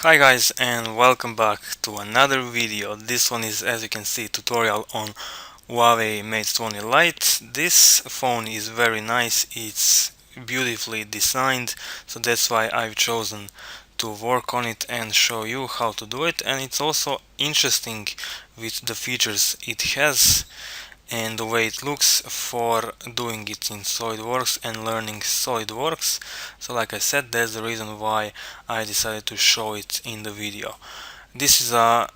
Hi guys, and welcome back to another video. This one is, as you can see, tutorial on Huawei Mate 20 Lite. This phone is very nice, it's beautifully designed, so that's why I've chosen to work on it and show you how to do it. And it's also interesting with the features it has and the way it looks for doing it in Solidworks and learning Solidworks. So like I said, that's the reason why I decided to show it in the video. This is a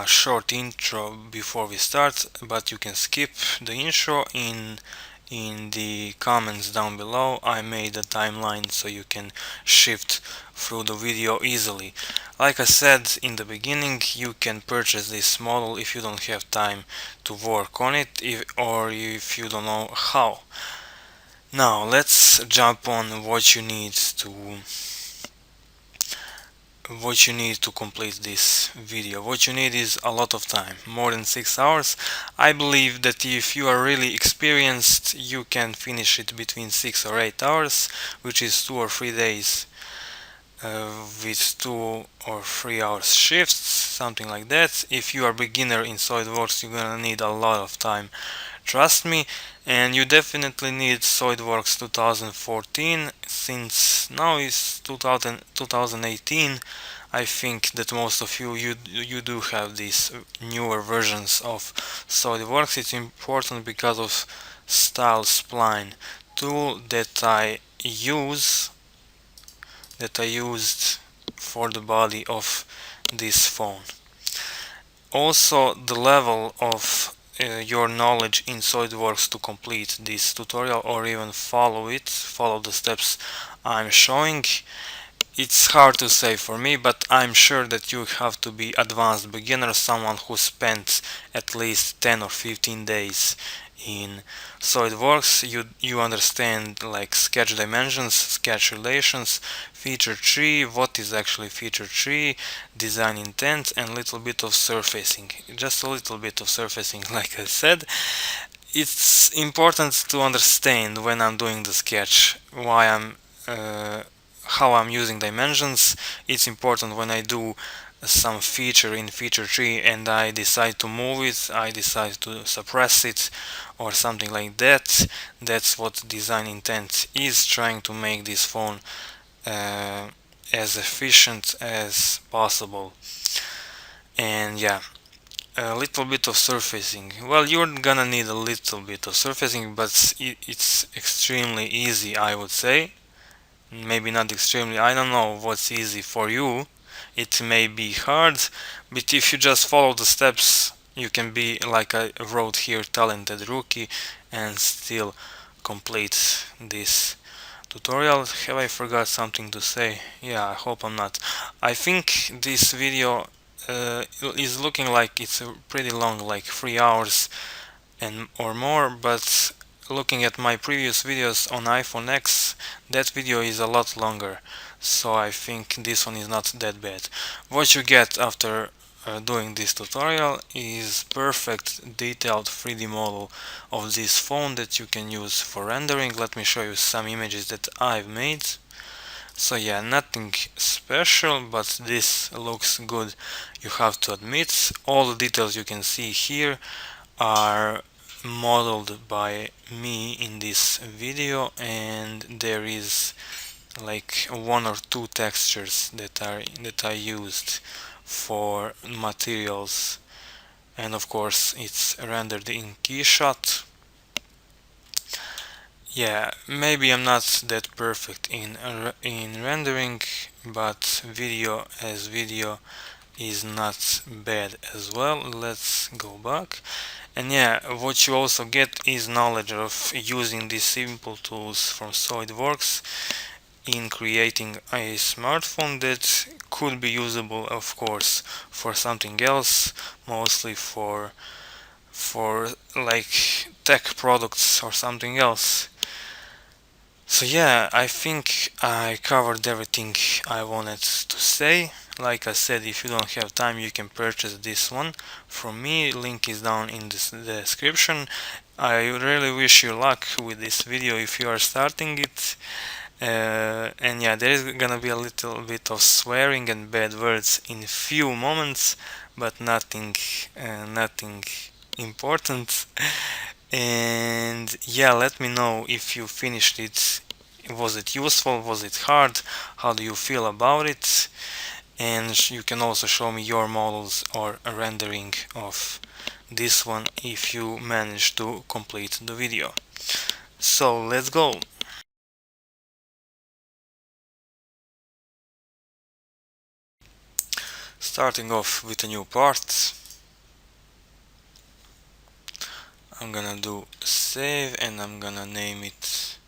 short intro before we start, but you can skip the intro. In the comments down below I made a timeline so you can shift through the video easily. Like I said in the beginning, you can purchase this model if you don't have time to work on it, or if you don't know how. Now let's jump on what you need to complete this video. What you need is a lot of time, more than 6 hours. I believe that if you are really experienced, you can finish it between 6 or 8 hours, which is 2 or 3 days with 2 or 3 hours shifts, something like that. If you are beginner in SolidWorks, you're gonna need a lot of time, trust me. And you definitely need SolidWorks 2014, since now is 2018. I think that most of you do have these newer versions of SolidWorks. It's important because of style spline tool that I used for the body of this phone. Also, the level of your knowledge in SolidWorks to complete this tutorial, or even follow the steps I'm showing. It's hard to say for me, but I'm sure that you have to be advanced beginner, someone who spent at least 10 or 15 days in SolidWorks. You understand like sketch dimensions, sketch relations, feature tree, what is actually feature tree, design intent, and little bit of surfacing. Just a little bit of surfacing, like I said. It's important to understand when I'm doing the sketch why how I'm using dimensions. It's important when I do some feature in feature tree and I decide to move it, I decide to suppress it or something like that. That's what design intent is, trying to make this phone as efficient as possible. And yeah, a little bit of surfacing. Well, you're gonna need a little bit of surfacing, but it's extremely easy, I would say. Maybe not extremely, I don't know what's easy for you. It may be hard, but if you just follow the steps, you can be, like I wrote here, talented rookie and still complete this tutorial. Have I forgot something to say? Yeah, I hope I'm not. I think this video is looking like it's pretty long, like 3 hours and or more, but looking at my previous videos on iPhone X, that video is a lot longer, so I think this one is not that bad. What you get after doing this tutorial is perfect detailed 3D model of this phone that you can use for rendering. Let me show you some images that I've made. So yeah, nothing special, but this looks good, you have to admit. All the details you can see here are modeled by me in this video, and there is like 1 or 2 textures that I used for materials, and of course it's rendered in KeyShot. Yeah, maybe I'm not that perfect in rendering, but video is not bad as well. Let's go back. And yeah, what you also get is knowledge of using these simple tools from SolidWorks in creating a smartphone that could be usable, of course, for something else, mostly for like tech products or something else. So yeah, I think I covered everything I wanted to say. Like I said, if you don't have time, you can purchase this one from me. Link is down in the description. I really wish you luck with this video if you are starting it. And yeah, there is gonna be a little bit of swearing and bad words in few moments, but nothing important. And yeah, let me know if you finished it. Was it useful? Was it hard? How do you feel about it? And you can also show me your models or a rendering of this one if you manage to complete the video. So let's go. Starting off with a new part, I'm gonna do save and I'm gonna name it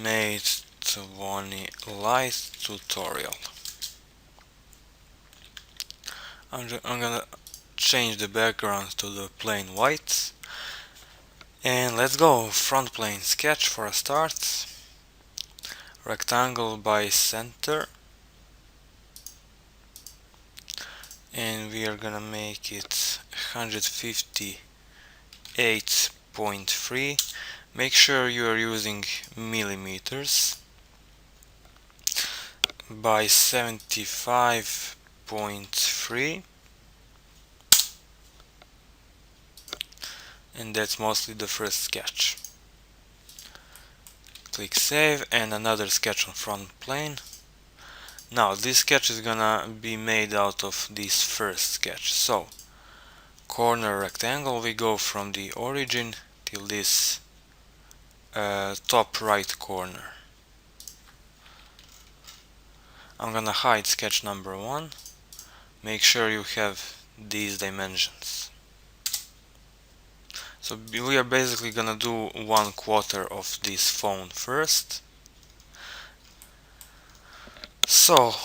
Mate 20 Lite tutorial. I'm gonna change the background to the plain white. And let's go. Front plane sketch for a start. Rectangle by center. And we are gonna make it 158.3. Make sure you are using millimeters. By 75.3. And that's mostly the first sketch. Click save and another sketch on front plane. Now this sketch is gonna be made out of this first sketch. So corner rectangle, we go from the origin till this top right corner. I'm gonna hide sketch number 1. Make sure you have these dimensions. So we are basically gonna do 1/4 of this phone first. So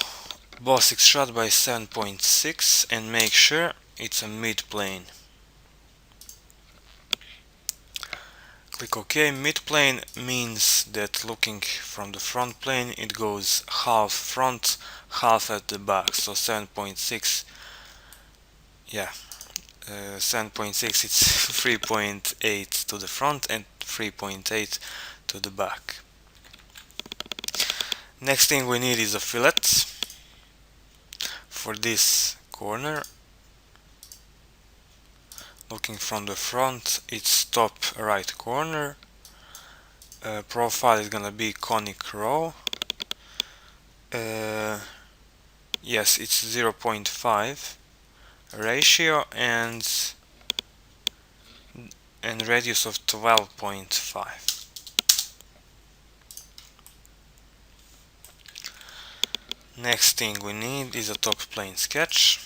Bosix shot by 7.6 and make sure it's a mid plane. Click OK. Mid plane means that looking from the front plane it goes half front, half at the back. So 7.6, yeah, 7.6 it's 3.8 to the front and 3.8 to the back. Next thing we need is a fillet for this corner. Looking from the front, it's top right corner. Profile is gonna be conic row. Yes, it's 0.5 ratio and radius of 12.5. Next thing we need is a top plane sketch.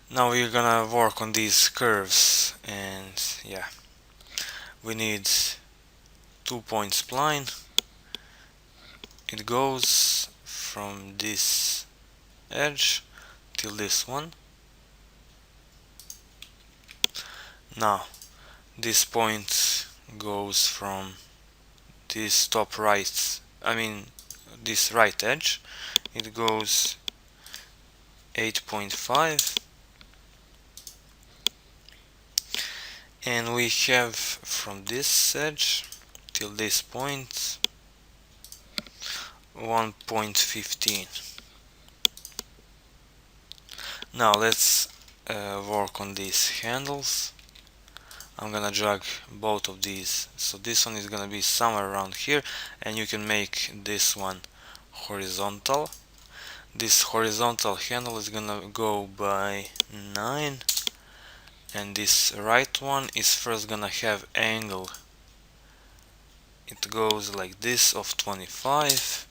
Now we're gonna work on these curves, and yeah, we need 2-point spline. It goes from this edge till this one. Now this point goes from this top right, this right edge, it goes 8.5, and we have from this edge till this point 1.15. Now let's work on these handles. I'm gonna drag both of these, so this one is gonna be somewhere around here, and you can make this one horizontal. This horizontal handle is gonna go by 9, and this right one is first gonna have angle. It goes like this of 25,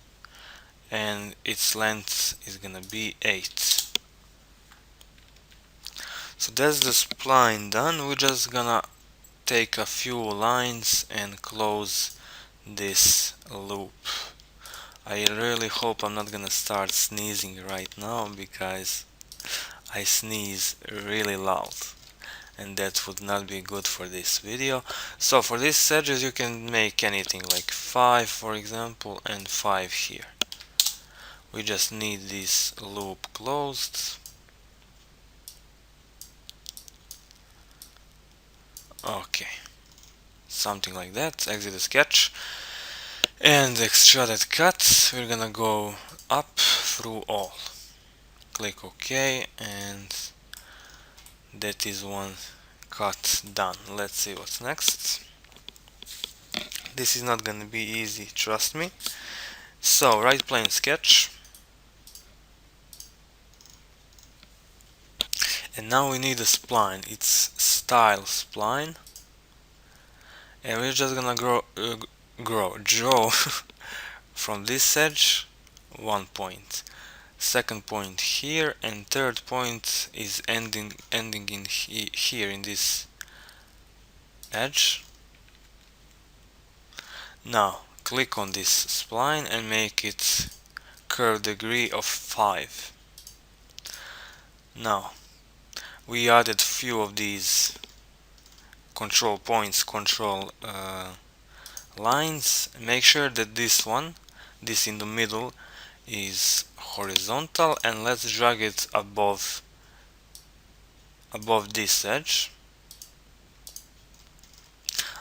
and its length is gonna be 8. So that's the spline done. We're just gonna take a few lines and close this loop. I really hope I'm not gonna start sneezing right now, because I sneeze really loud and that would not be good for this video. So for these edges you can make anything, like 5 for example and 5 here. We just need this loop closed. Okay, something like that. Exit the sketch and extruded cut. We're gonna go up through all. Click OK, and that is one cut done. Let's see what's next. This is not gonna be easy, trust me. So right plane sketch, and now we need a spline. It's style spline, and we're just gonna draw from this edge 1 point, second point here, and third point is ending in here in this edge. Now click on this spline and make it curve degree of 5. Now we added few of these control points, control lines. Make sure that this in the middle, is horizontal, and let's drag it above this edge.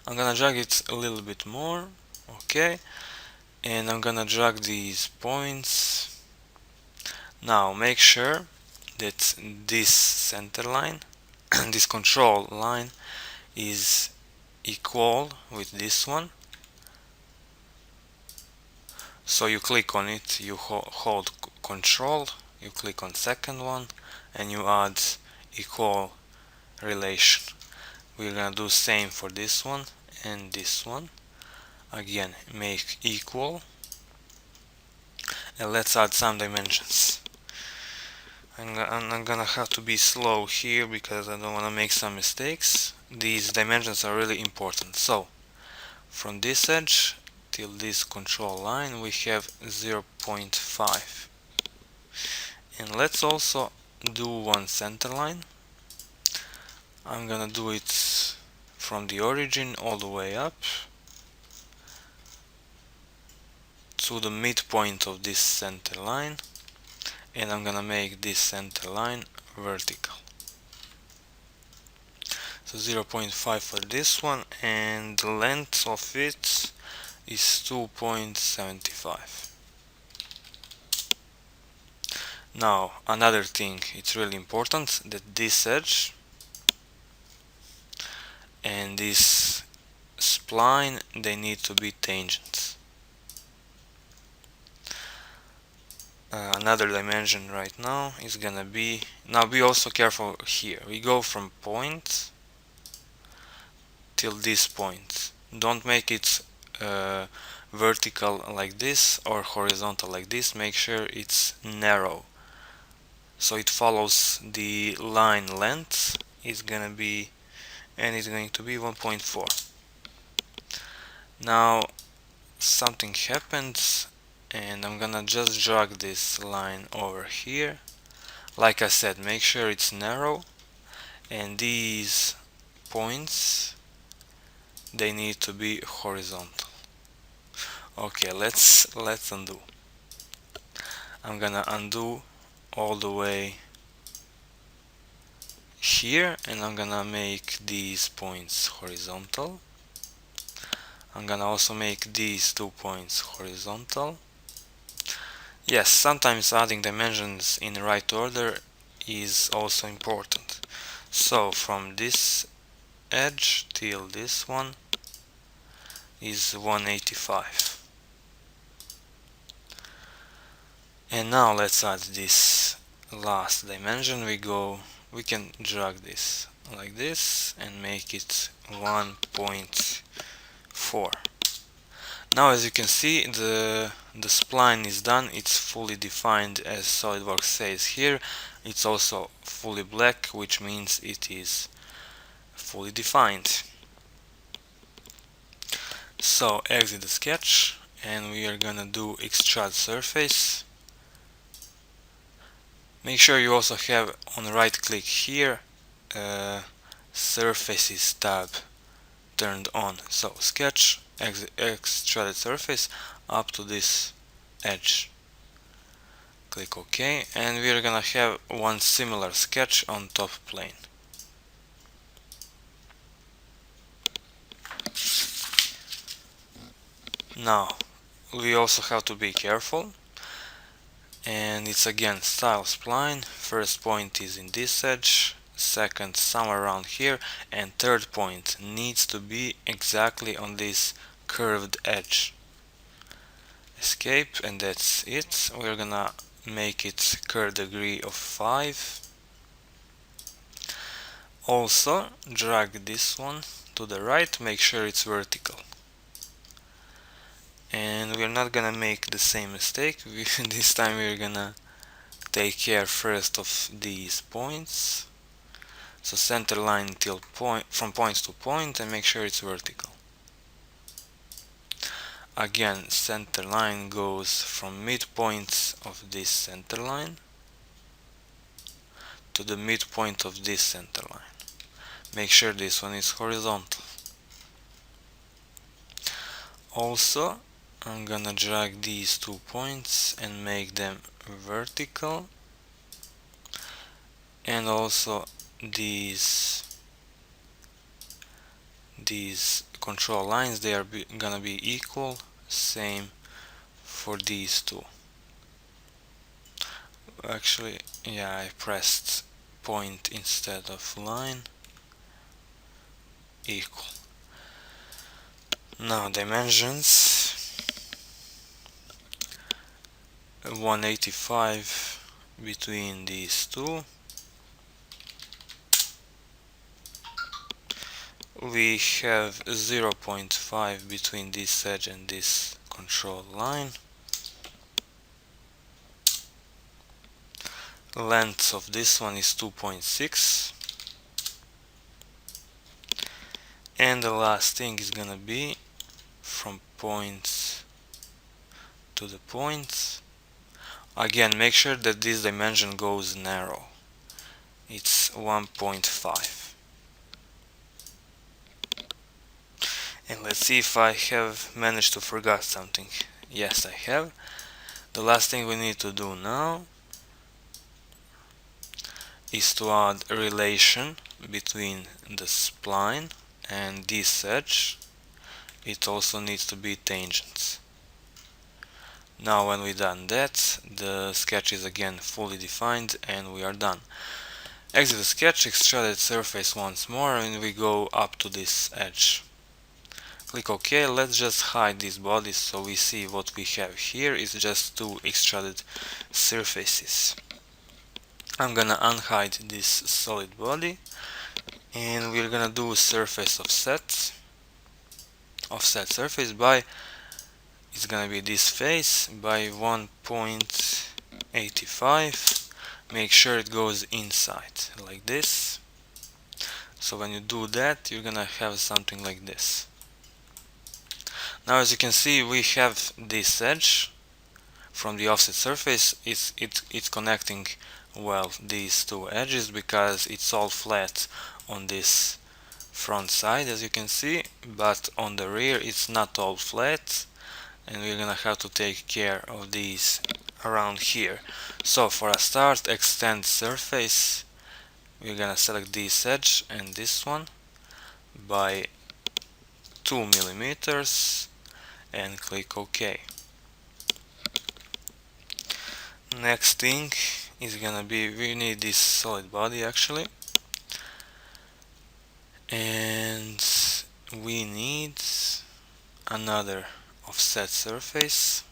I'm gonna drag it a little bit more, okay, and I'm gonna drag these points. Now make sure that this center line this control line is equal with this one. So you click on it, you hold control, you click on second one, and you add equal relation. We're gonna do same for this one and this one. Again, make equal, and let's add some dimensions. I'm gonna have to be slow here because I don't want to make some mistakes. These dimensions are really important. So from this edge till this control line we have 0.5, and let's also do one center line. I'm gonna do it from the origin all the way up to the midpoint of this center line, and I'm gonna make this center line vertical. So 0.5 for this one, and the length of it is 2.75. Now another thing, it's really important that this edge and this spline, they need to be tangents. Another dimension right now is gonna be, now be also careful here, we go from point till this point. Don't make it vertical like this or horizontal like this. Make sure it's narrow, so it follows the line length. It's gonna be, and it's going to be 1.4. Now something happens, and I'm gonna just drag this line over here. Like I said, make sure it's narrow, and these points, they need to be horizontal. Okay, let's undo. I'm gonna undo all the way here, and I'm gonna make these points horizontal. I'm gonna also make these 2 points horizontal. Yes, sometimes adding dimensions in the right order is also important. So from this edge till this one is 185. And now let's add this last dimension. We can drag this like this and make it 1.4. Now as you can see, the spline is done. It's fully defined as Solidworks says here. It's also fully black, which means it is fully defined. So exit the sketch, and we are gonna do extrude surface. Make sure you also have on right click here surfaces tab turned on. So sketch, extruded surface up to this edge. Click OK, and we are gonna have one similar sketch on top plane. Now we also have to be careful, and it's again style spline. First point is in this edge, second somewhere around here, and third point needs to be exactly on this curved edge. Escape, and that's it. We're gonna make it curve degree of 5. Also drag this one to the right, make sure it's vertical. And we're not gonna make the same mistake. This time we're gonna take care first of these points. So center line till point, from points to point, and make sure it's vertical. Again, center line goes from midpoint of this center line to the midpoint of this center line. Make sure this one is horizontal. Also, I'm gonna drag these 2 points and make them vertical, and also these control lines, they are gonna be equal, same for these two. Actually, yeah, I pressed point instead of line. Equal. Now dimensions 185 between these two. We have 0.5 between this edge and this control line. Length of this one is 2.6. And the last thing is gonna be from points to the points. Again, make sure that this dimension goes narrow. It's 1.5. And let's see if I have managed to forget something. Yes, I have. The last thing we need to do now is to add a relation between the spline and this edge. It also needs to be tangents. Now when we've done that, the sketch is again fully defined and we are done. Exit the sketch, extruded surface once more, and we go up to this edge. Click OK. Let's just hide these bodies so we see what we have here is just 2 extruded surfaces. I'm gonna unhide this solid body, and we're gonna do surface offset surface by, it's gonna be this face, by 1.85. Make sure it goes inside like this. So when you do that, you're gonna have something like this. Now as you can see, we have this edge from the offset surface. It's connecting well these two edges because it's all flat on this front side, as you can see, but on the rear it's not all flat, and we're gonna have to take care of these around here. So for a start, extend surface, we're gonna select this edge and this one by 2 millimeters and click OK. Next thing is gonna be, we need this solid body actually, and we need another offset surface.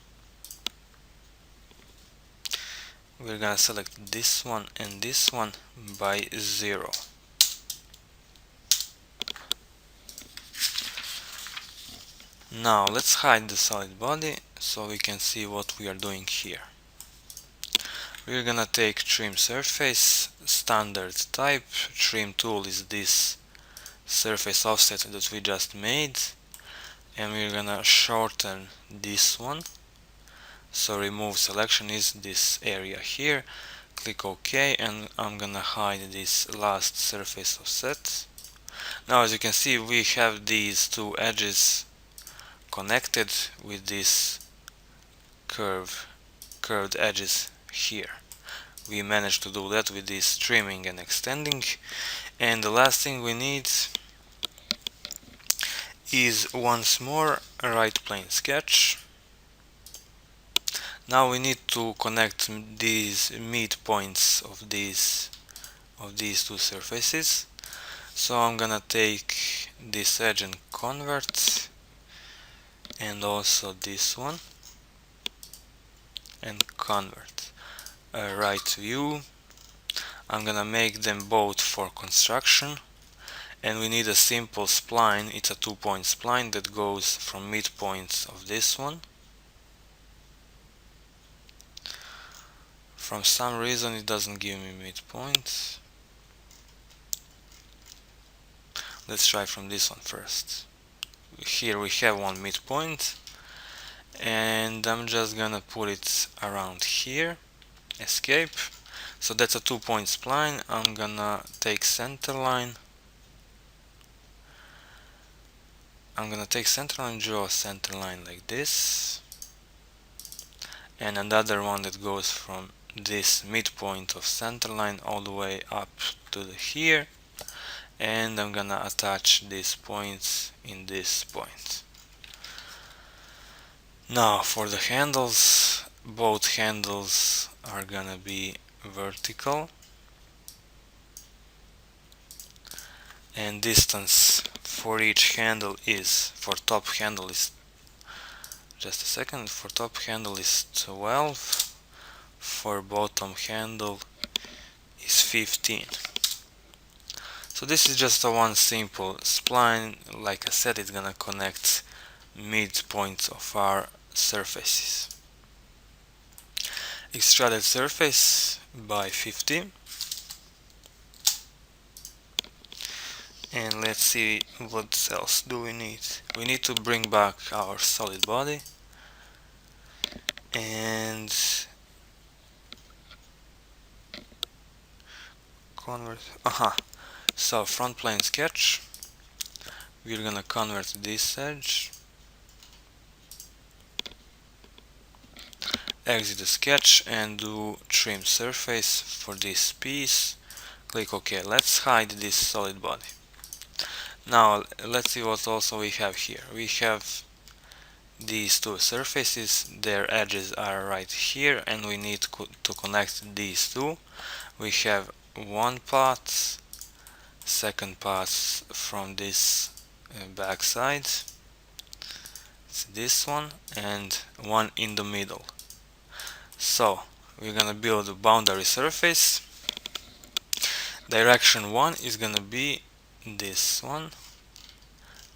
We're gonna select this one and this one by 0. Now let's hide the solid body so we can see what we are doing here. We're gonna take trim surface, standard type. Trim tool is this surface offset that we just made, and we're gonna shorten this one. So remove selection is this area here. Click OK, and I'm gonna hide this last surface offset. Now as you can see, we have these two edges connected with this curved edges here. We managed to do that with this trimming and extending. And the last thing we need is once more right plane sketch. Now we need to connect these midpoints of these two surfaces. So I'm gonna take this edge and convert, and also this one and convert. Right view. I'm gonna make them both for construction, and we need a simple spline. It's a 2-point spline that goes from midpoints of this one. For some reason it doesn't give me midpoints. Let's try from this one first. Here we have one midpoint, and I'm just gonna put it around here. Escape. So that's a 2-point spline. I'm gonna take center line. Draw a center line like this, and another one that goes from this midpoint of center line all the way up to here, and I'm gonna attach these points in this point. Now for the handles, both handles are gonna be vertical, and distance for each handle is, for top handle is, just a second, for top handle is 12, for bottom handle is 15. So this is just a one simple spline. Like I said, it's gonna connect midpoints of our surfaces. Extruded surface by 50. And let's see what else do we need. We need to bring back our solid body, and convert. So front plane sketch, we're gonna convert this edge, exit the sketch, and do trim surface for this piece. Click OK. Let's hide this solid body. Now let's see what also we have here. We have these two surfaces, their edges are right here, and we need to connect these two. We have one path, second path from this back side, it's this one, and one in the middle. So we're gonna build a boundary surface. Direction 1 is gonna be this one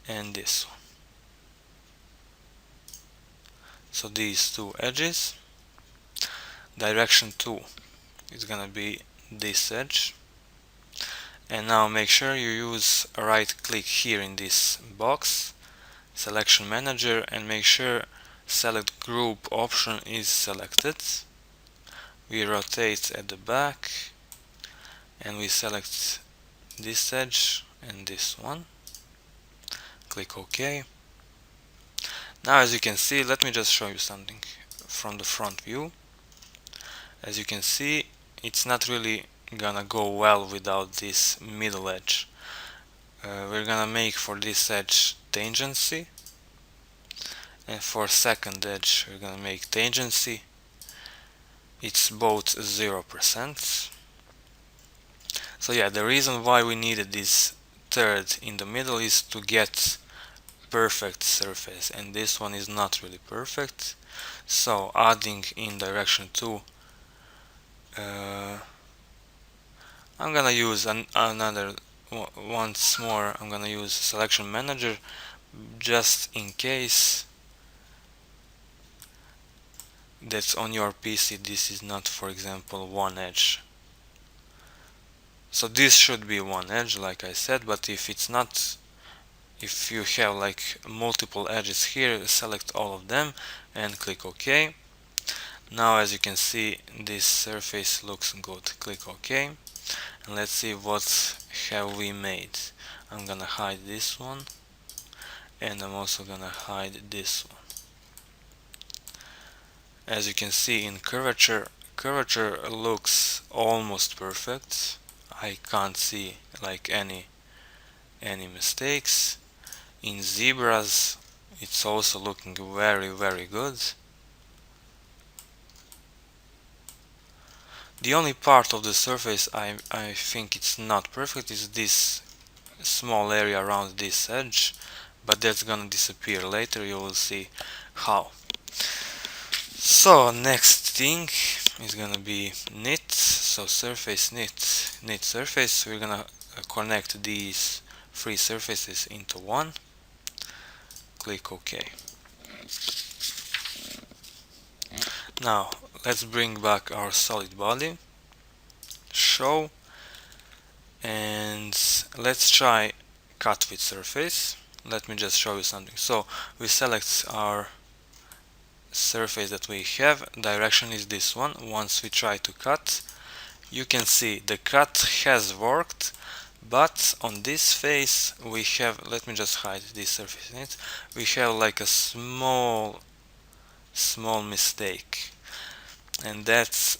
and this one. So these two edges. Direction 2 is gonna be this edge. And now make sure you use a right click here in this box, selection manager, and make sure select group option is selected. We rotate at the back, and we select this edge and this one. Click OK. Now as you can see, let me just show you something from the front view. As you can see, it's not really gonna go well without this middle edge. We're gonna make for this edge tangency, and for second edge we're gonna make tangency. It's both 0%. So yeah, the reason why we needed this third in the middle is to get perfect surface, and this one is not really perfect. So adding in direction 2, I'm gonna use another once more. I'm gonna use selection manager just in case that's on your PC this is not, for example, one edge. So this should be one edge, like I said, but if it's not, if you have like multiple edges here, select all of them and click OK. Now as you can see, this surface looks good. Click OK, and let's see what have we made. I'm gonna hide this one, and I'm also gonna hide this one. As you can see, in curvature looks almost perfect. I can't see like any mistakes. In zebras It's also looking very good. The only part of the surface I think it's not perfect is this small area around this edge, but that's gonna disappear later. You will see how. So next thing is gonna be knit. So surface knit surface. We're gonna connect these three surfaces into one. Click OK. Now let's bring back our solid body, show, and let's try cut with surface. Let me just show you something. So we select our surface that we have. Direction is this one. Once we try to cut, you can see the cut has worked, but on this face we have, let me just hide this surface in it, we have like a small mistake, and that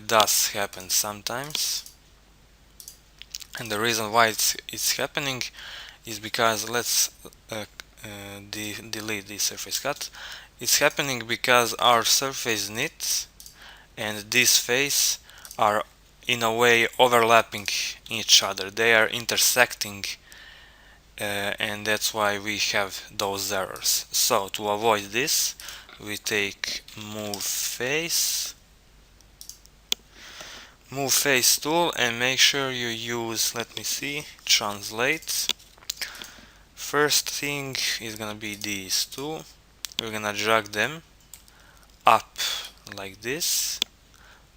does happen sometimes. And the reason why it's happening is because let's delete this surface cut. It's happening because our surface knit and this face are in a way overlapping each other. They are intersecting, and that's why we have those errors. So to avoid this, we take move face tool and make sure you use, let me see, translate. First thing is gonna be these two. We're gonna drag them up like this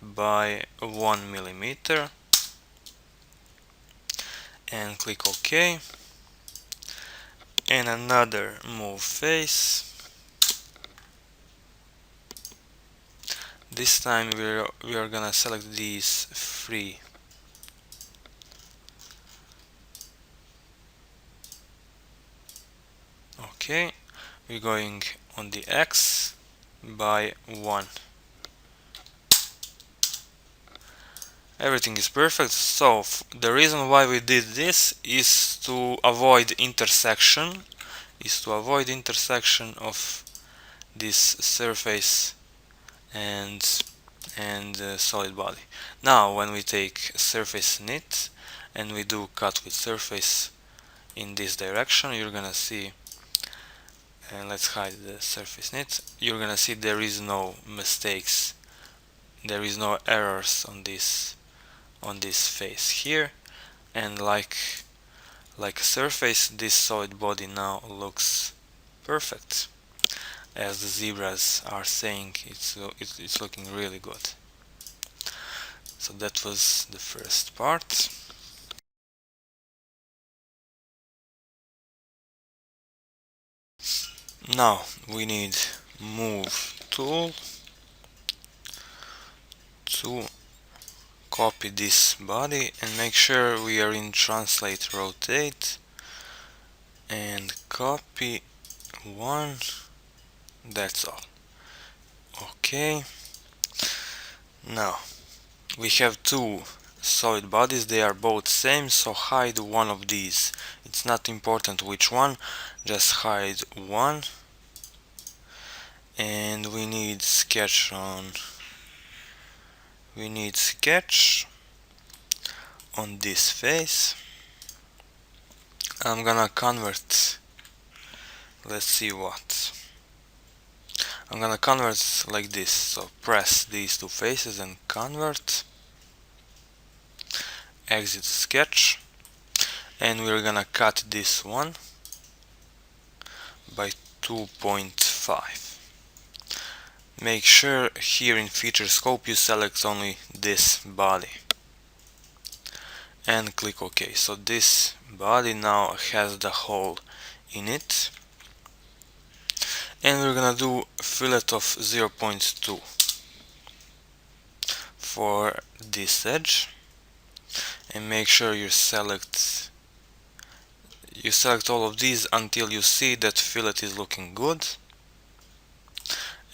by 1 millimeter and click OK. And another move face. This time we are gonna select these three. Okay, we're going on the X by 1. Everything is perfect. So the reason why we did this is to avoid intersection, of this surface and solid body. Now when we take surface knit and we do cut with surface in this direction, you're gonna see, and let's hide the surface knit, you're gonna see there is no mistakes, there is no errors on this face here, and like a surface, this solid body now looks perfect. As the zebras are saying, it's looking really good. So that was the first part. Now we need move tool to copy this body and make sure we are in translate rotate and copy one. That's all. Okay. Now we have two solid bodies, they are both same, so hide one of these. It's not important which one, just hide one. And we need sketch on this face. I'm gonna convert, let's see what. I'm gonna convert like this, so press these two faces and convert, exit sketch, and we're gonna cut this one by 2.5. Make sure here in feature scope you select only this body and click OK. So this body now has the hole in it, and we're gonna do fillet of 0.2 for this edge, and make sure you select all of these until you see that fillet is looking good,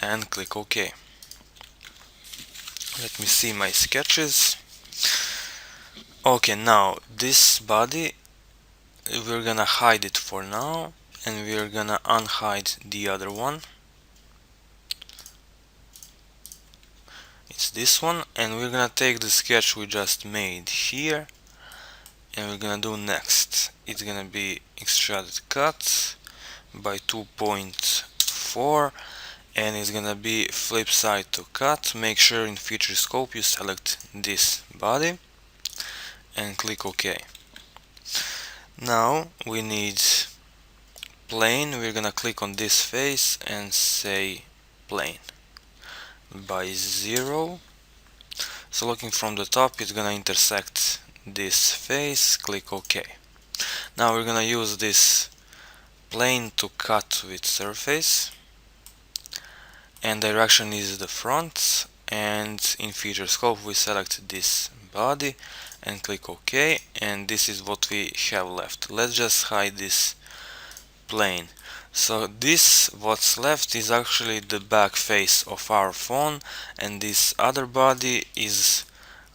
and click OK. Let me see my sketches. Okay, now this body we're gonna hide it for now and we're gonna unhide the other one. It's this one, and we're gonna take the sketch we just made here, and we're gonna do next. It's gonna be extruded cut by 2.4, and it's gonna be flip side to cut. Make sure in feature scope you select this body and click OK. Now we need plane. We're gonna click on this face and say plane by 0. So looking from the top, it's gonna intersect this face. Click OK. Now we're gonna use this plane to cut with surface, and direction is the front, and in feature scope we select this body and click OK, and this is what we have left. Let's just hide this plane. So this what's left is actually the back face of our phone, and this other body is,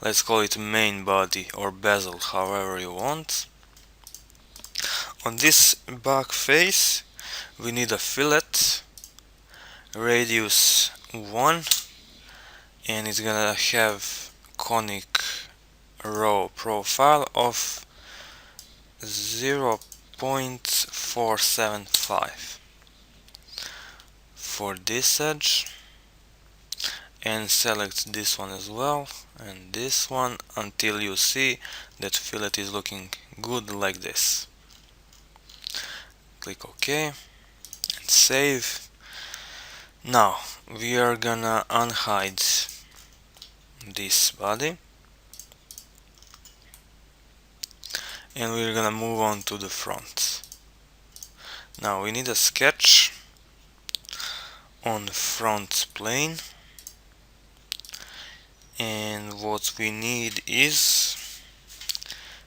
let's call it main body or bezel, however you want. On this back face we need a fillet, radius 1, and it's gonna have conic row profile of 0.475 for this edge, and select this one as well and this one until you see that fillet is looking good like this. Click OK and save. Now we are gonna unhide this body, and we're gonna move on to the front. Now we need a sketch on the front plane, and what we need is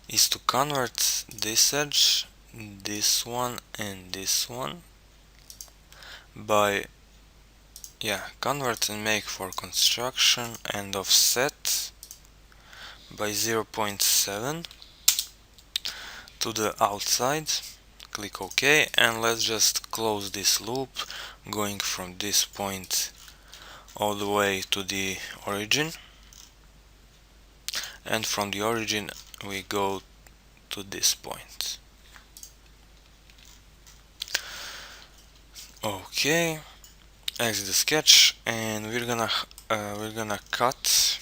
to convert this edge, this one and this one by convert and make for construction and offset by 0.7 to the outside. Click OK, and let's just close this loop going from this point all the way to the origin, and from the origin we go to this point. OK, exit the sketch, and we're gonna cut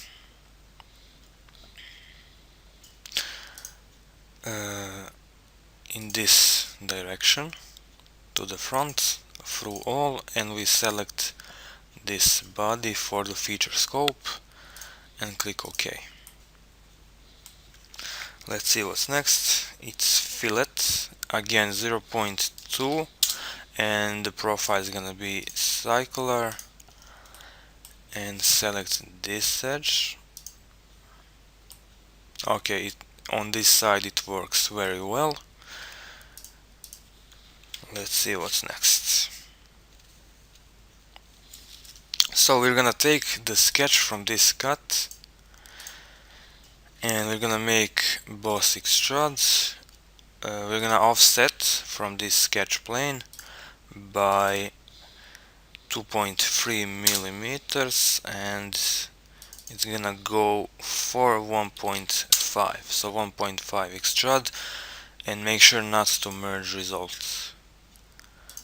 in this direction to the front through all, and we select this body for the feature scope and click OK. Let's see what's next. It's fillet, again 0.2, and the profile is gonna be circular, and select this edge. Okay, on this side it works very well. Let's see what's next. So we're gonna take the sketch from this cut, and we're gonna make boss extrudes. We're gonna offset from this sketch plane by 2.3 millimeters, and it's gonna go for 1.5, so 1.5 extrude, and make sure not to merge results.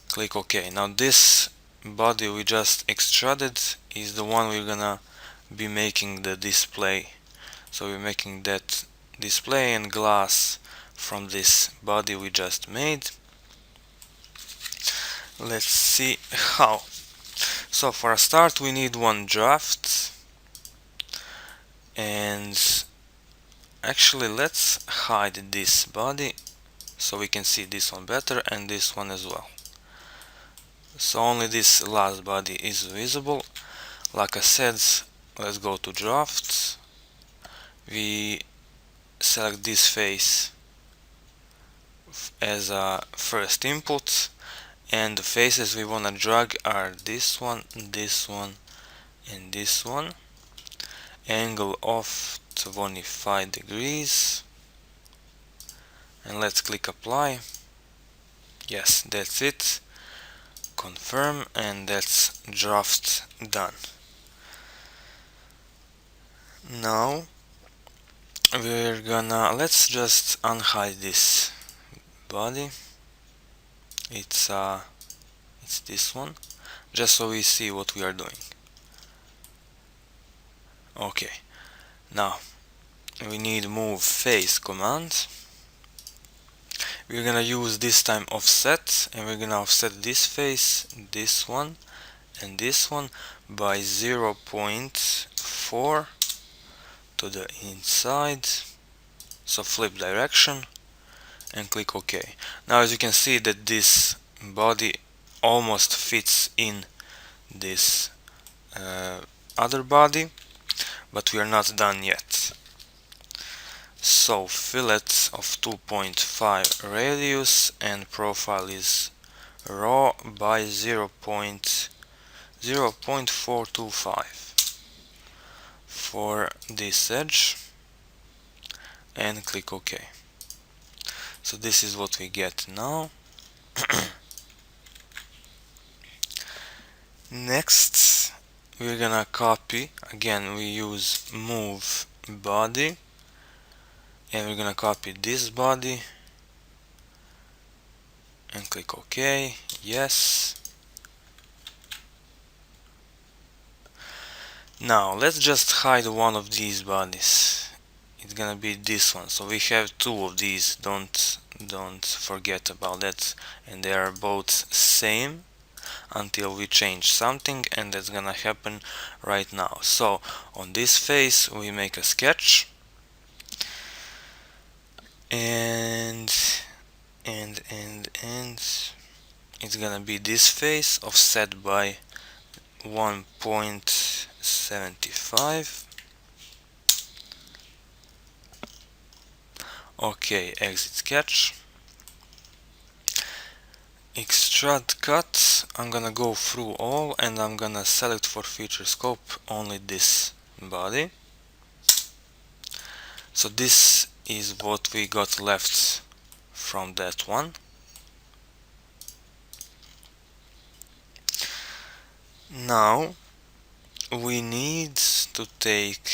Click OK. Now this body we just extruded is the one we're gonna be making the display. So we're making that display and glass from this body we just made. Let's see how. So for a start we need one draft, and actually let's hide this body so we can see this one better and this one as well. So only this last body is visible. Like I said, let's go to draft. We select this face as a first input, and the faces we want to drag are this one, and this one. Angle of 25 degrees, and let's click apply. Yes, that's it. Confirm, and that's draft done. Now we're gonna, let's just unhide this body. It's this one, just so we see what we are doing. Okay, now we need move face command. We're gonna use this time offset, and we're gonna offset this face, this one, and this one by 0.4 to the inside. So flip direction and click OK. Now as you can see that this body almost fits in this other body, but we are not done yet. So fillet of 2.5 radius, and profile is raw by 0.425 for this edge, and click OK. So this is what we get now. Next we're gonna copy, again we use move body, and we're gonna copy this body and click OK. Yes. Now let's just hide one of these bodies. It's gonna be this one. So we have two of these, don't forget about that, and they are both same until we change something, and that's gonna happen right now. So on this face we make a sketch, and it's gonna be this face offset by 1.75. Okay, exit sketch, extrude cut. I'm gonna go through all, and I'm gonna select for feature scope only this body. So this is what we got left from that one. Now we need to take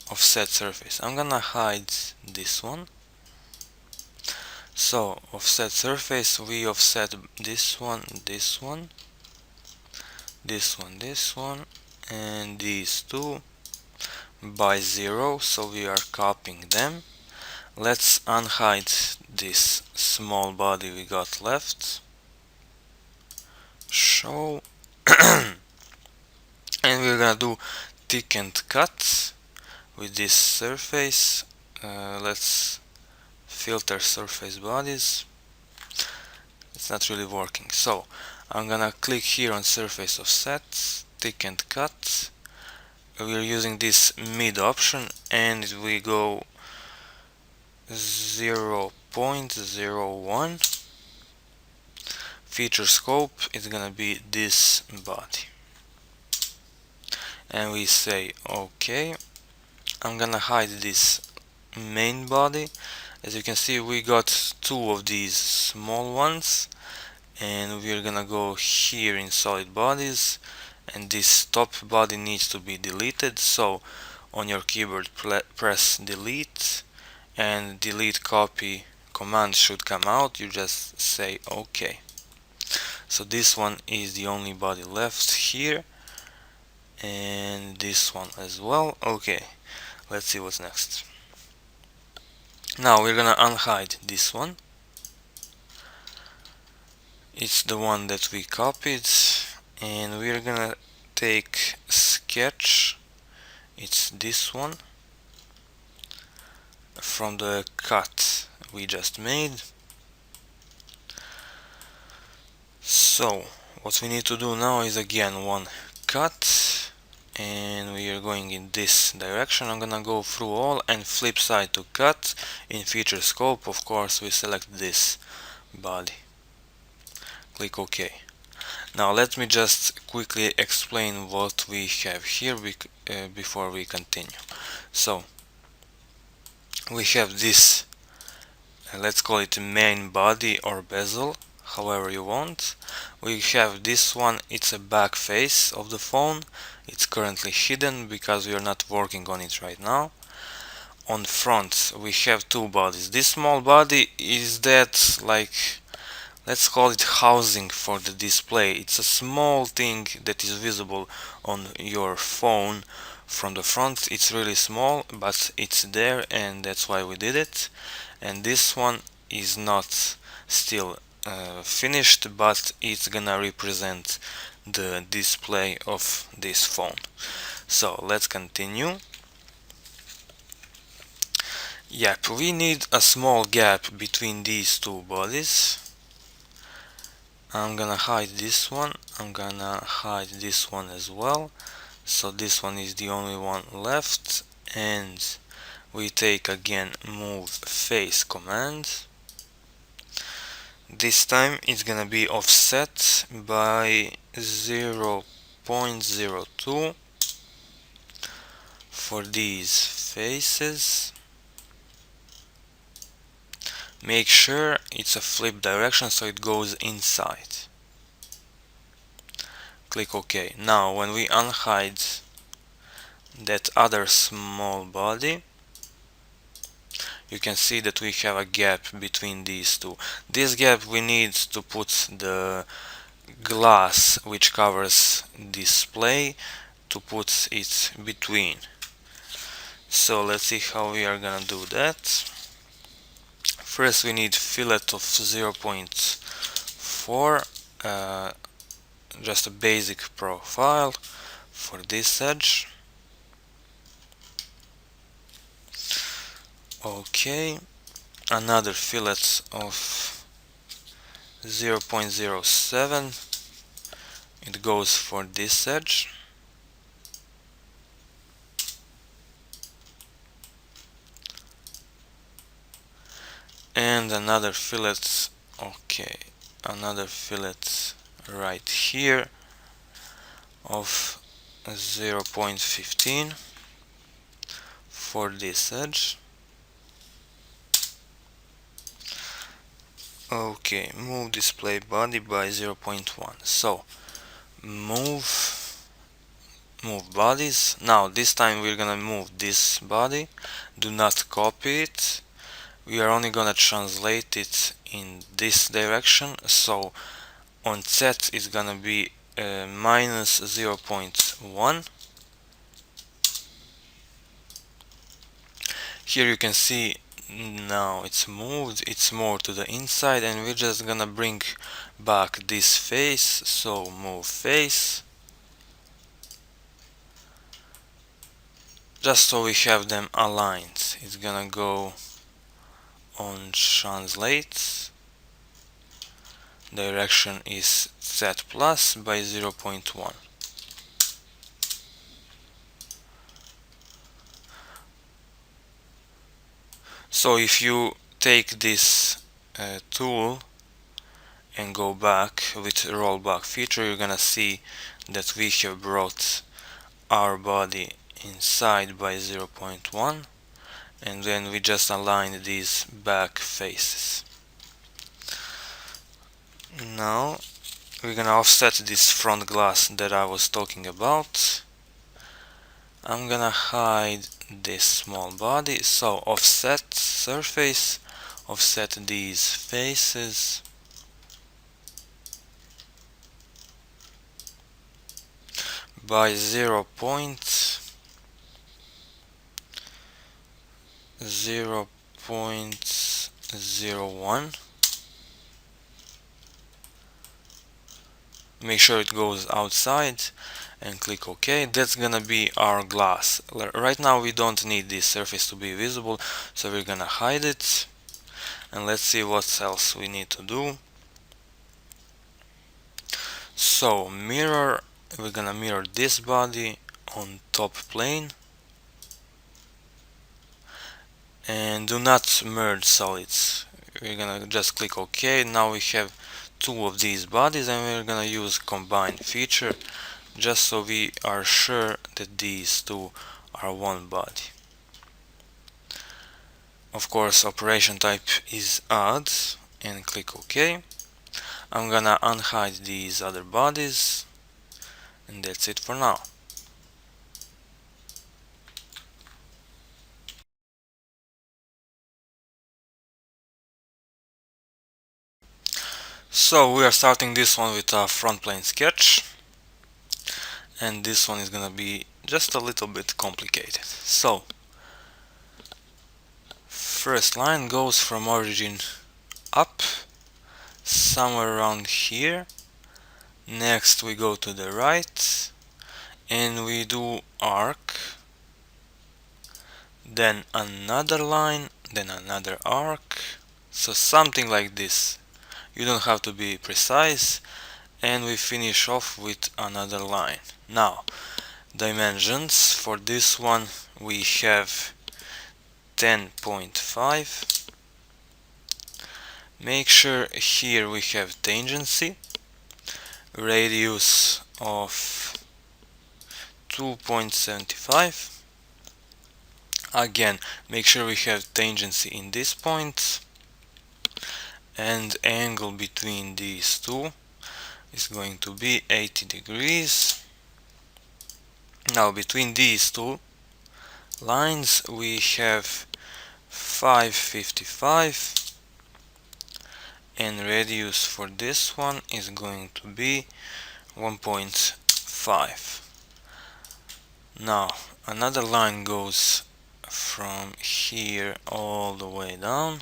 offset surface. I'm gonna hide this one. So offset surface, we offset this one, this one, this one, this one, and these two by 0, so we are copying them. Let's unhide this small body we got left. Show. And we're gonna do thick and cut with this surface. Let's filter surface bodies. It's not really working, so I'm gonna click here on surface offset, thick and cut. We're using this mid option, and we go 0.01. Feature scope is gonna be this body, and we say OK. I'm gonna hide this main body. As you can see, we got two of these small ones, and we're gonna go here in solid bodies, and this top body needs to be deleted. So on your keyboard press delete, and delete copy command should come out. You just say OK. So this one is the only body left here, and this one as well. Okay, let's see what's next. Now we're gonna unhide this one. It's the one that we copied, and we're gonna take sketch. It's this one from the cut we just made. So what we need to do now is again one cut, and we are going in this direction. I'm gonna go through all and flip side to cut. In feature scope, of course, we select this body. Click OK. Now let me just quickly explain what we have here before we continue. So we have this let's call it main body or bezel, however you want. We have this one, it's a back face of the phone. It's currently hidden because we are not working on it right now. On front we have two bodies. This small body is that, like, let's call it housing for the display. It's a small thing that is visible on your phone from the front. It's really small, but it's there, and that's why we did it. And this one is not still finished, but it's gonna represent the display of this phone. So let's continue. Yep, we need a small gap between these two bodies. I'm gonna hide this one, I'm gonna hide this one as well, so this one is the only one left, and we take again move face command. This time it's gonna be offset by 0.02 for these faces. Make sure it's a flip direction so it goes inside. Click OK. Now when we unhide that other small body, you can see that we have a gap between these two. This gap we need to put the glass which covers display, to put it between. So let's see how we are gonna do that. First we need fillet of 0.4, just a basic profile for this edge. Okay, another fillet of 0.07, it goes for this edge. And another fillet, okay, another fillet right here of 0.15 for this edge. Okay, move display body by 0.1. So move bodies. Now this time we're gonna move this body. Do not copy it. We are only gonna translate it in this direction. So on Z it's gonna be minus 0.1. Here you can see now it's moved, it's more to the inside, and we're just gonna bring back this face. So move face, just so we have them aligned. It's gonna go on translate, direction is Z plus by 0.1. So if you take this tool and go back with rollback feature, you're gonna see that we have brought our body inside by 0.1, and then we just align these back faces. Now we're gonna offset this front glass that I was talking about. I'm gonna hide this small body, so offset surface, offset these faces by 0.01. Make sure it goes outside and click OK. That's gonna be our glass. Right now we don't need this surface to be visible, so we're gonna hide it, and let's see what else we need to do. So mirror, we're gonna mirror this body on top plane, and do not merge solids. We're gonna just click OK. Now we have two of these bodies, and we're gonna use combine feature just so we are sure that these two are one body. Of course, operation type is add and click OK. I'm gonna unhide these other bodies, and that's it for now. So we are starting this one with a front plane sketch, and this one is gonna be just a little bit complicated. So first line goes from origin up somewhere around here. Next we go to the right and we do arc, then another line, then another arc. So something like this. You don't have to be precise, and we finish off with another line. Now dimensions for this one, we have 10.5. Make sure here we have tangency, radius of 2.75. Again, make sure we have tangency in this point, and angle between these two is going to be 80 degrees. Now between these two lines we have 555, and radius for this one is going to be 1.5. Now another line goes from here all the way down.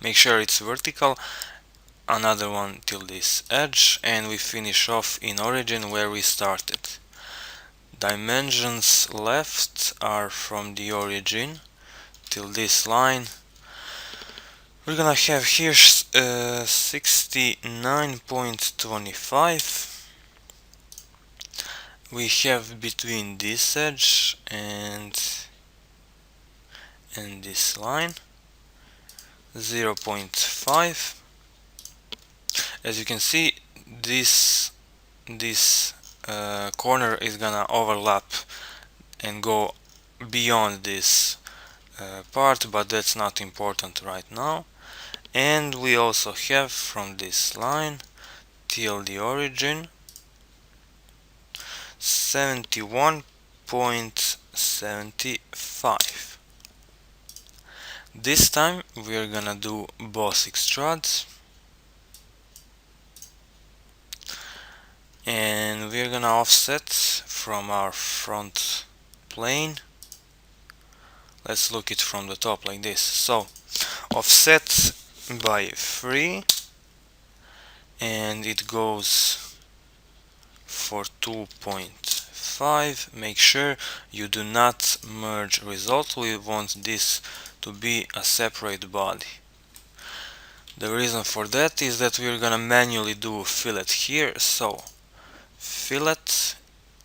Make sure it's vertical. Another one till this edge, and we finish off in origin where we started. Dimensions left are from the origin till this line. We're gonna have here 69.25. We have between this edge and this line 0.5. As you can see, this corner is gonna overlap and go beyond this part, but that's not important right now. And we also have from this line till the origin 71.75. This time we are gonna do both extrudes, and we're gonna offset from our front plane. Let's look it from the top like this. So offset by 3, and it goes for 2.5. Make sure you do not merge result. We want this to be a separate body. The reason for that is that we're gonna manually do a fillet here. So fillet,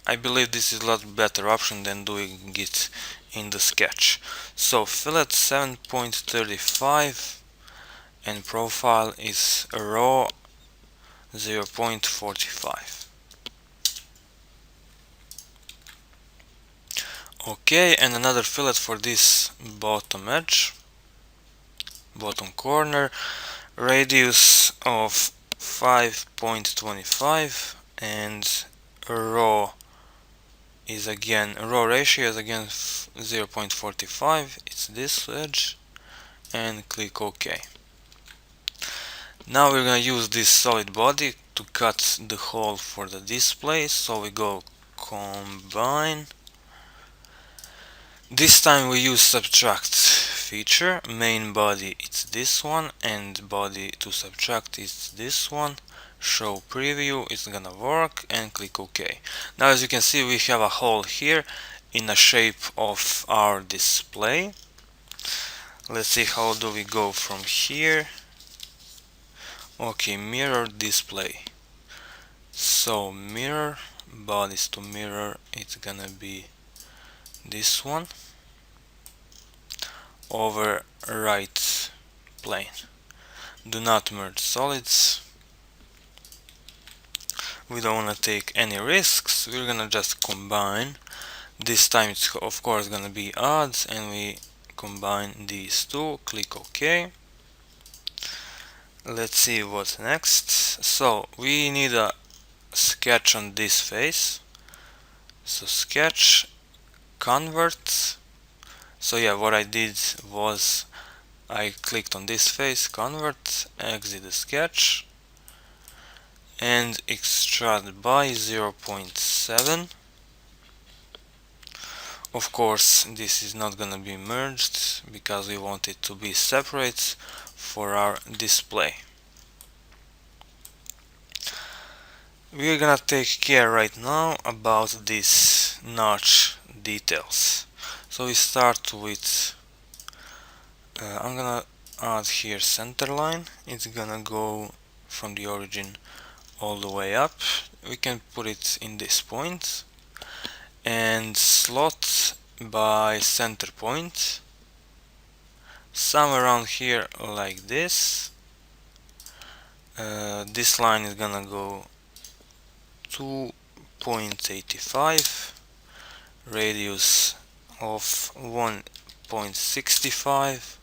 I believe this is a lot better option than doing it in the sketch. So fillet 7.35, and profile is raw 0.45. Okay, and another fillet for this bottom edge, bottom corner, radius of 5.25, and raw ratio is again 0.45. It's this edge, and click OK. Now we're gonna use this solid body to cut the hole for the display. So we go combine. This time we use subtract feature. Main body it's this one, and body to subtract is this one. Show preview, it's gonna work, and click OK. Now as you can see, we have a hole here in the shape of our display. Let's see how do we go from here. Okay, mirror display. So mirror, bodies to mirror, it's gonna be this one over right plane. Do not merge solids. We don't want to take any risks. We're gonna just combine This time it's of course gonna be odd, and we combine these two. Click OK. Let's see what's next. So we need a sketch on this face. So sketch, convert. So yeah, what I did was I clicked on this face, convert, exit the sketch, and extrude by 0.7. Of course, this is not gonna be merged because we want it to be separate for our display. We are gonna take care right now about this notch details. So we start with I'm gonna add here center line. It's gonna go from the origin all the way up. We can put it in this point and slot by center point somewhere around here like this. This line is gonna go 2.85, radius of 1.65,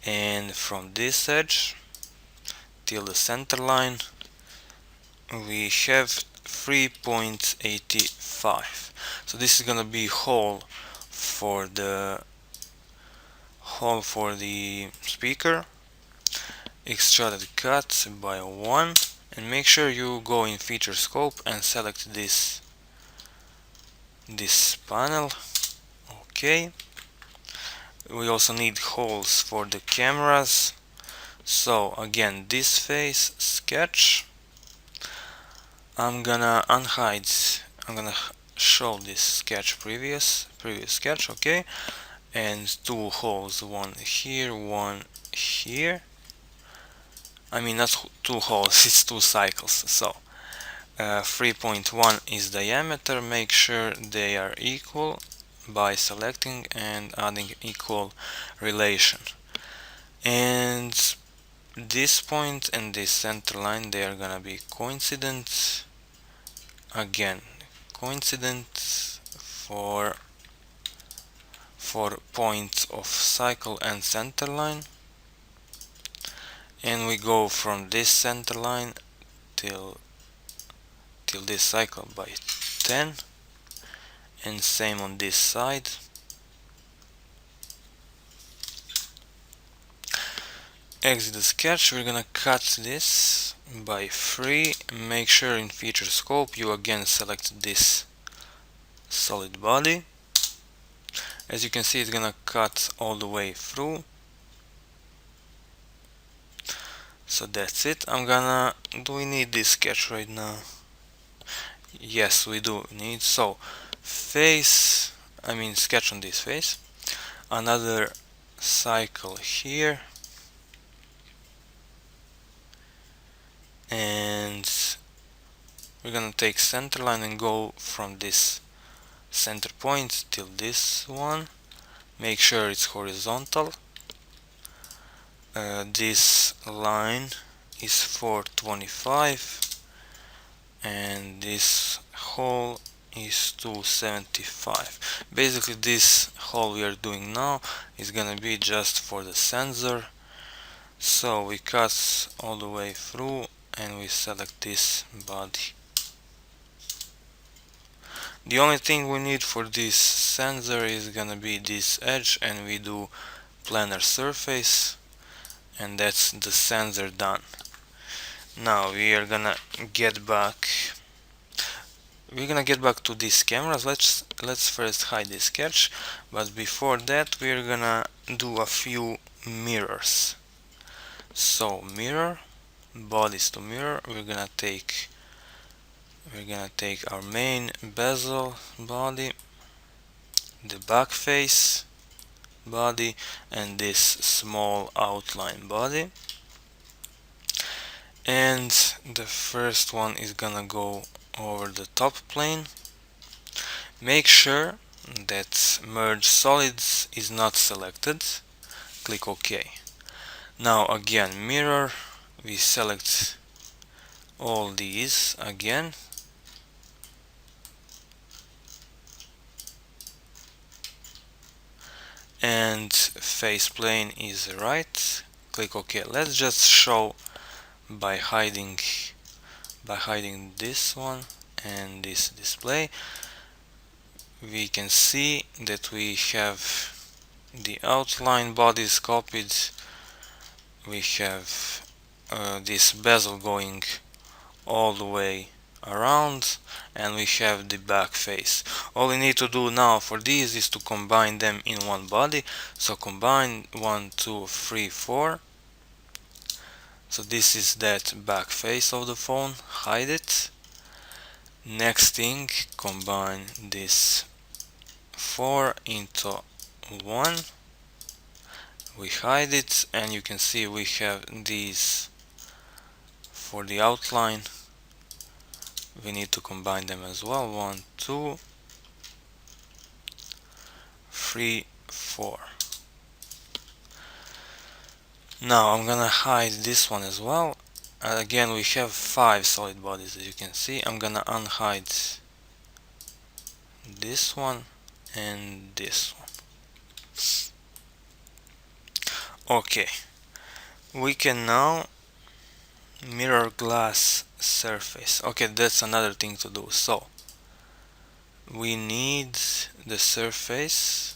and from this edge till the center line we have 3.85. So this is gonna be hole for the speaker. Extruded cut by 1, and make sure you go in feature scope and select this panel. Okay. We also need holes for the cameras. So again, this face, sketch. I'm gonna show this sketch, previous sketch, okay, and two holes, one here, one here. I mean, not two holes, it's two cycles. So 3.1 is diameter. Make sure they are equal by selecting and adding equal relation. And this point and this center line, they are gonna be coincident. Again, coincident for point of cycle and center line. And we go from this center line till this cycle by 10, and same on this side. Exit the sketch. We're gonna cut this by 3. Make sure in feature scope you again select this solid body. As you can see, it's gonna cut all the way through. So that's it. Do we need this sketch right now? Yes, we do need. So sketch on this face, another cycle here, and we're gonna take center line and go from this center point till this one. Make sure it's horizontal. This line is 425, and this hole is 275. Basically, this hole we are doing now is gonna be just for the sensor. So we cut all the way through and we select this body. The only thing we need for this sensor is gonna be this edge, and we do planar surface, and that's the sensor done. Now we are gonna get back. We're gonna get back to these cameras. Let's first hide this sketch, but before that we're gonna do a few mirrors. So mirror, bodies to mirror. We're gonna take our main bezel body, the back face body, and this small outline body. And the first one is gonna go over the top plane. Make sure that merge solids is not selected. Click OK. Now again, mirror, we select all these again, and face plane is right. Click OK. Let's just show by hiding this one and this display. We can see that we have the outline bodies copied. We have this bezel going all the way around, and we have the back face. All we need to do now for these is to combine them in one body. So combine 1, 2, 3, 4. So this is that back face of the phone. Hide it. Next thing, combine this 4 into 1. We hide it, and you can see we have these for the outline. We need to combine them as well. 1, 2, 3, 4. Now I'm gonna hide this one as well. Again, we have 5 solid bodies, as you can see. I'm gonna unhide this one and this one. Okay, we can now mirror glass surface. Okay, that's another thing to do. So we need the surface.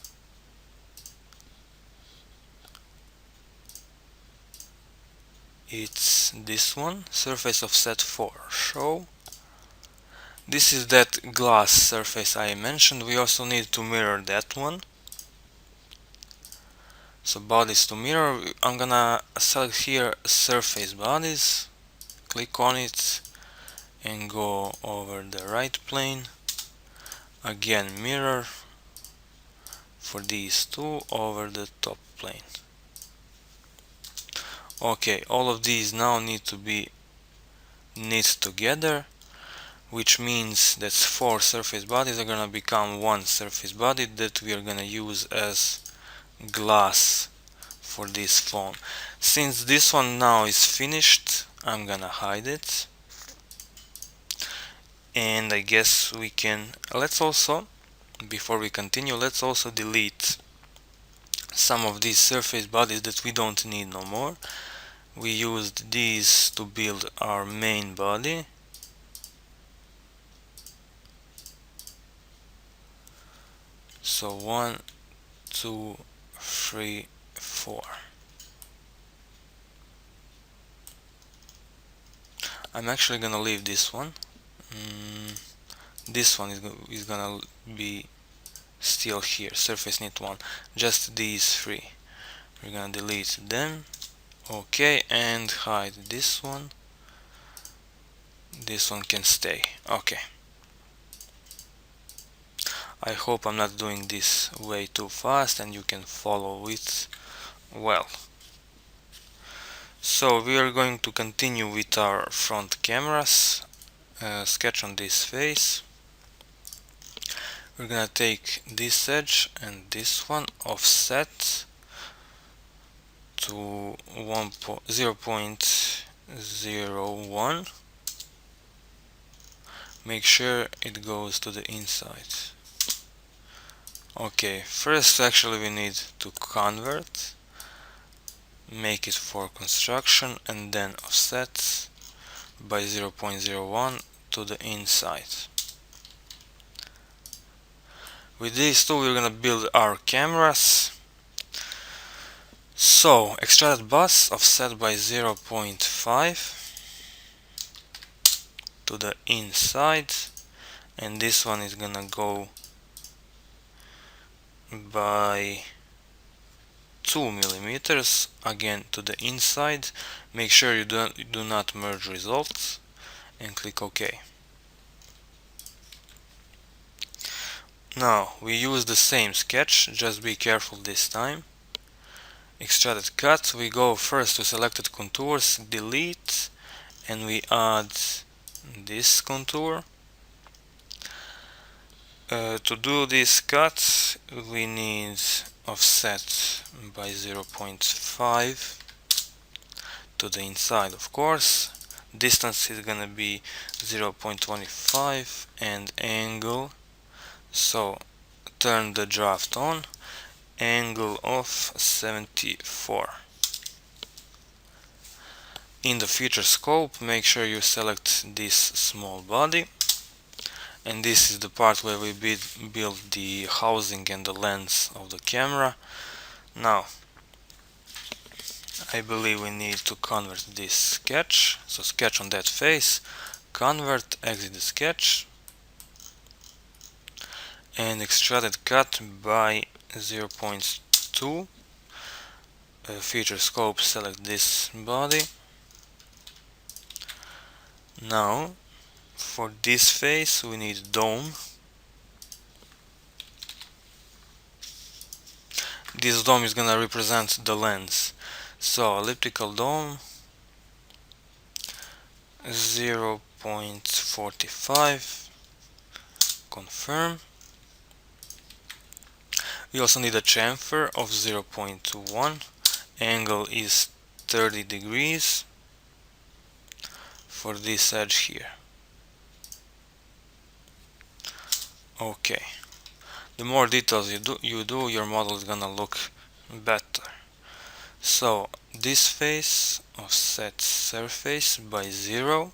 It's this one, surface offset 4. Show. This is that glass surface I mentioned. We also need to mirror that one. So bodies to mirror. I'm gonna select here surface bodies, click on it and go over the right plane. Again, mirror for these two over the top plane. Okay, all of these now need to be knit together, which means that 4 surface bodies are gonna become one surface body that we are gonna use as glass for this phone. Since this one now is finished, I'm gonna hide it, and I guess we can, let's also, before we continue, let's also delete some of these surface bodies that we don't need no more. We used these to build our main body. So 1, 2, 3, 4. I'm actually gonna leave this one. This one is gonna be still here, surface knit 1. Just these 3. We're gonna delete them. Okay, and hide this one. This one can stay. Okay. I hope I'm not doing this way too fast and you can follow it well. So we are going to continue with our front cameras. Sketch on this face. We're gonna take this edge and this one, offset to 0.01. Make sure it goes to the inside. Okay, first actually we need to convert, make it for construction, and then offset by 0.01 to the inside. With these two we're gonna build our cameras. So extruded bus offset by 0.5 to the inside, and this one is gonna go by 2 millimeters again to the inside. Make sure you do not merge results and click OK. Now we use the same sketch, just be careful this time. Extruded cut, we go first to selected contours, delete, and we add this contour. To do this cut we need offset by 0.5 to the inside, of course. Distance is gonna be 0.25 and angle. So turn the draft on angle of 74. In the feature scope, make sure you select this small body, and this is the part where we build the housing and the lens of the camera. Now I believe we need to convert this sketch, so sketch on that face, convert, exit the sketch, and extruded cut by 0.2. Feature scope, select this body. Now for this face we need dome. This dome is gonna represent the lens, so elliptical dome 0.45, confirm. We also need a chamfer of 0.1, angle is 30 degrees for this edge here. Okay, the more details you do, your model is gonna look better. So this face, offset surface by 0.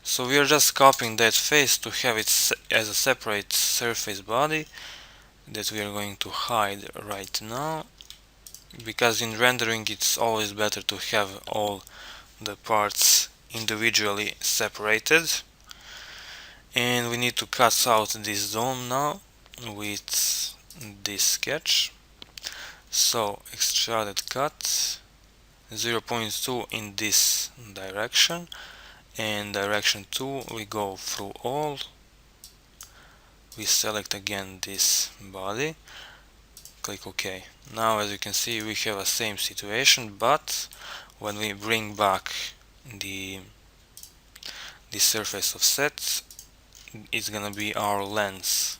So we are just copying that face to have it as a separate surface body that we are going to hide right now, because in rendering it's always better to have all the parts individually separated. And we need to cut out this dome now with this sketch. So extruded cut 0.2 in this direction, and direction 2 we go through all. We select again this body, click OK. Now as you can see we have a same situation, but when we bring back the surface offset, it's gonna be our lens.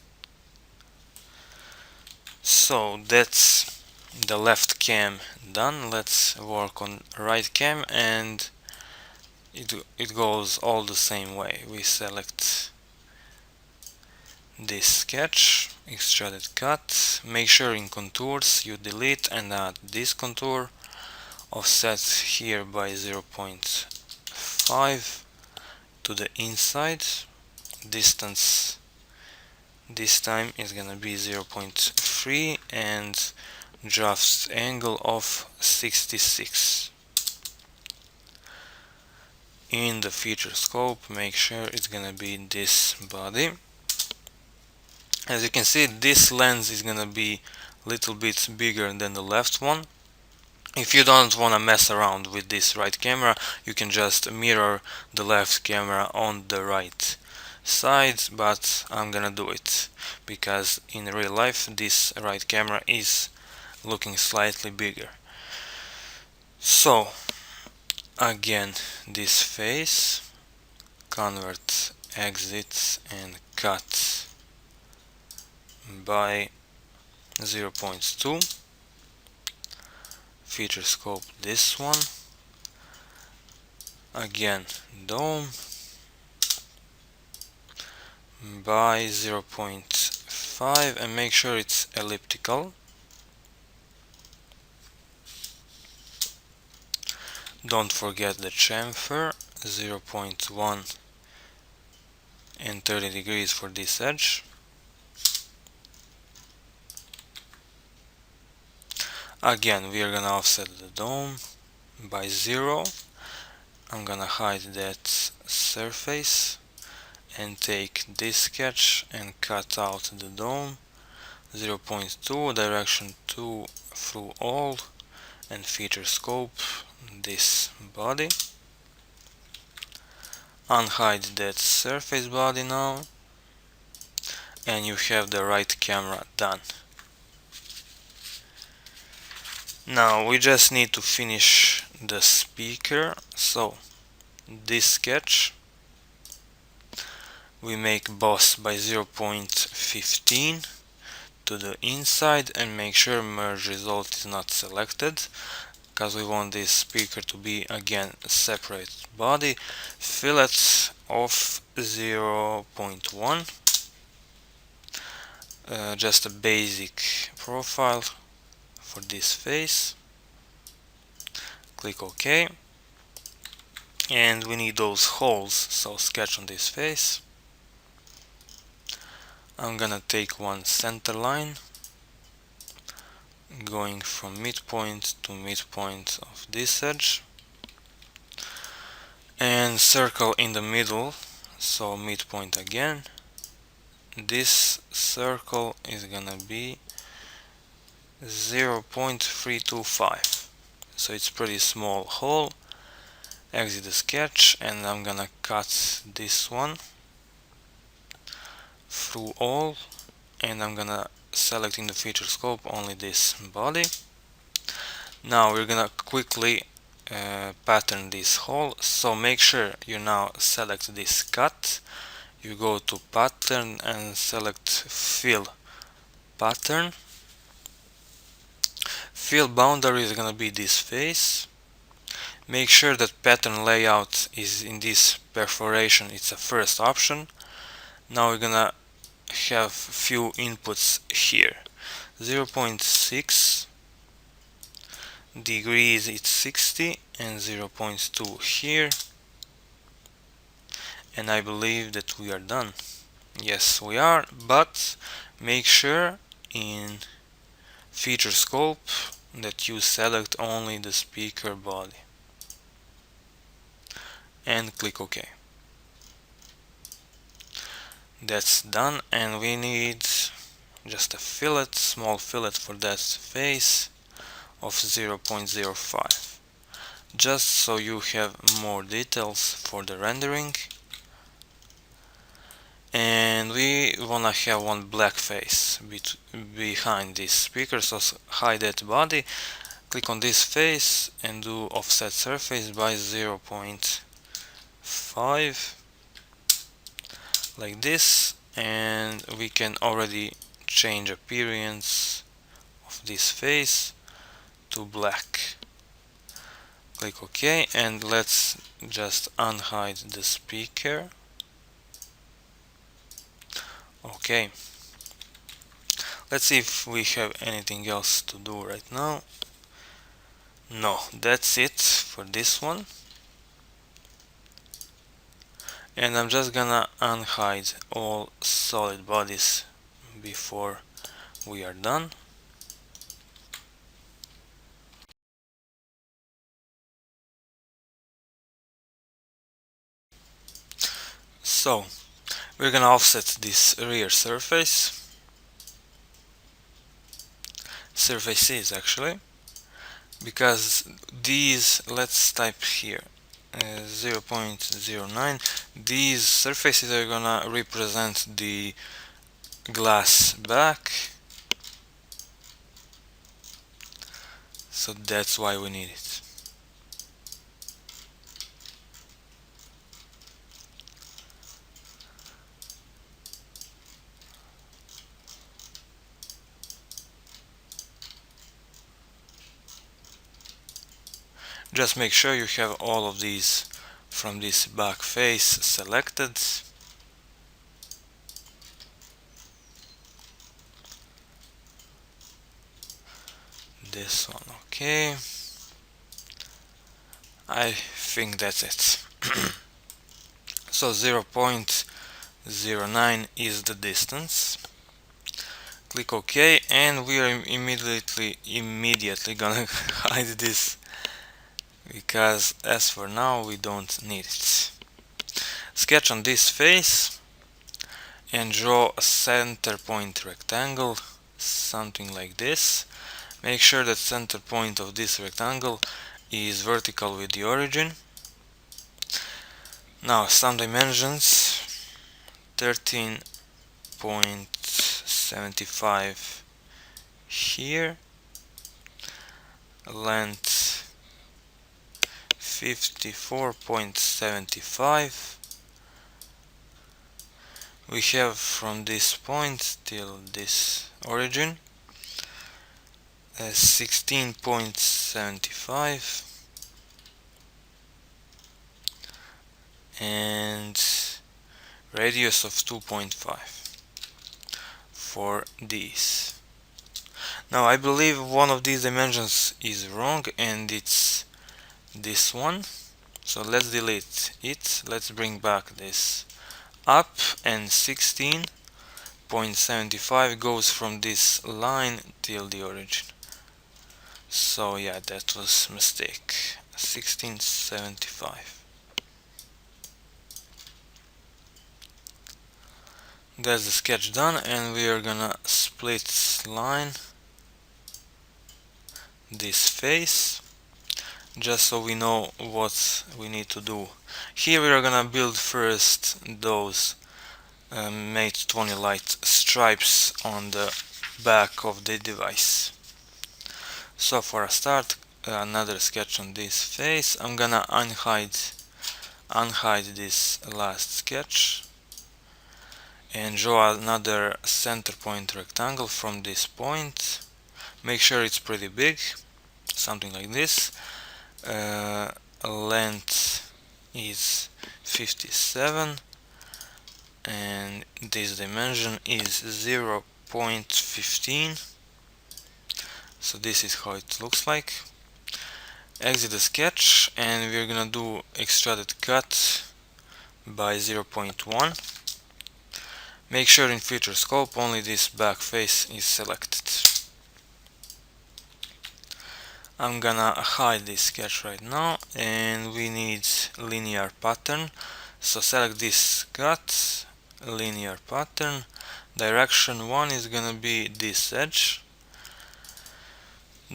So that's the left cam done. Let's work on right cam, and it goes all the same way. We select this sketch, extruded cut, make sure in contours you delete and add this contour, offset here by 0.5 to the inside, distance this time is gonna be 0.3, and draft angle of 66. In the feature scope, make sure it's gonna be this body. As you can see, this lens is gonna be a little bit bigger than the left one. If you don't want to mess around with this right camera, you can just mirror the left camera on the right side, but I'm gonna do it because in real life this right camera is looking slightly bigger. So again, this face, convert, exit, and cut by 0.2. Feature scope this one, again dome by 0.5, and make sure it's elliptical. Don't forget the chamfer, 0.1 and 30 degrees for this edge. Again, we are gonna offset the dome by 0. I'm gonna hide that surface and take this sketch and cut out the dome, 0.2, direction 2 through all, and feature scope this body. Unhide that surface body now, and you have the right camera done. Now we just need to finish the speaker. So this sketch we make boss by 0.15 to the inside, and make sure merge result is not selected, because we want this speaker to be again a separate body. Fillet of 0.1, just a basic profile for this face. Click OK. And we need those holes, so sketch on this face. I'm gonna take one center line going from midpoint to midpoint of this edge and circle in the middle, so midpoint again. This circle is gonna be 0.325, so it's pretty small hole. Exit the sketch, and I'm gonna cut this one through all, and I'm gonna select in the feature scope only this body. Now we're gonna quickly pattern this hole, so make sure you now select this cut. You go to pattern and select fill pattern. Fill boundary is gonna be this face. Make sure that pattern layout is in this perforation, it's a first option. Now we're gonna have few inputs here. 0.6 degrees, it's 60, and 0.2 here, and I believe that we are done. Yes, we are, but make sure in feature scope that you select only the speaker body and click OK. That's done, and we need just a fillet, small fillet for that face of 0.05, just so you have more details for the rendering. And we wanna have one black face behind this speaker, so hide that body. Click on this face and do offset surface by 0.5 like this, and we can already change appearance of this face to black. Click OK, and let's just unhide the speaker. Okay, let's see if we have anything else to do right now. No, that's it for this one. And I'm just gonna unhide all solid bodies before we are done. So we're gonna offset this rear surfaces actually, because these, let's type here 0.09, these surfaces are gonna represent the glass back, so that's why we need it. Just make sure you have all of these from this back face selected. This one, okay. I think that's it. So 0.09 is the distance. Click OK, and we are immediately gonna hide this, because as for now we don't need it. Sketch on this face and draw a center point rectangle, something like this. Make sure that center point of this rectangle is vertical with the origin. Now some dimensions: 13.75 here, length 54.75. we have from this point till this origin 16.75, and radius of 2.5. for these. Now I believe one of these dimensions is wrong and it's this one, so let's delete it. Let's bring back this up, and 16.75 goes from this line till the origin. So yeah, that was mistake. 1675. That's the sketch done, and we are gonna split line this face just so we know what we need to do. Here we are gonna build first those Mate 20 Lite stripes on the back of the device. So for a start, another sketch on this face. I'm gonna unhide this last sketch and draw another center point rectangle from this point. Make sure it's pretty big, something like this. Length is 57 and this dimension is 0.15. so this is how it looks like. Exit the sketch and we're gonna do extruded cut by 0.1. Make sure in feature scope only this back face is selected. I'm gonna hide this sketch right now, and we need linear pattern. So select this cut, linear pattern. Direction 1 is gonna be this edge.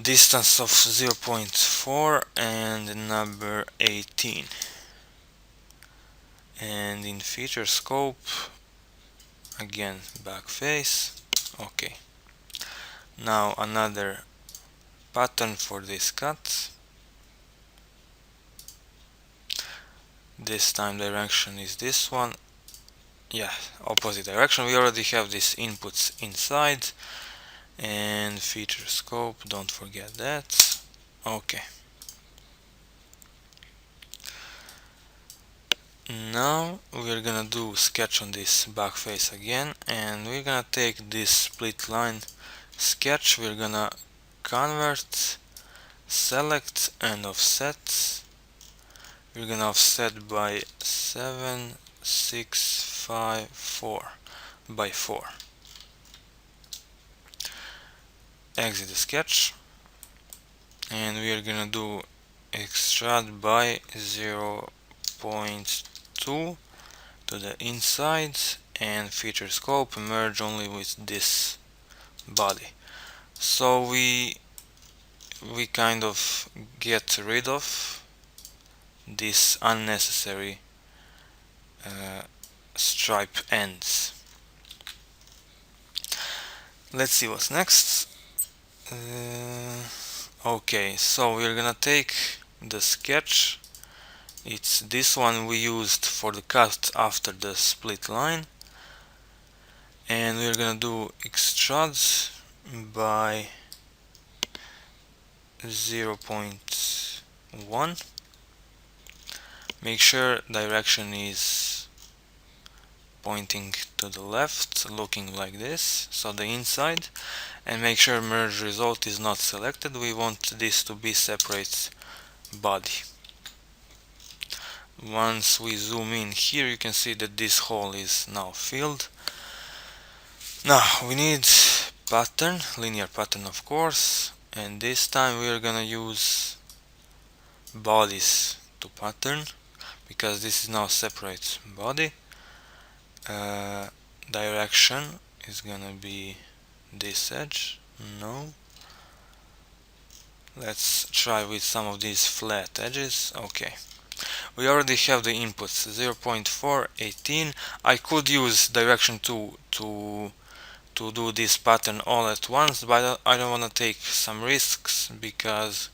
Distance of 0.4 and number 18. And in feature scope, again back face. Okay. Now another pattern for this cut. This time direction is this one. Yeah, opposite direction. We already have these inputs inside. And feature scope, don't forget that. Okay. Now we're gonna do sketch on this back face again, and we're gonna take this split line sketch. We're gonna convert, select and offset. We're gonna offset by 7654 by 4. Exit the sketch and we are gonna do extrude by 0.2 to the inside, and feature scope merge only with this body. So we kind of get rid of this unnecessary stripe ends. Let's see what's next. Okay, so we're gonna take the sketch. It's this one we used for the cut after the split line, and we're gonna do extrude by 0.1. Make sure direction is pointing to the left, looking like this, so the inside, and make sure merge result is not selected. We want this to be separate body. Once we zoom in here, you can see that this hole is now filled. Now we need pattern, linear pattern of course, and this time we are gonna use bodies to pattern because this is now separate body. Direction is gonna be this edge. No. Let's try with some of these flat edges. Okay. We already have the inputs 0.4, 18. I could use direction 2 to do this pattern all at once, but I don't want to take some risks because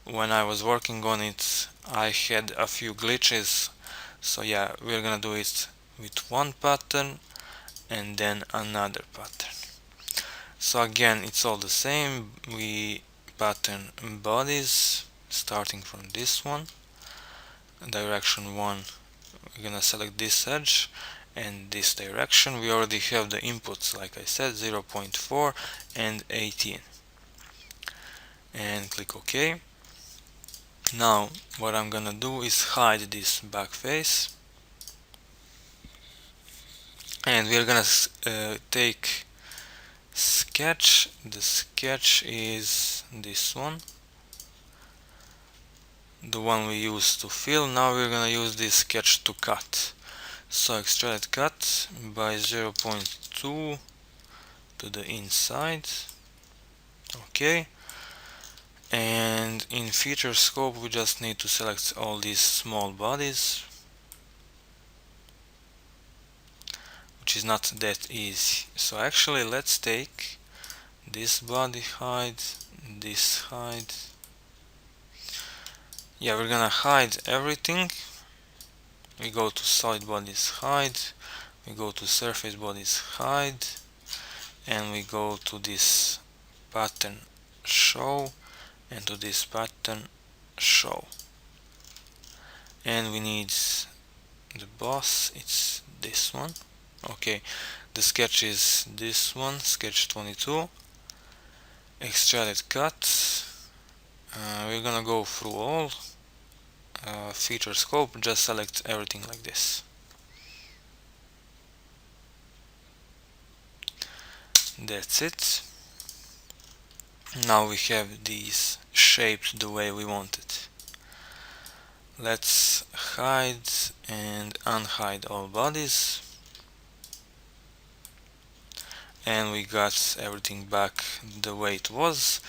when I was working on it I had a few glitches. So yeah, we're gonna do it with one pattern and then another pattern. So again, it's all the same. We pattern bodies starting from this one. Direction 1, we're gonna select this edge, and this direction. We already have the inputs, like I said, 0.4 and 18, and click OK. Now what I'm gonna do is hide this back face, and we're gonna take sketch. The sketch is this one, the one we used to fill. Now we're gonna use this sketch to cut. So extrude cut by 0.2 to the inside. Okay, and in feature scope we just need to select all these small bodies, which is not that easy. So actually let's take this body, hide this, hide. Yeah, we're gonna hide everything. We go to solid bodies, hide, we go to surface bodies, hide, and we go to this pattern, show, and to this pattern, show. And we need the boss, it's this one. Okay, the sketch is this one, sketch 22. Extruded cut. We're gonna go through all. Feature scope, just select everything like this. That's it. Now we have these shaped the way we want it. Let's hide and unhide all bodies, and we got everything back the way it was.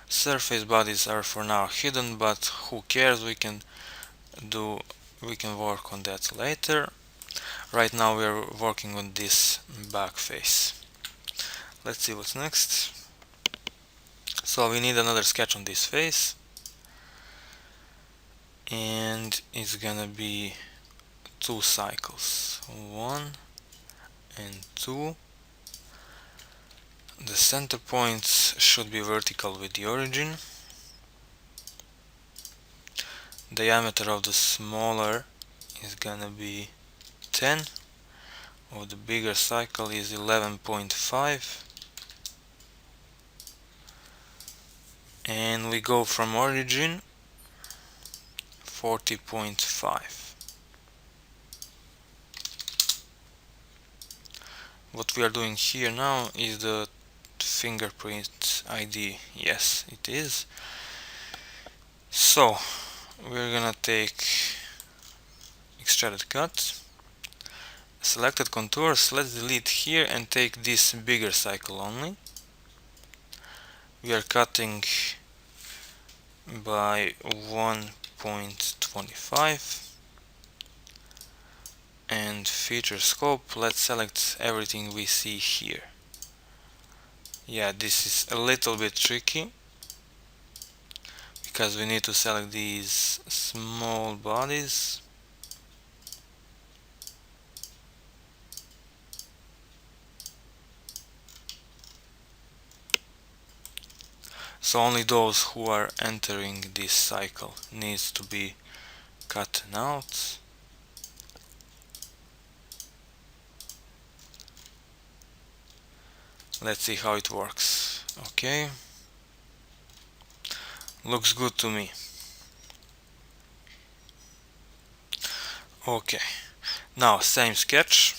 Surface bodies are for now hidden, but who cares, we can work on that later. Right now we are working on this back face. Let's see what's next. So we need another sketch on this face, and it's gonna be 2 cycles, 1 and 2. The center points should be vertical with the origin. Diameter of the smaller is gonna be 10, of the bigger cycle is 11.5, and we go from origin 40.5. What we are doing here now is the fingerprint ID. Yes, it is. So we're gonna take extruded cut, selected contours. Let's delete here and take this bigger cycle only. We are cutting by 1.25, and feature scope, let's select everything we see here. Yeah, this is a little bit tricky because we need to select these small bodies. So only those who are entering this cycle needs to be cut out. Let's see how it works. Okay, looks good to me. Okay, now same sketch.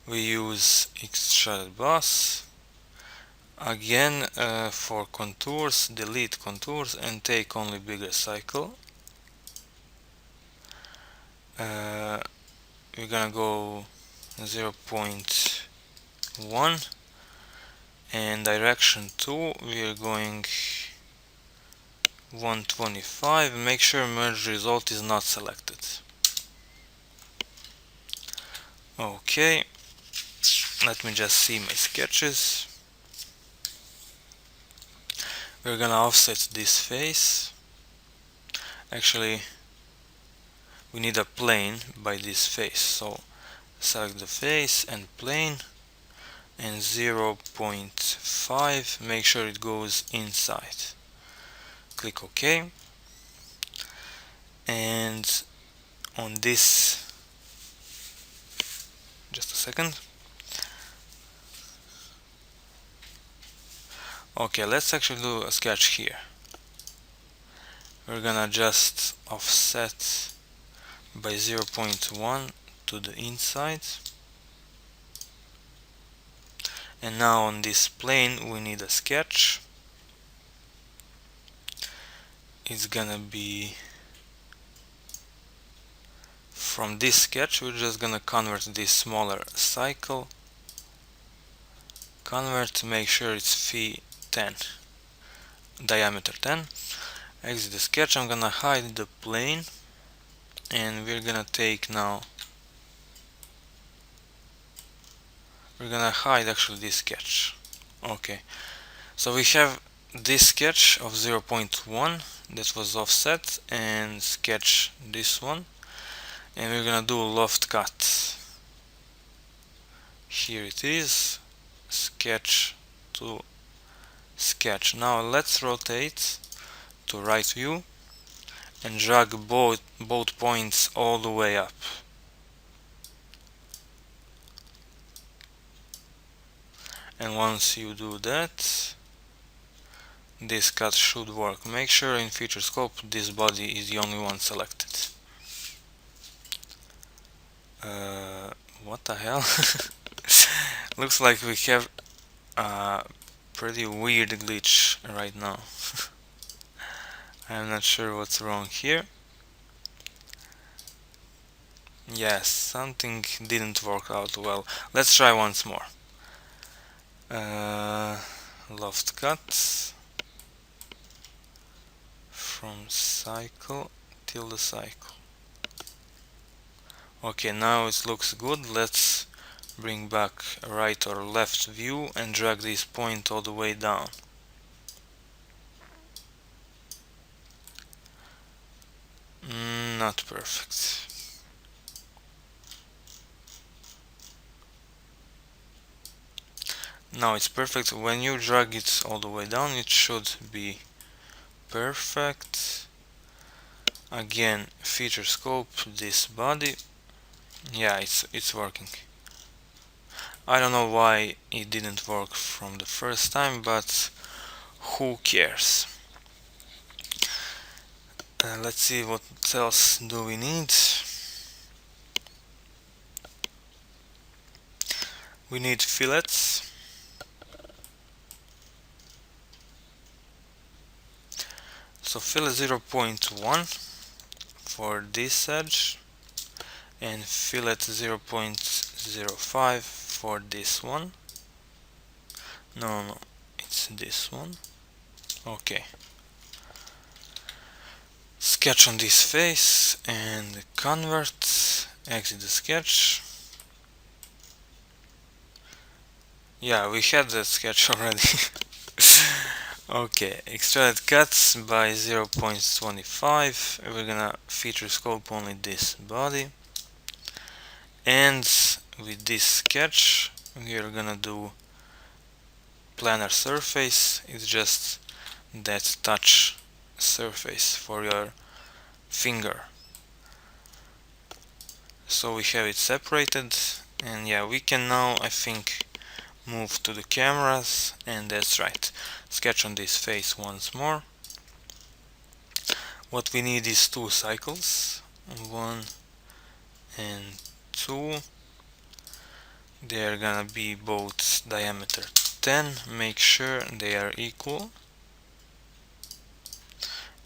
We use extruded boss. Again, for contours, delete contours and take only bigger cycle. We're gonna go 0.1, and direction 2 we are going 125. Make sure merge result is not selected. Okay, let me just see my sketches. We're gonna offset this face. Actually, we need a plane by this face, so select the face and plane, and 0.5, make sure it goes inside. Click OK, and on this Just a second. Okay, let's actually do a sketch here. We're gonna just offset by 0.1 to the inside. And now on this plane we need a sketch. It's gonna be from this sketch. We're just gonna convert this smaller cycle. Convert to make sure it's phi 10, diameter 10. Exit the sketch. I'm gonna hide the plane, and we're gonna take now. We're gonna hide actually this sketch. Okay, so we have this sketch of 0.1 that was offset, and sketch this one, and we're gonna do a loft cut. Here it is, sketch to sketch. Now let's rotate to right view and drag both points all the way up. And once you do that, this cut should work. Make sure in feature scope this body is the only one selected. What the hell? Looks like we have a pretty weird glitch right now. I'm not sure what's wrong here. Yes, something didn't work out well. Let's try once more. Loft cut from cycle till the cycle. Okay, now it looks good. Let's bring back right or left view and drag this point all the way down. Not perfect. Now it's perfect. When you drag it all the way down, it should be perfect. Again, feature scope, this body. Yeah, it's working. I don't know why it didn't work from the first time, but who cares? Let's see what else do we need. We need fillets. So fillet 0.1 for this edge and fillet 0.05 for this one. No, it's this one. Okay. Sketch on this face and convert, exit the sketch. Yeah, we had that sketch already. Okay, extrude cuts by 0.25. We're gonna feature scope only this body. And with this sketch, we are gonna do planar surface. It's just that touch surface for your finger. So we have it separated, and yeah, we can now, I think, move to the cameras, and that's right. Sketch on this face once more. What we need is 2 cycles, 1 and 2. They're gonna be both diameter 10. Make sure they are equal,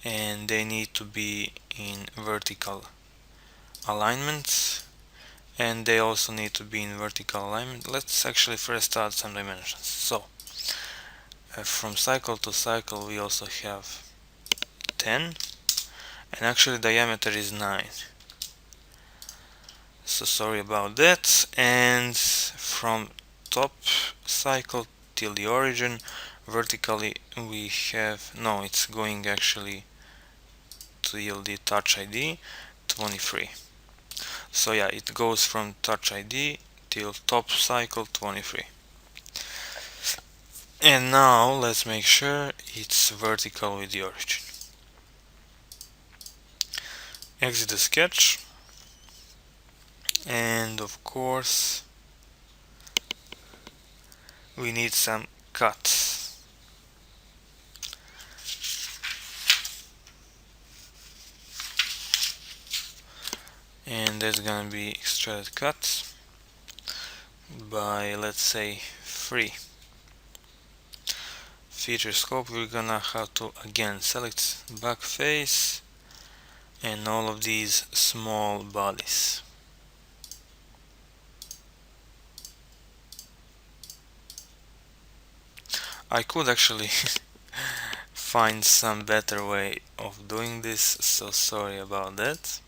and they need to be in vertical alignment, and they also need to be in vertical alignment. Let's actually first add some dimensions. So from cycle to cycle we also have 10, and actually diameter is 9. So sorry about that. And from top cycle till the origin vertically we have, no, it's going actually till the touch ID 23. So yeah, it goes from touch ID till top cycle 23. And now let's make sure it's vertical with the origin. Exit the sketch, and of course we need some cuts. And that's gonna be extruded cuts by, let's say, 3. Feature scope, we're gonna have to again select back face and all of these small bodies. I could actually find some better way of doing this, so sorry about that.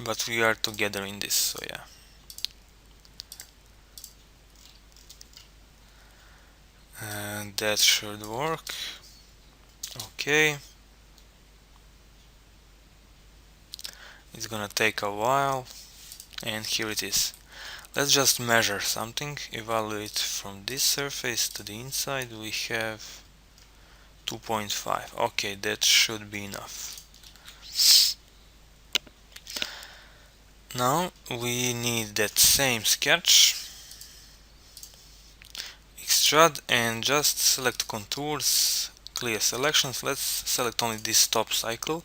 But we are together in this, so yeah. And that should work. Okay. It's gonna take a while. And here it is. Let's just measure something. Evaluate from this surface to the inside. We have 2.5. Okay, that should be enough. Now we need that same sketch. Extrude and just select contours, clear selections. Let's select only this top cycle.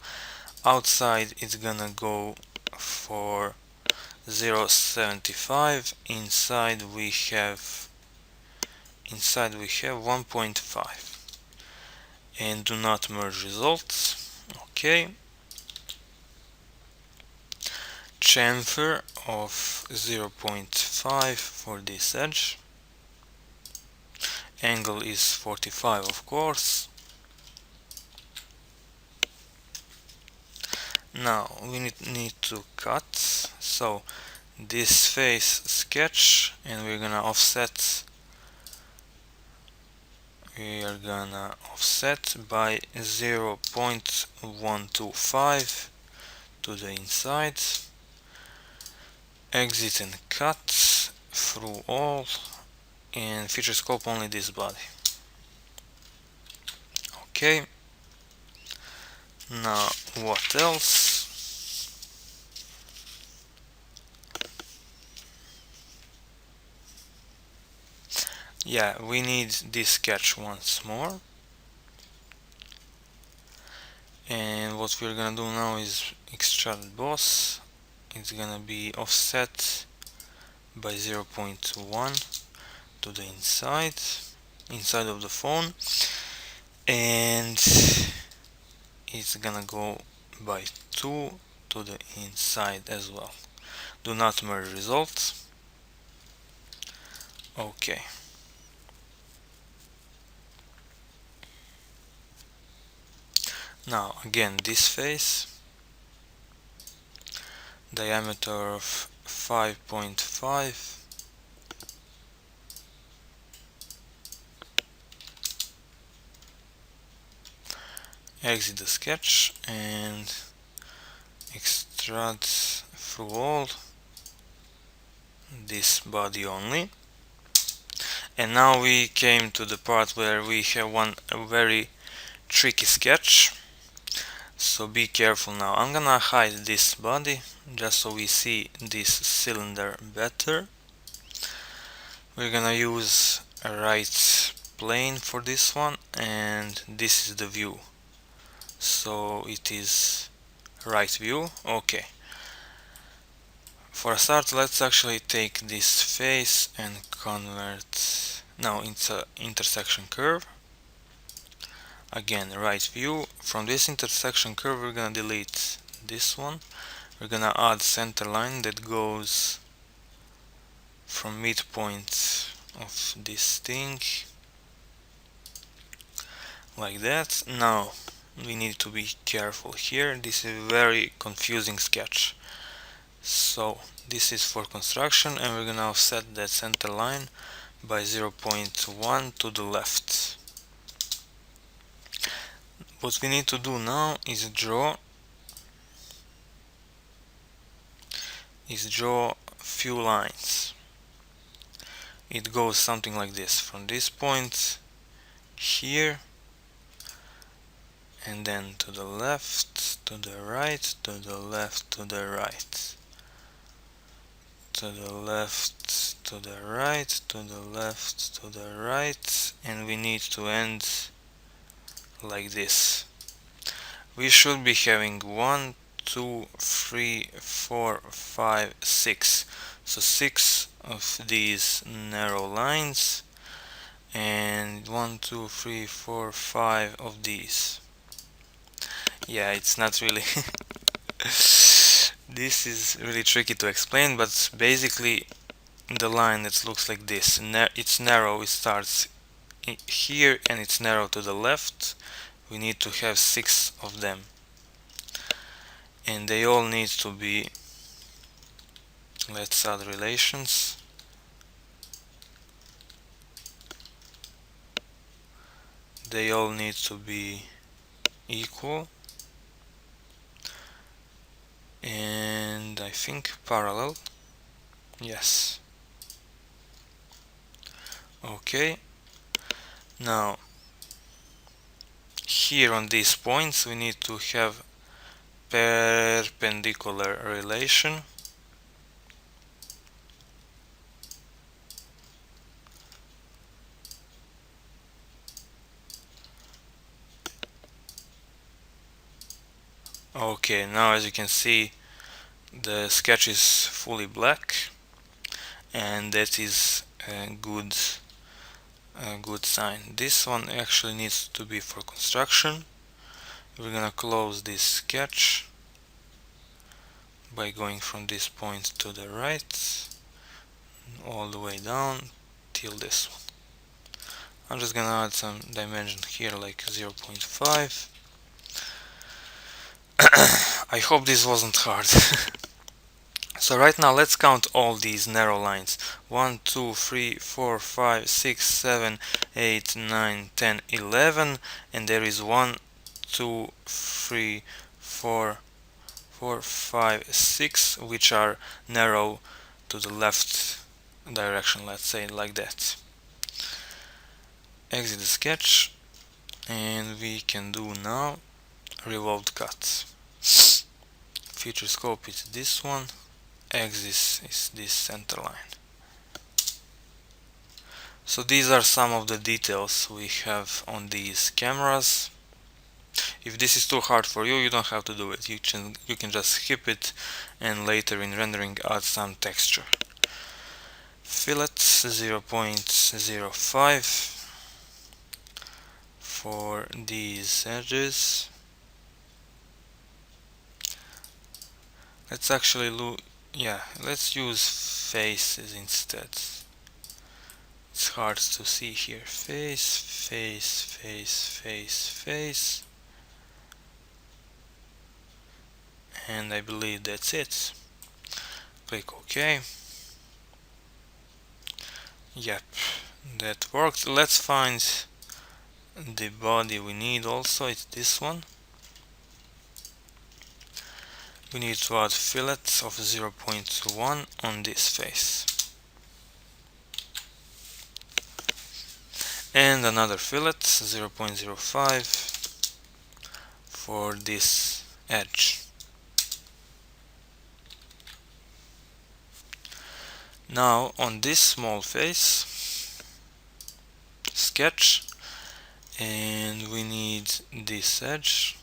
Outside it's gonna go for 0.75. Inside we have 1.5. And do not merge results. Okay. Chamfer of 0.5 for this edge. Angle is 45, of course. Now we need to cut. So this face sketch, and we're gonna offset. We are gonna offset by 0.125 to the inside. Exit and cut through all, and feature scope only this body. Okay. Now what else? Yeah, we need this sketch once more. And what we're gonna do now is extrude boss. It's gonna be offset by 0.1 to the inside of the phone, and it's gonna go by 2 to the inside as well. Do not merge results. Okay. Now again this face, diameter of 5.5. Exit the sketch and extrude through all this body only. And now we came to the part where we have a very tricky sketch. So be careful now. I'm gonna hide this body just so we see this cylinder better. We're gonna use a right plane for this one, and this is the view. So it is right view. Okay. For a start, let's actually take this face and convert now into intersection curve. Again, right view. From this intersection curve, we're gonna delete this one. We're gonna add center line that goes from midpoint of this thing like that. Now we need to be careful here. This is a very confusing sketch. So this is for construction, and we're gonna offset that center line by 0.1 to the left. What we need to do now is draw few lines. It goes something like this, from this point here, and then to the left, to the right, to the left, to the right, to the left, to the right, to the left, to the right, and we need to end like this. We should be having 1, 2, 3, 4, 5, 6. So 6 of these narrow lines, and 1, 2, 3, 4, 5 of these. Yeah, it's not really this is really tricky to explain, but basically the line that looks like this, it's narrow, it starts here and it's narrow to the left. We need to have 6 of them, and they all need to be, let's add relations. They all need to be equal, and I think parallel. Yes. Okay. Now here on these points we need to have perpendicular relation. Okay, now as you can see the sketch is fully black, and that is a good sign. This one actually needs to be for construction. We're gonna close this sketch by going from this point to the right all the way down till this one. I'm just gonna add some dimension here like 0.5. I hope this wasn't hard. So right now let's count all these narrow lines. 1, 2, 3, 4, 5, 6, 7, 8, 9, 10, 11, and there is 1, 2, 3, 4, 5, 6, which are narrow to the left direction, let's say like that. Exit the sketch, and we can do now revolved cut. Future scope is this one, axis is this center line. So these are some of the details we have on these cameras. If this is too hard for you, you don't have to do it. You can just skip it and later in rendering add some texture. Fillet 0.05 for these edges. Let's actually let's use faces instead. It's hard to see here. Face, face, face, face, face. And I believe that's it. Click OK. Yep, that worked. Let's find the body we need also. It's this one. We need to add fillet of 0.1 on this face. And another fillet 0.05 for this edge. Now on this small face, sketch, and we need this edge.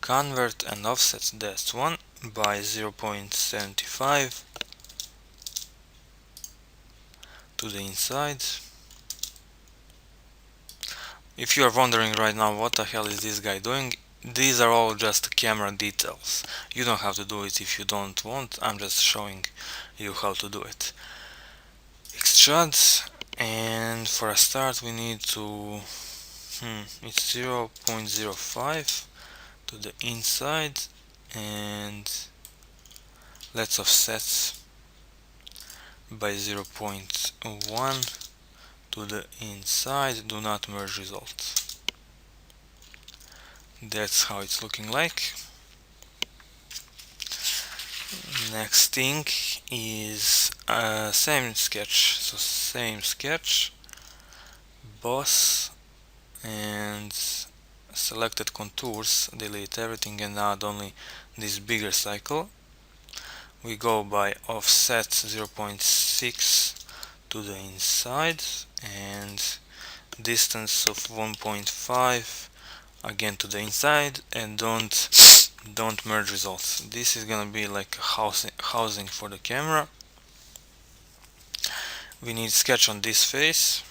Convert and offset that one by 0.75 to the inside. If you are wondering right now what the hell is this guy doing, these are all just camera details. You don't have to do it if you don't want. I'm just showing you how to do it. Extrude, and for a start we need to it's 0.05 to the inside, and let's offset by 0.1 to the inside. Do not merge results. That's how it's looking like. Next thing is same sketch. So same sketch, boss, and selected contours, delete everything and add only this bigger cycle. we go by offset 0.6 to the inside and distance of 1.5 again to the inside, and don't merge results. This is gonna be like a housing for the camera. We need sketch on this face.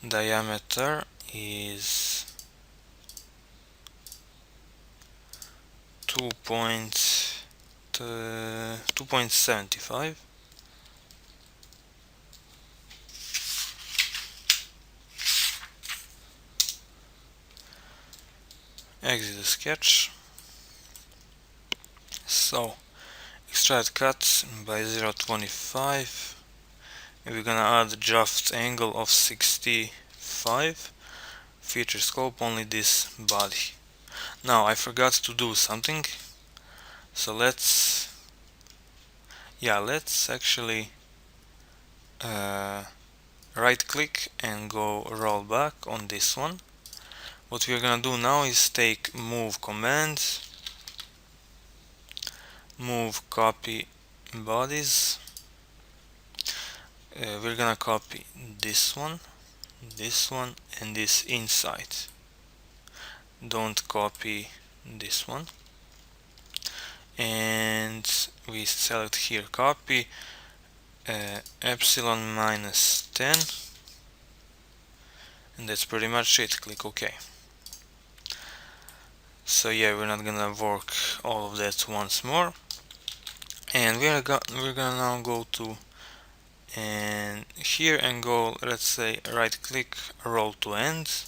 Diameter is 2.75. Exit the sketch. So extrude cut by 0.25. We're gonna add draft angle of 65. Feature scope only this body. Now I forgot to do something, so let's actually right click and go roll back on this one. What we're gonna do now is take move command, move copy bodies. We're gonna copy this one, and this inside. Don't copy this one. And we select here copy epsilon minus 10, and that's pretty much it. Click OK. So yeah, we're not gonna work all of that once more, and we're gonna now go to and here and go, let's say, right click, roll to end.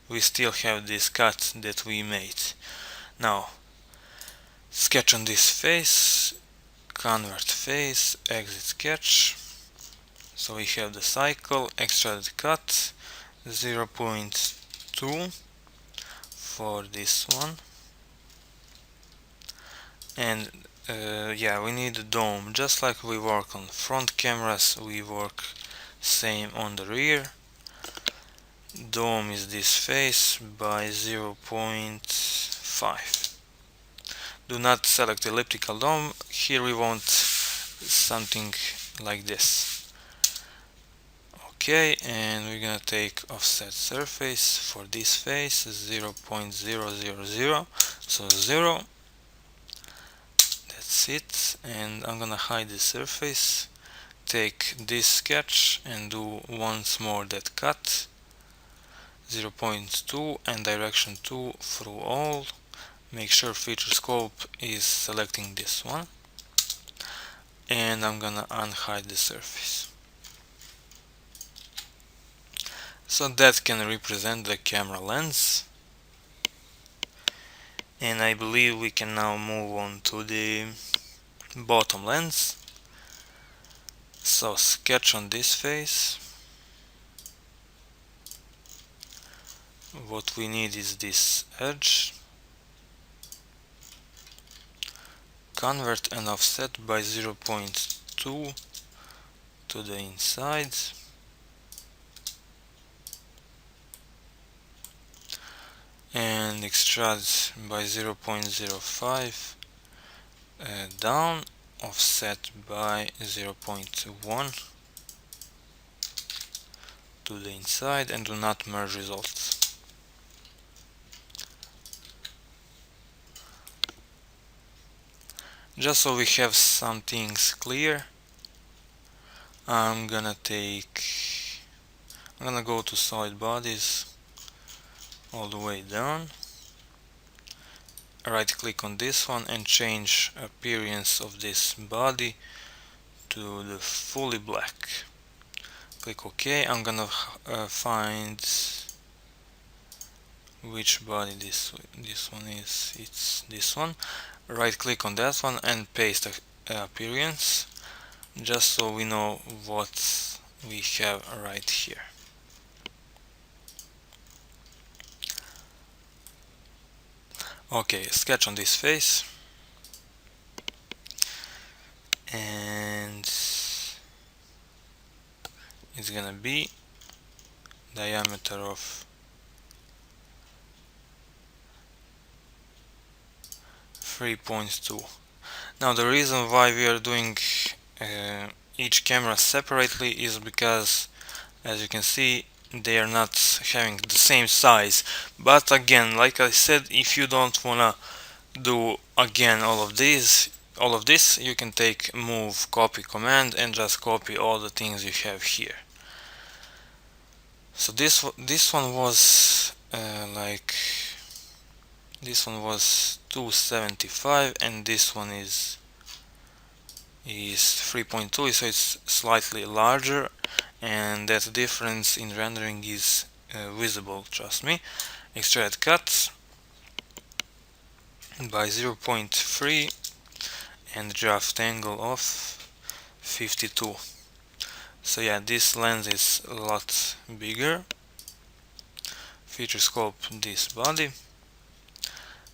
We still have this cut that we made. Now sketch on this face, convert face, exit sketch. So we have the cycle, extruded cut 0.2 for this one, and yeah, we need a dome. Just like we work on front cameras, we work same on the rear. Dome is this face by 0.5. Do not select elliptical dome. Here we want something like this. Okay, and we're gonna take offset surface for this face 0.000, so 0. That's it, and I'm gonna hide the surface. Take this sketch and do once more that cut 0.2 and direction 2 through all. Make sure feature scope is selecting this one, and I'm gonna unhide the surface. So that can represent the camera lens, and I believe we can now move on to the bottom lens. So sketch on this face. What we need is this edge. Convert and offset by 0.2 to the inside. And extrude by 0.05 down, offset by 0.1 to the inside, and do not merge results. Just so we have some things clear, I'm gonna go to solid bodies all the way down, right click on this one and change appearance of this body to the fully black. Click OK. I'm gonna find which body this one is. It's this one. Right click on that one and paste appearance, just so we know what we have right here. Okay, sketch on this face, and it's gonna be diameter of 3.2. Now the reason why we are doing each camera separately is because, as you can see, they are not having the same size. But again, like I said, if you don't wanna do again all of this, you can take move copy command and just copy all the things you have here. So this one was this one was 275 and this one is 3.2, so it's slightly larger, and that difference in rendering is visible, trust me. Extrude cut by 0.3 and draft angle of 52. So yeah, this lens is a lot bigger. Feature scope this body,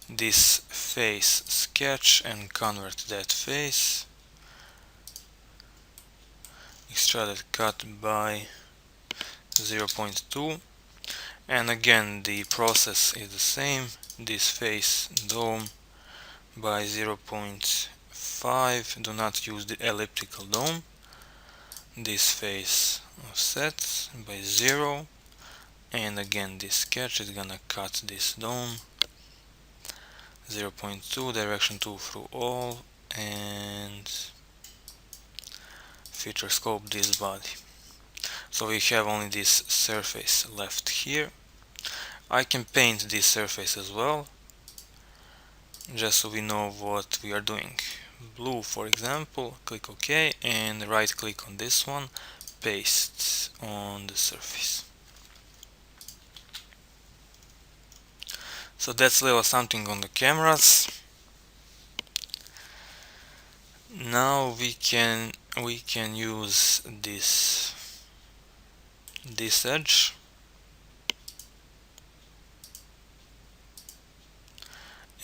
this face sketch and convert that face. Extruded cut by 0.2, and again the process is the same. This face dome by 0.5, do not use the elliptical dome. This face offset by 0, and again this sketch is gonna cut this dome 0.2, direction 2 through all, and feature scope this body. So we have only this surface left here. I can paint this surface as well, just so we know what we are doing. Blue, for example, click OK and right click on this one, paste on the surface. So that's a little something on the cameras. Now we can use this edge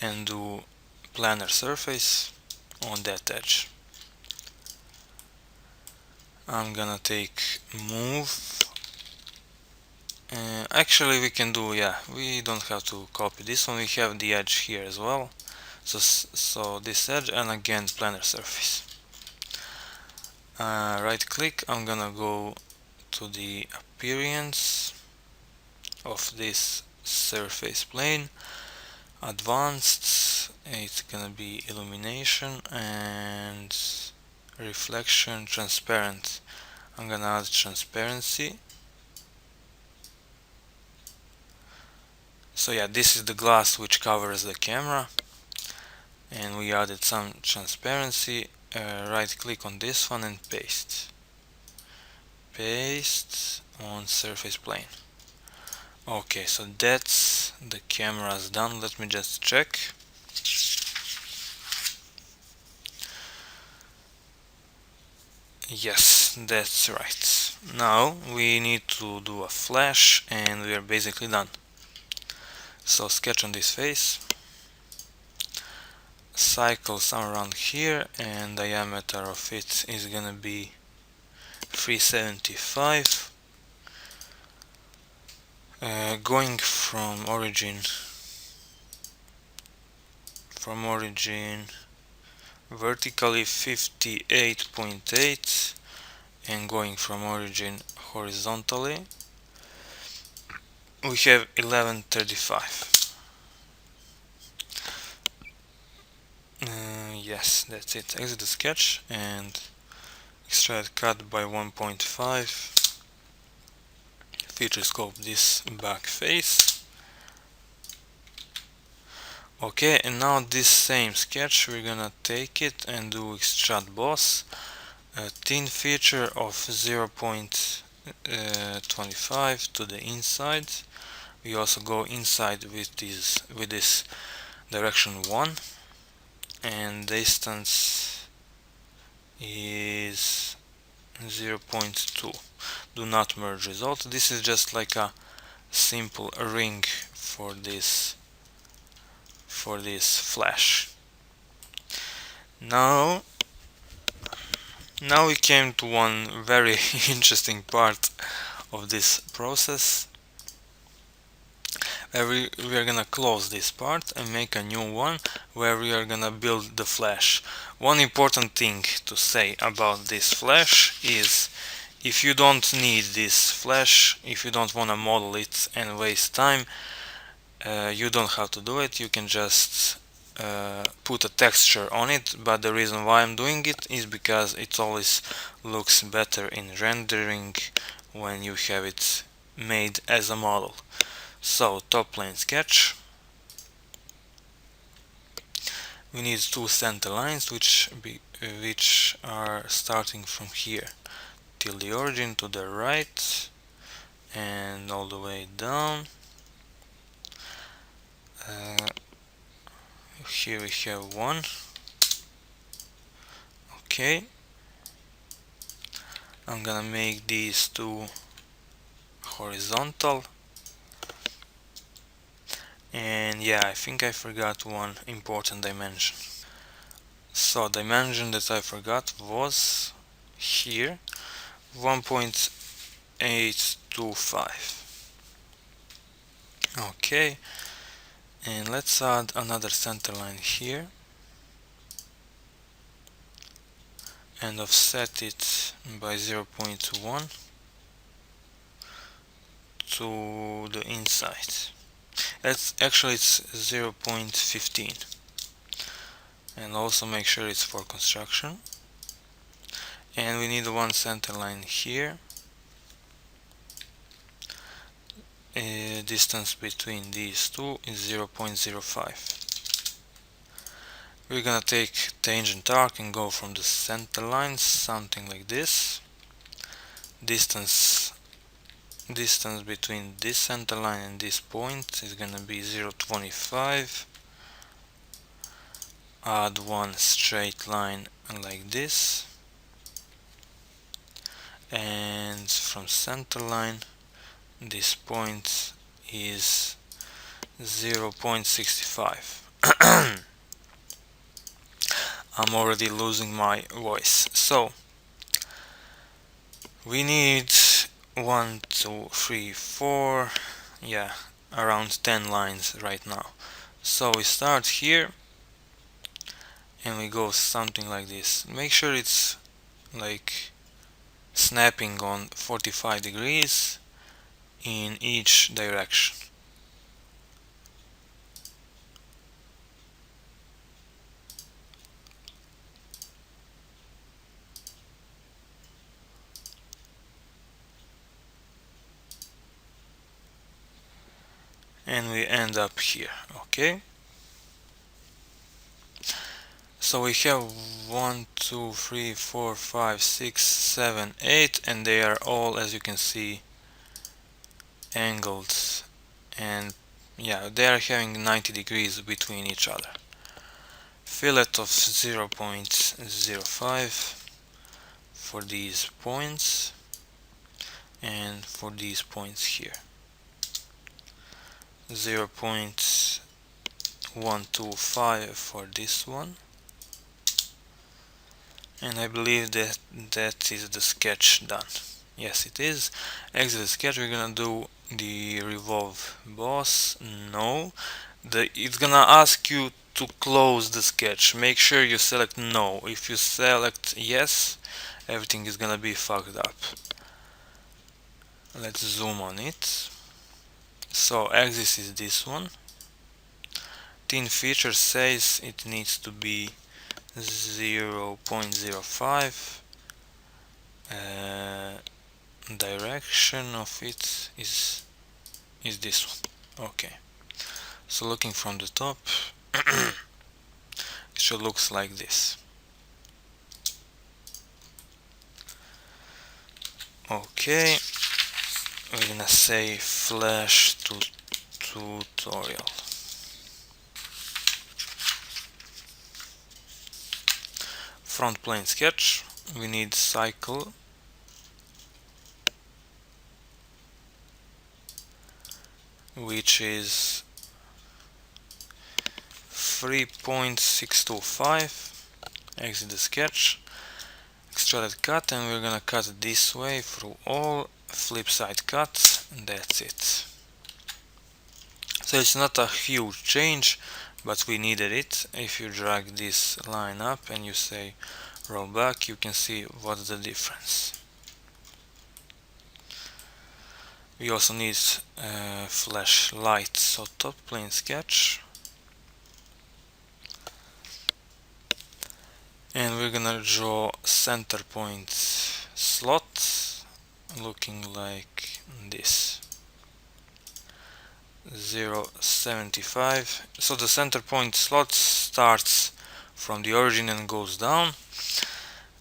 and do planar surface on that edge. I'm gonna take move. Actually we can do, yeah, we don't have to copy this one, we have the edge here as well. So this edge, and again planar surface. Right click, I'm gonna go to the appearance of this surface plane, advanced, it's gonna be illumination and reflection, transparent. I'm gonna add transparency. So yeah, this is the glass which covers the camera, and we added some transparency. Right click on this one and paste on surface plane. Okay, so that's the camera's done. Let me just check. Yes, that's right. Now we need to do a flash and we are basically done. So sketch on this face, cycle some around here, and diameter of it is gonna be 375. Going from origin vertically 58.8 and going from origin horizontally we have 1135. Yes, that's it. Exit the sketch and extrude cut by 1.5. Feature scope this back face. Okay, and now this same sketch we're gonna take it and do extrude boss, a thin feature of 0.25 to the inside. We also go inside with this direction 1, and distance is 0.2. Do not merge result. This is just like a simple ring for this flash. Now we came to one very interesting part of this process. we are gonna close this part and make a new one where we are gonna build the flash. One important thing to say about this flash is if you don't need this flash, if you don't want to model it and waste time, you don't have to do it. You can just put a texture on it, but the reason why I'm doing it is because it always looks better in rendering when you have it made as a model. So top plane sketch, we need two center lines which are starting from here till the origin to the right and all the way down. Here we have one. Okay, I'm gonna make these two horizontal. And yeah, I think I forgot one important dimension. So dimension that I forgot was here 1.825. Okay, and let's add another center line here and offset it by 0.1 to the inside. It's 0.15, and also make sure it's for construction. And we need one center line here. Distance between these two is 0.05. We're gonna take tangent arc and go from the center lines, something like this. Distance between this center line and this point is gonna be 0.25. Add one straight line like this, and from center line this point is 0.65. I'm already losing my voice. So we need 1, 2, 3, 4, yeah, around 10 lines right now. So we start here and we go something like this. Make sure it's like snapping on 45 degrees in each direction. And we end up here. Okay, so we have 1, 2, 3, 4, 5, 6, 7, 8, and they are all, as you can see, angled, and yeah, they are having 90 degrees between each other. Fillet of 0.05 for these points and for these points here. 0.125 for this one, and I believe that is the sketch done. Yes, it is. Exit the sketch. We're gonna do the revolve boss. No, it's gonna ask you to close the sketch. Make sure you select no. If you select yes, everything is gonna be fucked up. Let's zoom on it. So axis is this one. Thin feature says it needs to be 0.05. Direction of it is this one. Okay, so looking from the top, it should looks like this. Okay, we're gonna say flash tutorial. Front plane sketch, we need cycle, which is 3.625. Exit the sketch, extruded cut, and we're gonna cut this way through all, flip side cut, and that's it. So it's not a huge change, but we needed it. If you drag this line up and you say roll back, you can see what's the difference. We also need flash light, so top plane sketch, and we're gonna draw center point slot looking like this, 0.75. So the center point slot starts from the origin and goes down,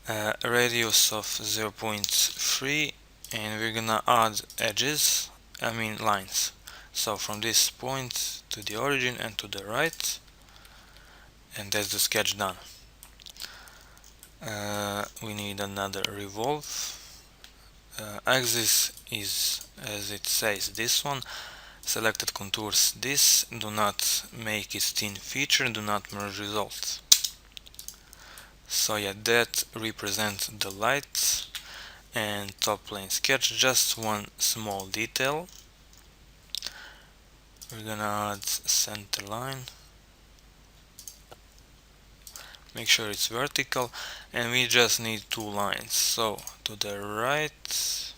a radius of 0.3, and we're gonna add edges, I mean lines. So from this point to the origin and to the right, and that's the sketch done. We need another revolve. Axis is, as it says, this one. Selected contours this. Do not make it thin feature. Do not merge results. So yeah, that represents the light. And top plane sketch, just one small detail. We're gonna add center line. Make sure it's vertical, and we just need two lines. So to the right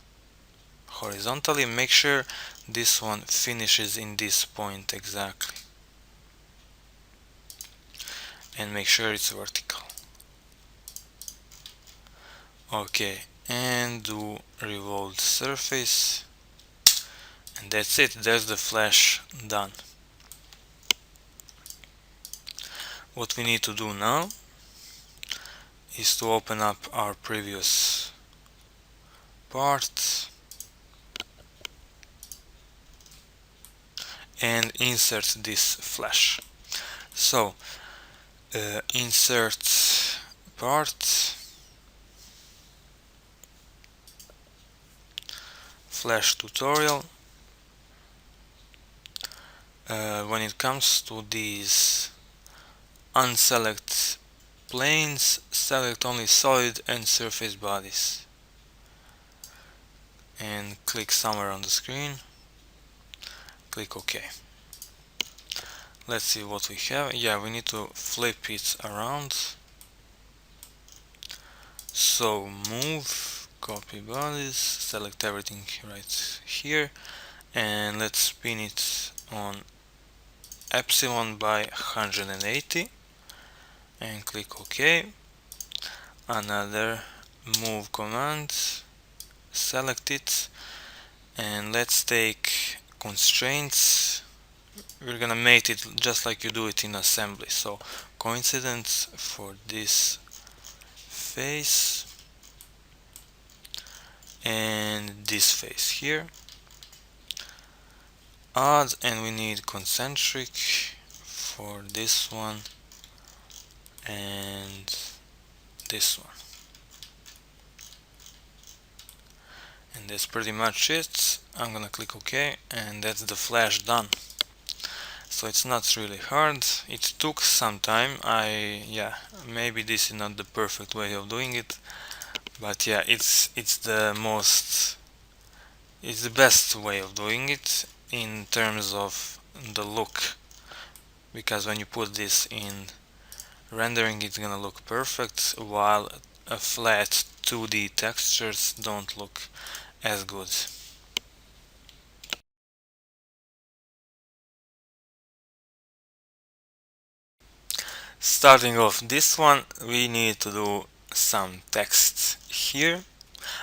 horizontally, make sure this one finishes in this point exactly, and make sure it's vertical. Okay, and do revolved surface, and that's it. There's the flash done. What we need to do now is to open up our previous part and insert this flash. So insert part, flash tutorial. When it comes to these unselect planes, select only solid and surface bodies, and click somewhere on the screen, click OK. Let's see what we have. Yeah, we need to flip it around. So move, copy bodies, select everything right here, and let's spin it on epsilon by 180 and click OK. Another move command, select it, and let's take constraints. We're gonna mate it just like you do it in assembly. So coincidence for this face and this face here. Add, and we need concentric for this one and this one. And that's pretty much it. I'm gonna click OK, and that's the flash done. So it's not really hard. It took some time. Maybe this is not the perfect way of doing it, but yeah, it's the best way of doing it in terms of the look, because when you put this in rendering, it's gonna look perfect, while a flat 2D textures don't look as good. Starting off this one, we need to do some text here.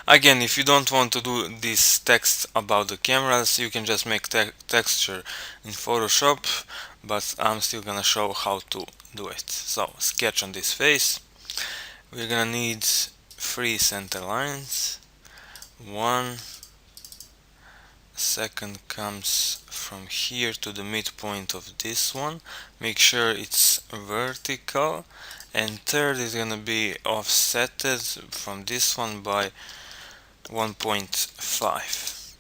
Again, if you don't want to do this text about the cameras, you can just make texture in Photoshop, but I'm still gonna show how to do it. So, sketch on this face. We're gonna need 3 center lines. One, second comes from here to the midpoint of this one. Make sure it's vertical. And third is gonna be offsetted from this one by 1.5.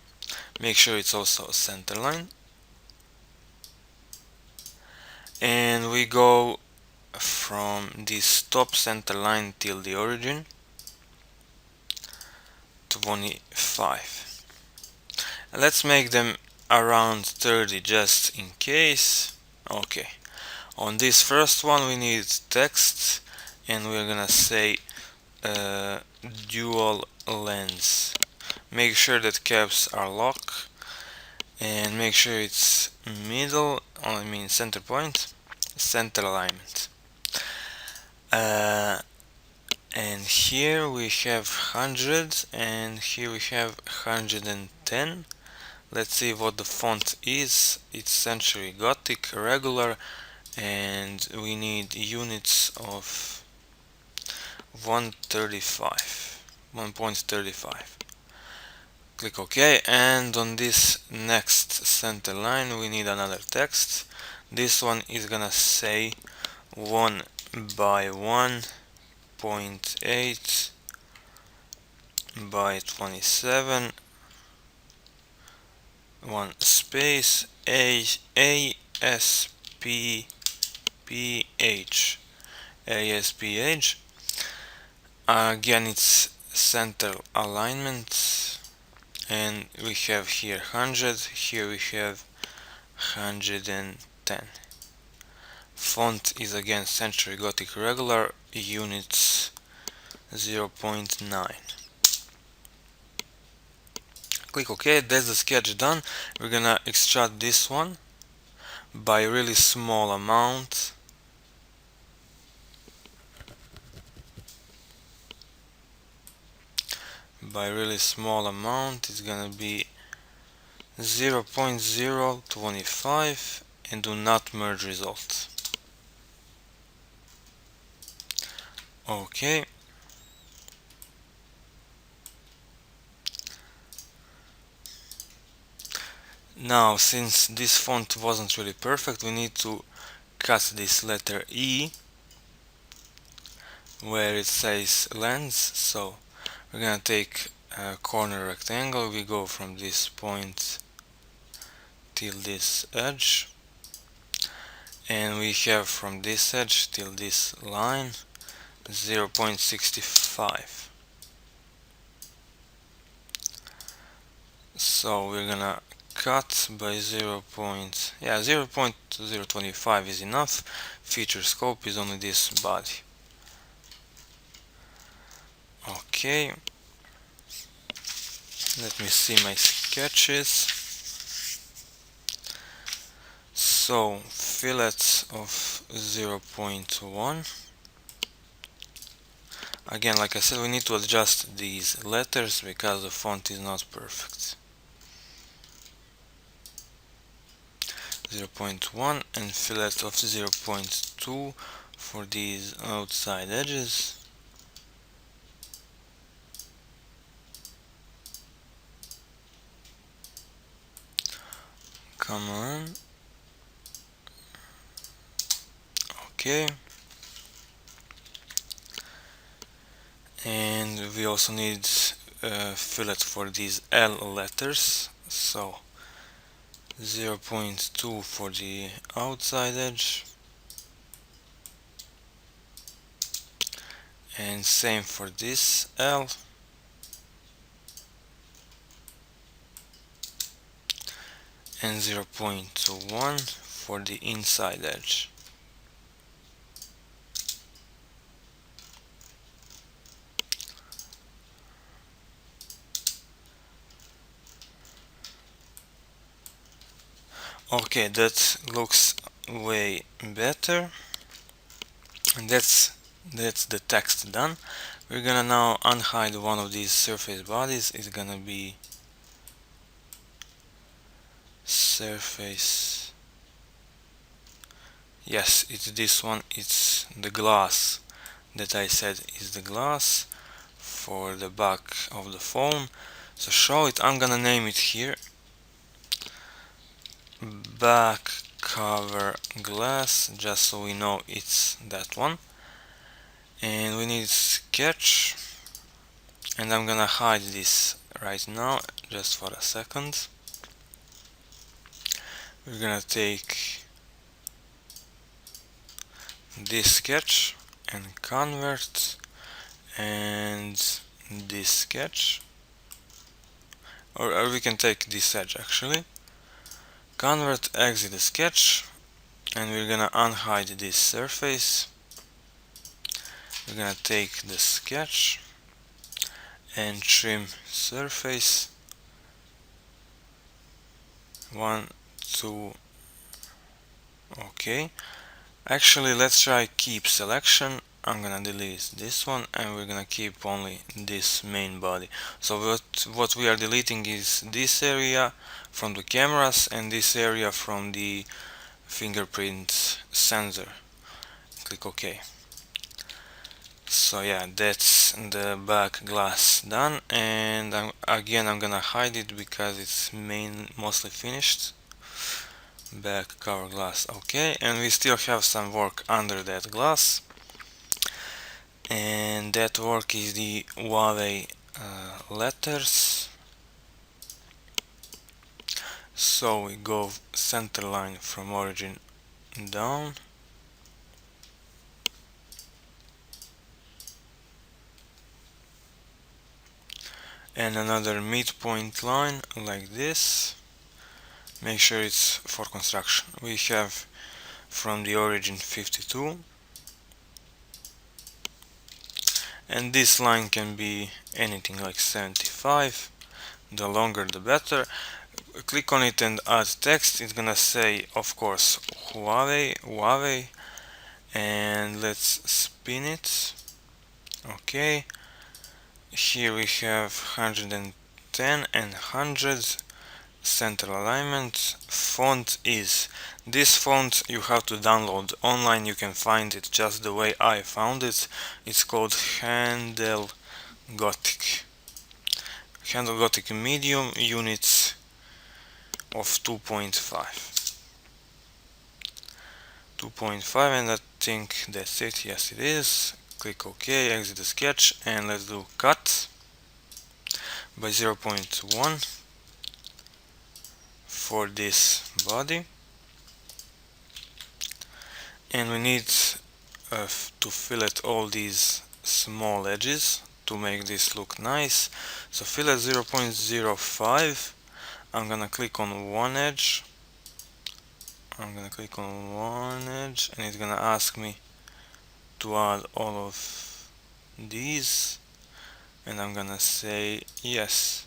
Make sure it's also a center line. And we go from this top center line till the origin, 25. Let's make them around 30 just in case. Okay, on this first one we need text, and we're gonna say dual lens. Make sure that caps are locked, and make sure it's middle, I mean center point, center alignment. And here we have 100, and here we have 110. Let's see what the font is. It's Century Gothic regular, and we need units of 1.35. Click OK, and on this next center line we need another text. This one is gonna say 1 by 1.8 by 27, one space ASPH. Again, it's center alignment, and we have here 100, here we have 110. Font is again Century Gothic regular, units 0.9. Click OK. That's the sketch done. We're gonna extract this one by really small amount. It's gonna be 0.025, and do not merge results. Okay. Now, since this font wasn't really perfect, we need to cut this letter E where it says lens. So we're gonna take a corner rectangle. We go from this point till this edge, and we have from this edge till this line 0.65. So we're gonna cut by 0.025 is enough. Feature scope is only this body. Okay, let me see my sketches. So fillet of 0.1. Again, like I said, we need to adjust these letters because the font is not perfect. 0.1 and fillet of 0.2 for these outside edges. Come on. Okay. And we also need a fillet for these L letters. So 0.2 for the outside edge, and same for this L, and 0.1 for the inside edge. Okay, that looks way better, and that's the text done. We're gonna now unhide one of these surface bodies. It's gonna be surface, yes, it's this one. It's the glass that I said is the glass for the back of the phone. So show it. I'm gonna name it here back cover glass, just so we know it's that one. And we need sketch, and I'm gonna hide this right now just for a second. We're gonna take this sketch and convert, and this sketch, or we can take this edge actually, Convert, exit the sketch, and we're gonna unhide this surface. We're gonna take the sketch and trim surface 1, 2. Okay, actually let's try keep selection. I'm gonna delete this one and we're gonna keep only this main body. So what we are deleting is this area from the cameras and this area from the fingerprint sensor. Click OK. So yeah, that's the back glass done, and I'm gonna hide it because it's mostly finished. Back cover glass, okay, and we still have some work under that glass, and that work is the Huawei letters. So we go center line from origin down, and another midpoint line like this. Make sure it's for construction. We have from the origin 52, and this line can be anything like 75. The longer the better. Click on it and add text. It's gonna say, of course, Huawei, and let's spin it. Okay, here we have 110 and 100. Central alignment. Font is this font you have to download online. You can find it just the way I found it. It's called Handel Gothic. Handel Gothic medium, units of 2.5. 2.5, and I think that's it. Yes, it is. Click OK, exit the sketch, and let's do cut by 0.1 for this body. And we need to fillet all these small edges to make this look nice. So fillet 0.05. I'm gonna click on one edge. And it's gonna ask me to add all of these, and I'm gonna say yes.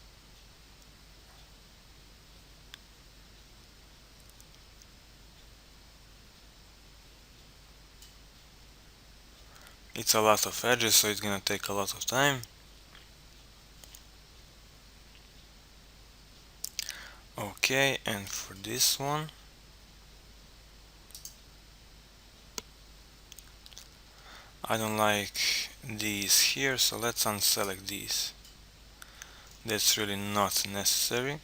It's a lot of edges, so it's gonna take a lot of time. Okay, and for this one, I don't like these here, so let's unselect these. That's really not necessary.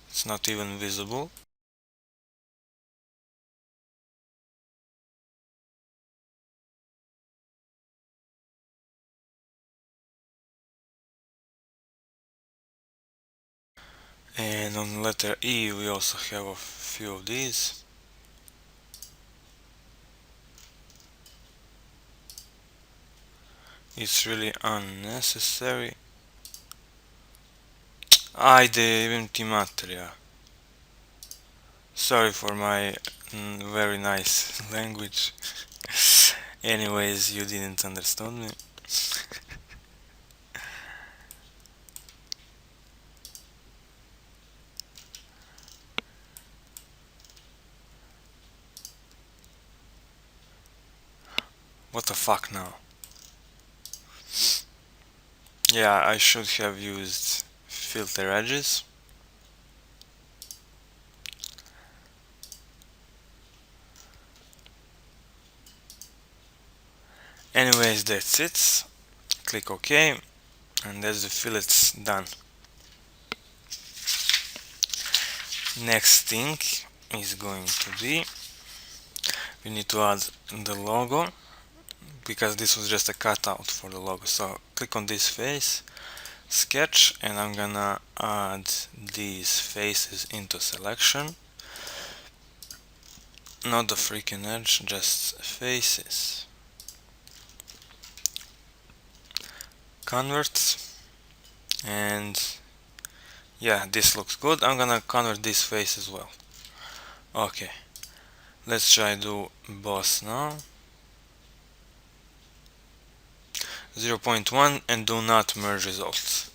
It's not even visible. And on letter E we also have a few of these. It's really unnecessary. Ajde, even ti materija. Sorry for my very nice language. Anyways, you didn't understand me. What the fuck now? Yeah, I should have used filter edges. Anyways, that's it. Click OK, and that's the fillets done. Next thing is going to be, we need to add the logo, because this was just a cutout for the logo. So click on this face, sketch, and I'm gonna add these faces into selection. Not the freaking edge, just faces. Convert, and Yeah, this looks good. I'm gonna convert this face as well. Okay, let's try do boss now. 0.1 and do not merge results.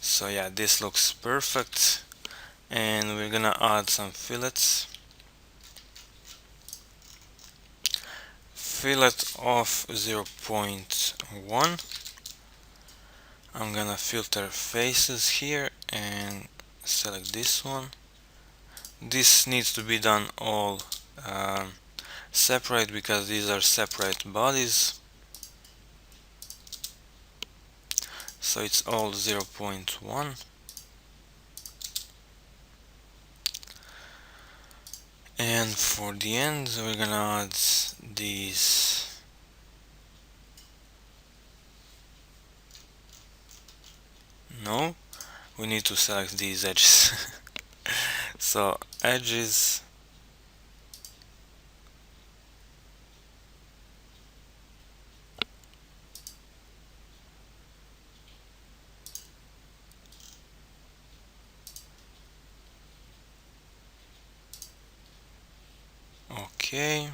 So yeah, this looks perfect. And we're gonna add some fillets. Fillet of 0.1. I'm gonna filter faces here and select this one. This needs to be done all separate because these are separate bodies. So it's all 0.1. And for the end we're gonna add these. No, we need to select these edges. So edges, okay,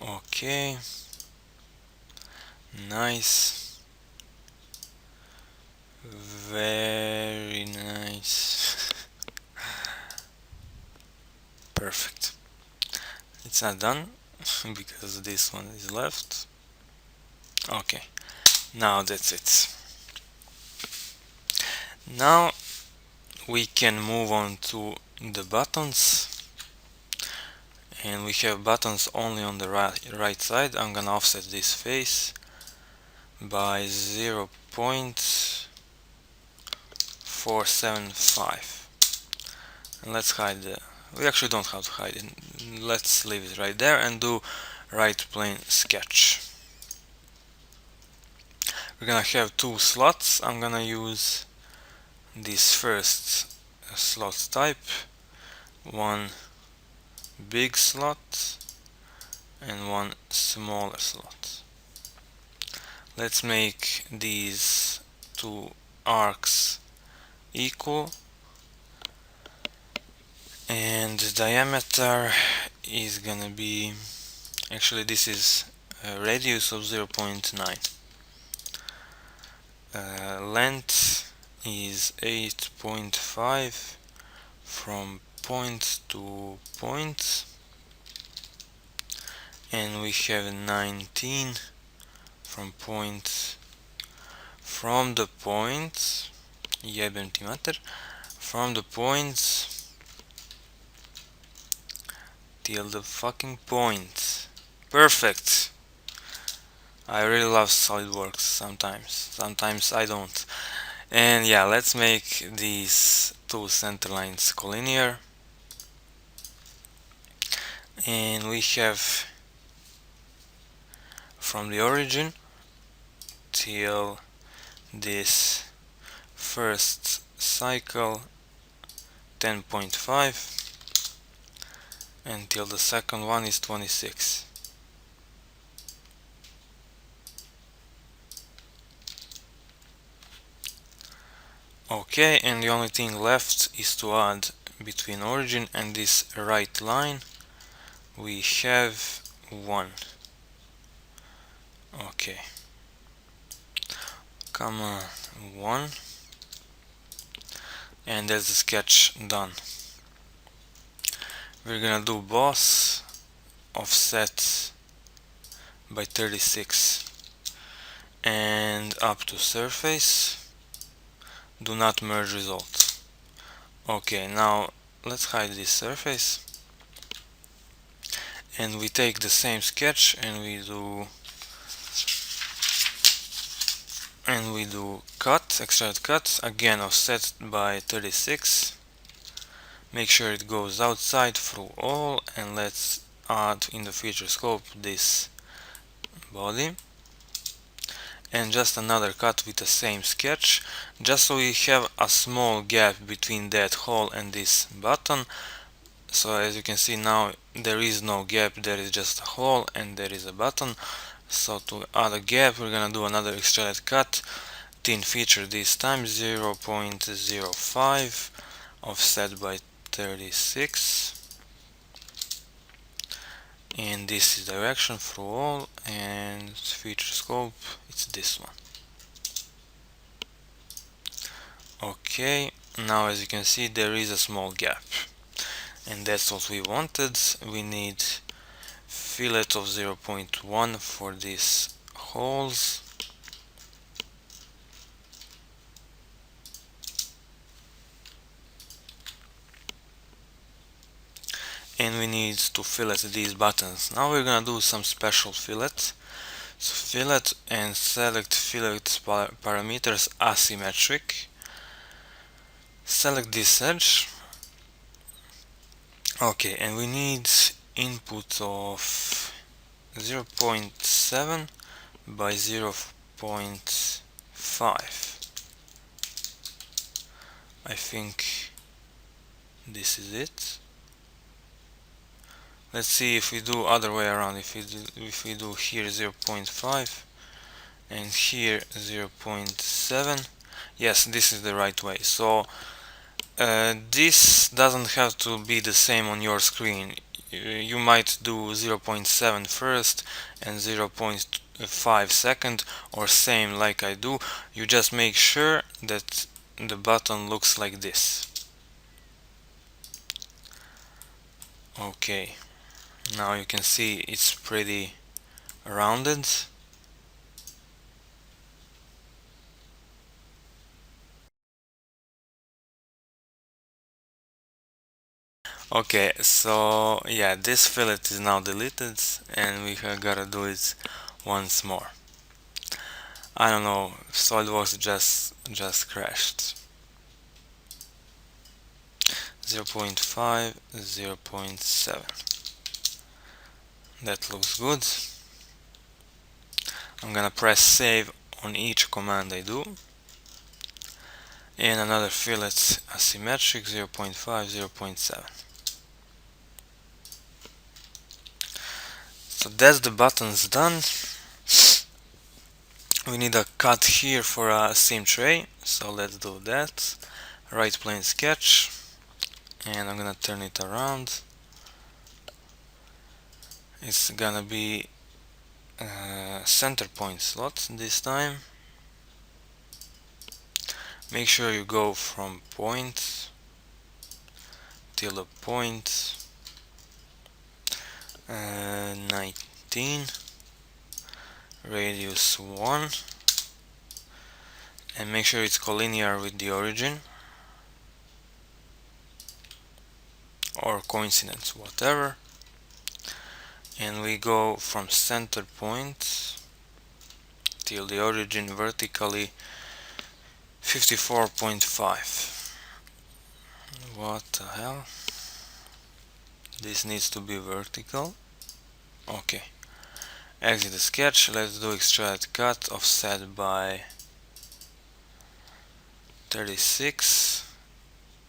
okay, nice, very nice. Perfect. It's not done because this one is left. Okay, now that's it. Now we can move on to the buttons, and we have buttons only on the right side. I'm gonna offset this face by 0.475, and let's hide the, we actually don't have to hide it, let's leave it right there and do right plane sketch. We're gonna have two slots. I'm gonna use this first slot type, one big slot and one smaller slot. Let's make these two arcs equal, and the diameter is gonna be, actually this is a radius of 0.9. Length is 8.5 from point to point, and we have 19 from the point, from the point till the fucking point. Perfect. I really love Solidworks sometimes I don't. And yeah, let's make these two center lines collinear. And we have from the origin till this first cycle 10.5 until the second one is 26. Okay, and the only thing left is to add between origin and this right line we have 1. Okay, come on, 1, and that's the sketch done. We're gonna do boss offset by 36 and up to surface, do not merge results. Okay, now let's hide this surface, and we take the same sketch and we do cut, extrude cut, again offset by 36. Make sure it goes outside through all, and let's add in the feature scope this body, and just another cut with the same sketch, just so we have a small gap between that hole and this button. So as you can see now there is no gap, there is just a hole and there is a button. So to add a gap we're gonna do another extruded cut thin feature this time, 0.05 offset by 36, and this is direction through all, and feature scope, it's this one. Okay, now as you can see there is a small gap, and that's what we wanted. We need fillet of 0.1 for these holes, and we need to fillet these buttons. Now we're gonna do some special fillet. So fillet and select fillet parameters asymmetric. Select this edge. Okay, and we need input of 0.7 by 0.5. I think this is it. Let's see if we do other way around. If we do here 0.5 and here 0.7. Yes, this is the right way. So this doesn't have to be the same on your screen. You might do 0.7 first and 0.5 second, or same like I do. You just make sure that the button looks like this. Okay, now you can see it's pretty rounded. Okay, so yeah, this fillet is now deleted and we gotta do it once more. I don't know, Solidworks just crashed. 0.5, 0.7. That looks good. I'm gonna press save on each command I do. And another fillet asymmetric, 0.5, 0.7. So that's the buttons done. We need a cut here for a seam tray, so let's do that. Right plane sketch, and I'm gonna turn it around. It's gonna be center point slot this time. Make sure you go from point till a point 19, radius 1, and make sure it's collinear with the origin or coincidence, whatever. And we go from center point till the origin vertically 54.5. What the hell? This needs to be vertical. Okay. Exit the sketch. Let's do extrude cut offset by 36.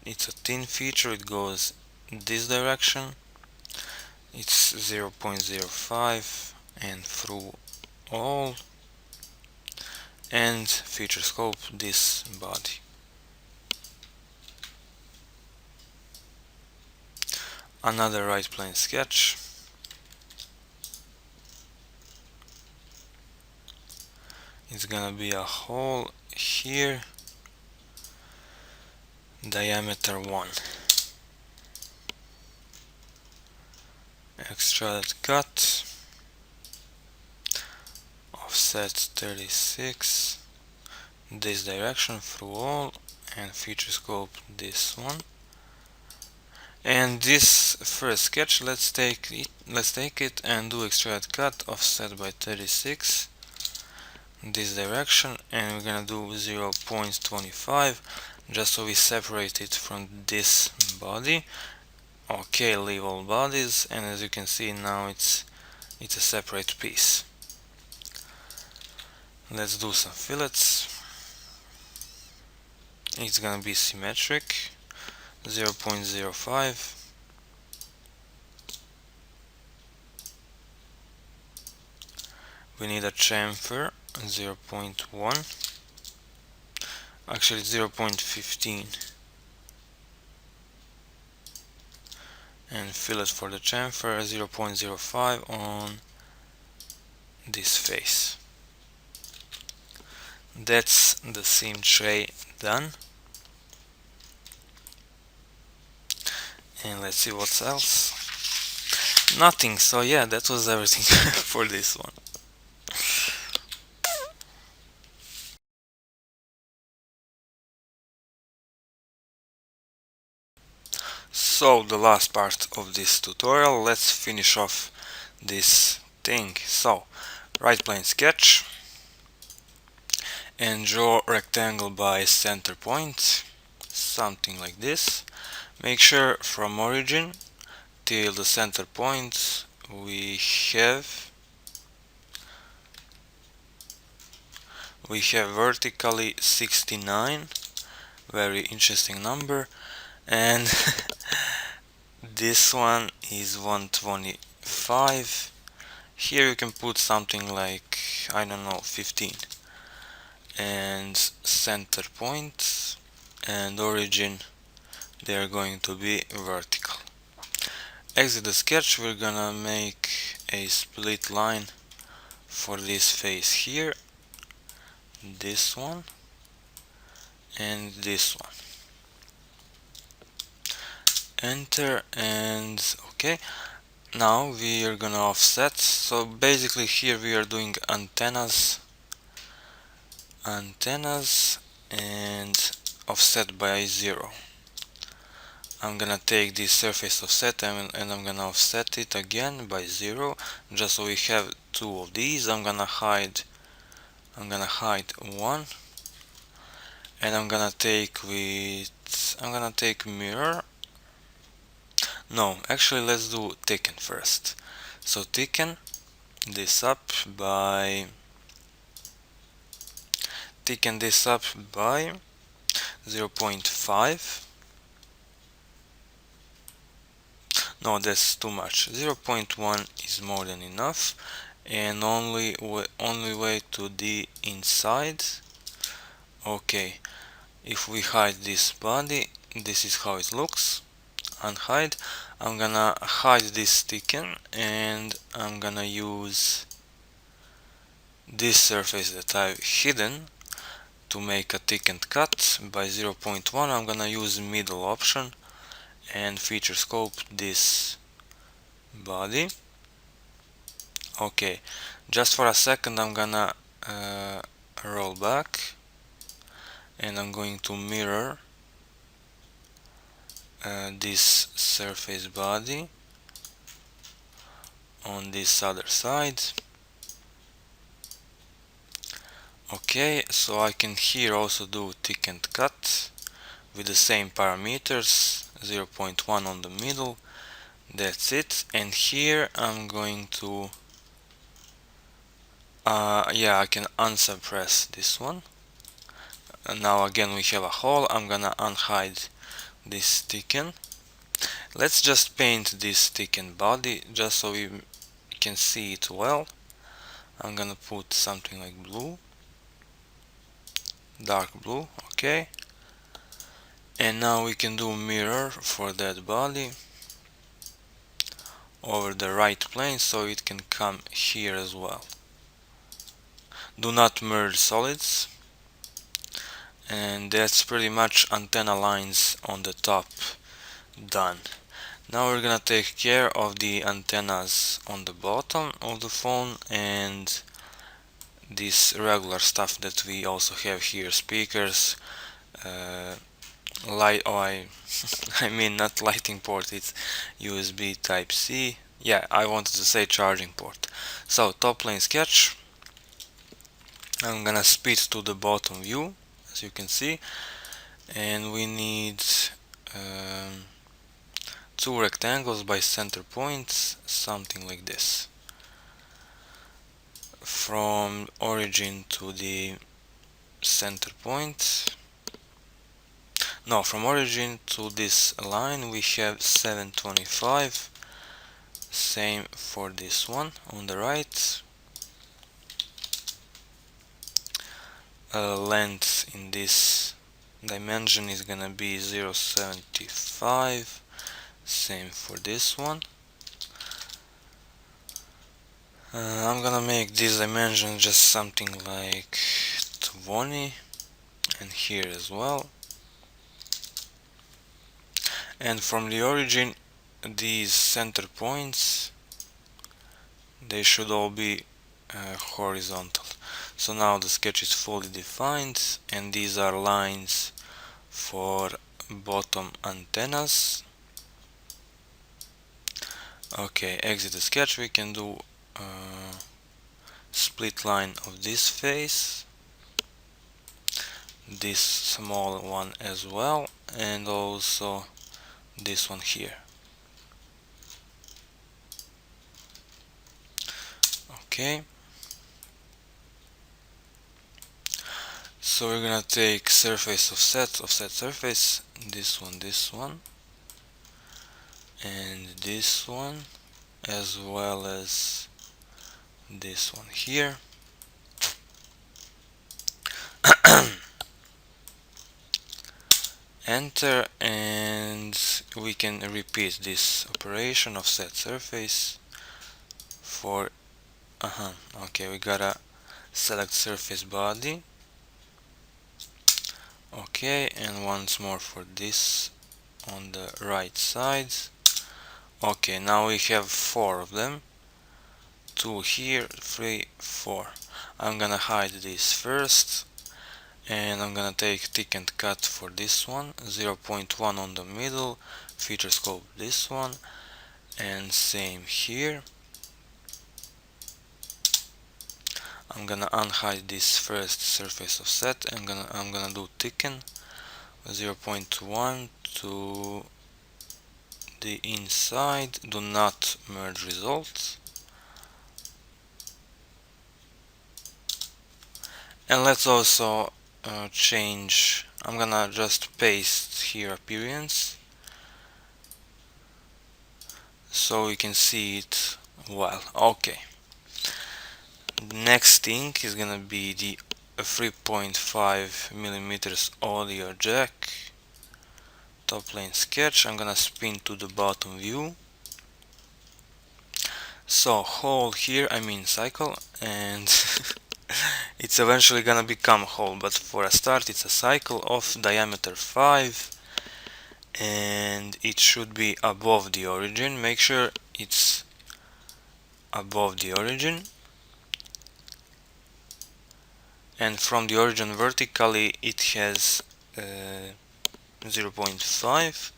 It's a thin feature. It goes in this direction. It's 0.05 and through all, and feature scope this body. Another right plane sketch. It's gonna be a hole here, diameter 1. Extrude cut, offset 36, this direction through all, and feature scope this one. And this first sketch, let's take it and do extrude cut offset by 36, this direction, and we're gonna do 0.25 just so we separate it from this body. Okay, leave all bodies, and as you can see now it's a separate piece. Let's do some fillets. It's gonna be symmetric, 0.05. We need a chamfer, 0.1. Actually 0.15, and fill it for the chamfer 0.05 on this face. That's the seam tray done. And let's see what else. Nothing. So yeah, that was everything for this one. So the last part of this tutorial, let's finish off this thing. So right plane sketch and draw rectangle by center point, something like this. Make sure from origin till the center point we have vertically 69, very interesting number, and this one is 125. Here you can put something like, I don't know, 15. And center point and origin, they are going to be vertical. Exit the sketch, we're gonna make a split line for this face here, this one, and this one. Enter, and okay. Now we are gonna offset. So basically here we are doing antennas and offset by 0. I'm gonna take this surface offset and I'm gonna offset it again by 0, just so we have two of these. I'm gonna hide one, and I'm gonna take mirror. No, actually let's do thicken first. So thicken this up by 0.5. No, that's too much. 0.1 is more than enough, and only way to the inside. Okay, if we hide this body, this is how it looks. Unhide. I'm gonna hide this thicken, and I'm gonna use this surface that I've hidden to make a thickened cut by 0.1. I'm gonna use middle option and feature scope this body. Okay, just for a second I'm gonna roll back, and I'm going to mirror this surface body on this other side. Okay, so I can here also do thickened cut with the same parameters, 0.1 on the middle. That's it. And here I'm going to yeah, I can unsuppress this one. And now again we have a hole. I'm gonna unhide this thicken. Let's just paint this thickened body just so we can see it well. I'm gonna put something like blue, dark blue. Okay, and now we can do mirror for that body over the right plane so it can come here as well. Do not merge solids, and that's pretty much antenna lines on the top done. Now we're gonna take care of the antennas on the bottom of the phone and this regular stuff that we also have here, speakers, light, I mean not lighting port, it's USB type C. Yeah, I wanted to say charging port. So top plane sketch, I'm gonna speed to the bottom view, as you can see, and we need two rectangles by center points, something like this. From origin to the center point, no, from origin to this line we have 725. Same for this one on the right. Length in this dimension is gonna be 0.75. Same for this one. I'm gonna make this dimension just something like 20, and here as well. And from the origin, these center points, they should all be horizontal. So now the sketch is fully defined, and these are lines for bottom antennas. Okay, exit the sketch. We can do split line of this face, this small one as well, and also this one here. Okay, so we're gonna take surface offset surface, this one, and this one, as well as this one here. Enter, and we can repeat this operation of set surface for okay, we gotta select surface body. Okay, and once more for this on the right side. Okay, now we have 4 of them, 2 here, 3, 4. I'm gonna hide this first, and I'm gonna take thick and cut for this one, 0.1 on the middle, feature scope this one, and same here. I'm gonna unhide this first surface offset, and I'm gonna do thicken 0.1 to the inside. Do not merge results. And let's also change. I'm gonna just paste here appearance so we can see it well. Okay. Next thing is gonna be the 3.5 millimeters audio jack top plane sketch. I'm gonna spin to the bottom view. So hole here, I mean cycle, and it's eventually gonna become hole, but for a start it's a cycle of diameter 5, and it should be above the origin. Make sure it's above the origin, and from the origin vertically it has 0.5.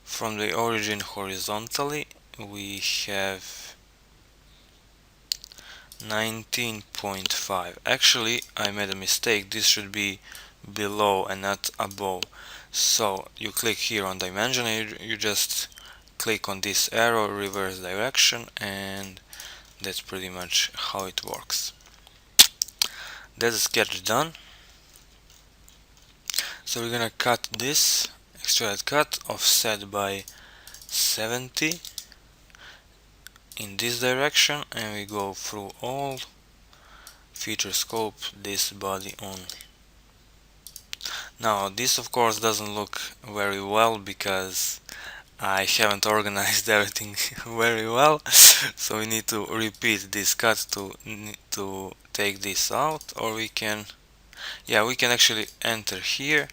From the origin horizontally we have 19.5. Actually, I made a mistake. This should be below and not above. So you click here on dimension, and you just click on this arrow, reverse direction, and that's pretty much how it works. That's the sketch done. So we're gonna cut this, extrude cut, offset by 70 in this direction, and we go through all, feature scope this body only. Now this of course doesn't look very well because I haven't organized everything very well, so we need to repeat this cut to take this out, or we can actually enter here,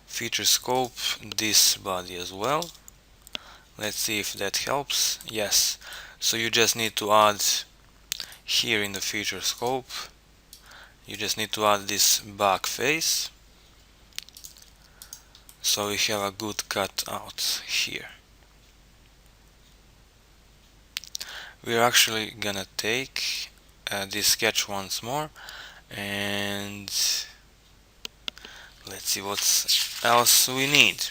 feature scope this body as well. Let's see if that helps. Yes, so you just need to add here in the feature scope, you just need to add this back face, so we have a good cut out here. We're actually gonna take this sketch once more, and let's see what else we need.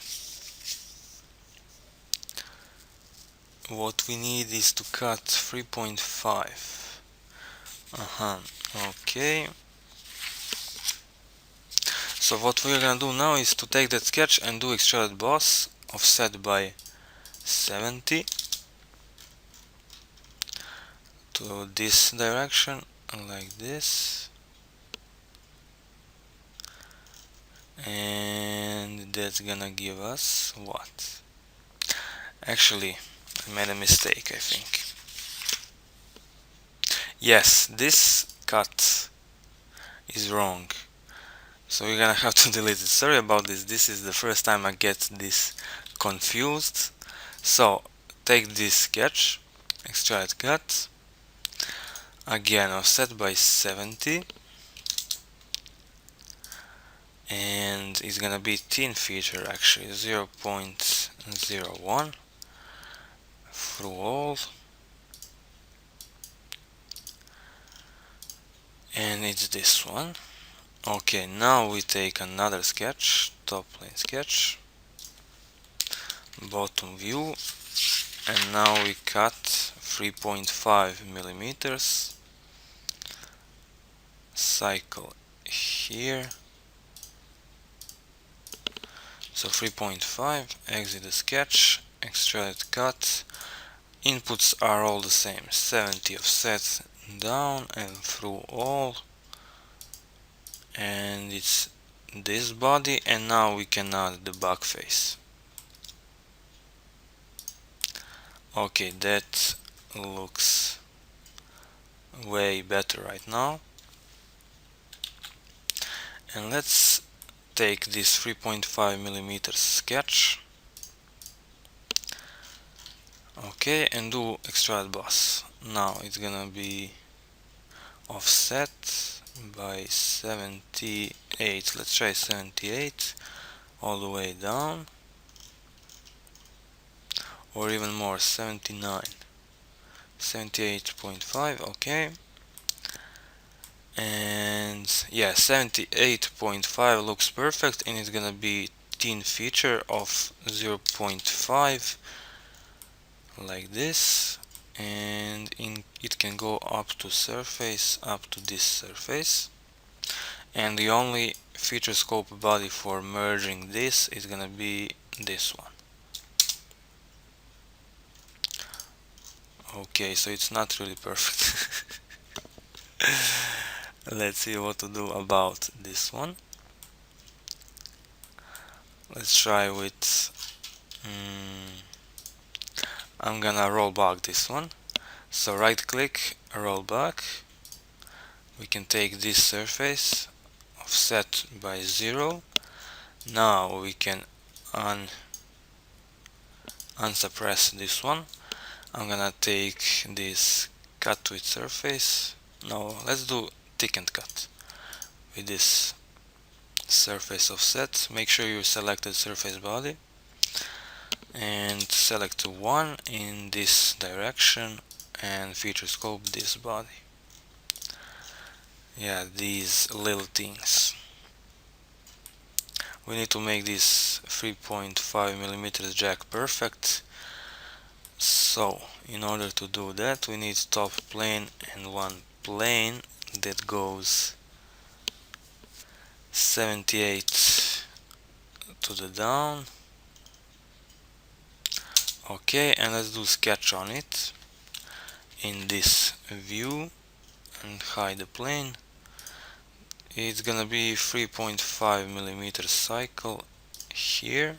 What we need is to cut 3.5. Okay. So what we're gonna do now is to take that sketch and do extruded boss, offset by 70 to this direction, like this, and that's gonna give us what? Actually, I made a mistake, I think. Yes, this cut is wrong, so we're gonna have to delete it. Sorry about this. This is the first time I get this confused. So take this sketch, extract cut, again offset by 70, and it's gonna be thin feature actually 0.01 through all, and it's this one. Okay, now we take another sketch, top plane sketch, bottom view, and now we cut 3.5 millimeters, cycle here, so 3.5, exit the sketch, extrude cut, inputs are all the same, 70 offset down and through all, and it's this body, and now we can add the back face. Okay, that looks way better right now. And let's take this 3.5 millimeters sketch, okay, and do extrude boss. Now it's gonna be offset by 78. Let's try 78 all the way down, or even more, 79, 78.5. Okay, and yeah, 78.5 looks perfect, and it's gonna be thin feature of 0.5 like this, and it can go up to surface, up to this surface, and the only feature scope body for merging this is gonna be this one. Okay, so it's not really perfect. Let's see what to do about this one. Let's try with I'm gonna roll back this one. So right click, roll back. We can take this surface, offset by 0. Now we can unsuppress this one. I'm gonna take this cut with surface. No, let's do thickened cut with this surface offset. Make sure you selected surface body and select 1 in this direction and feature scope this body. Yeah, these little things. We need to make this 3.5 millimeters jack perfect. So in order to do that, we need top plane and one plane that goes 78 to the down. Okay, and let's do sketch on it in this view and hide the plane. It's gonna be 3.5 millimeter cycle here.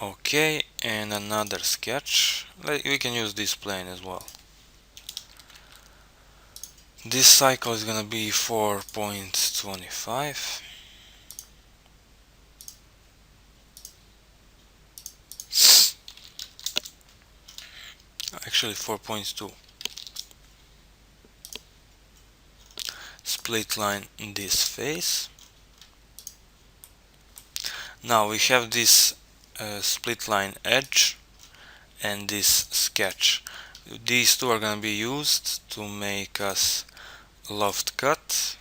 Okay, and another sketch. We can use this plane as well. This cycle is gonna be 4.25. Actually 4.2. Split line in this face. Now we have this split line edge and this sketch. These two are gonna be used to make us loft cut.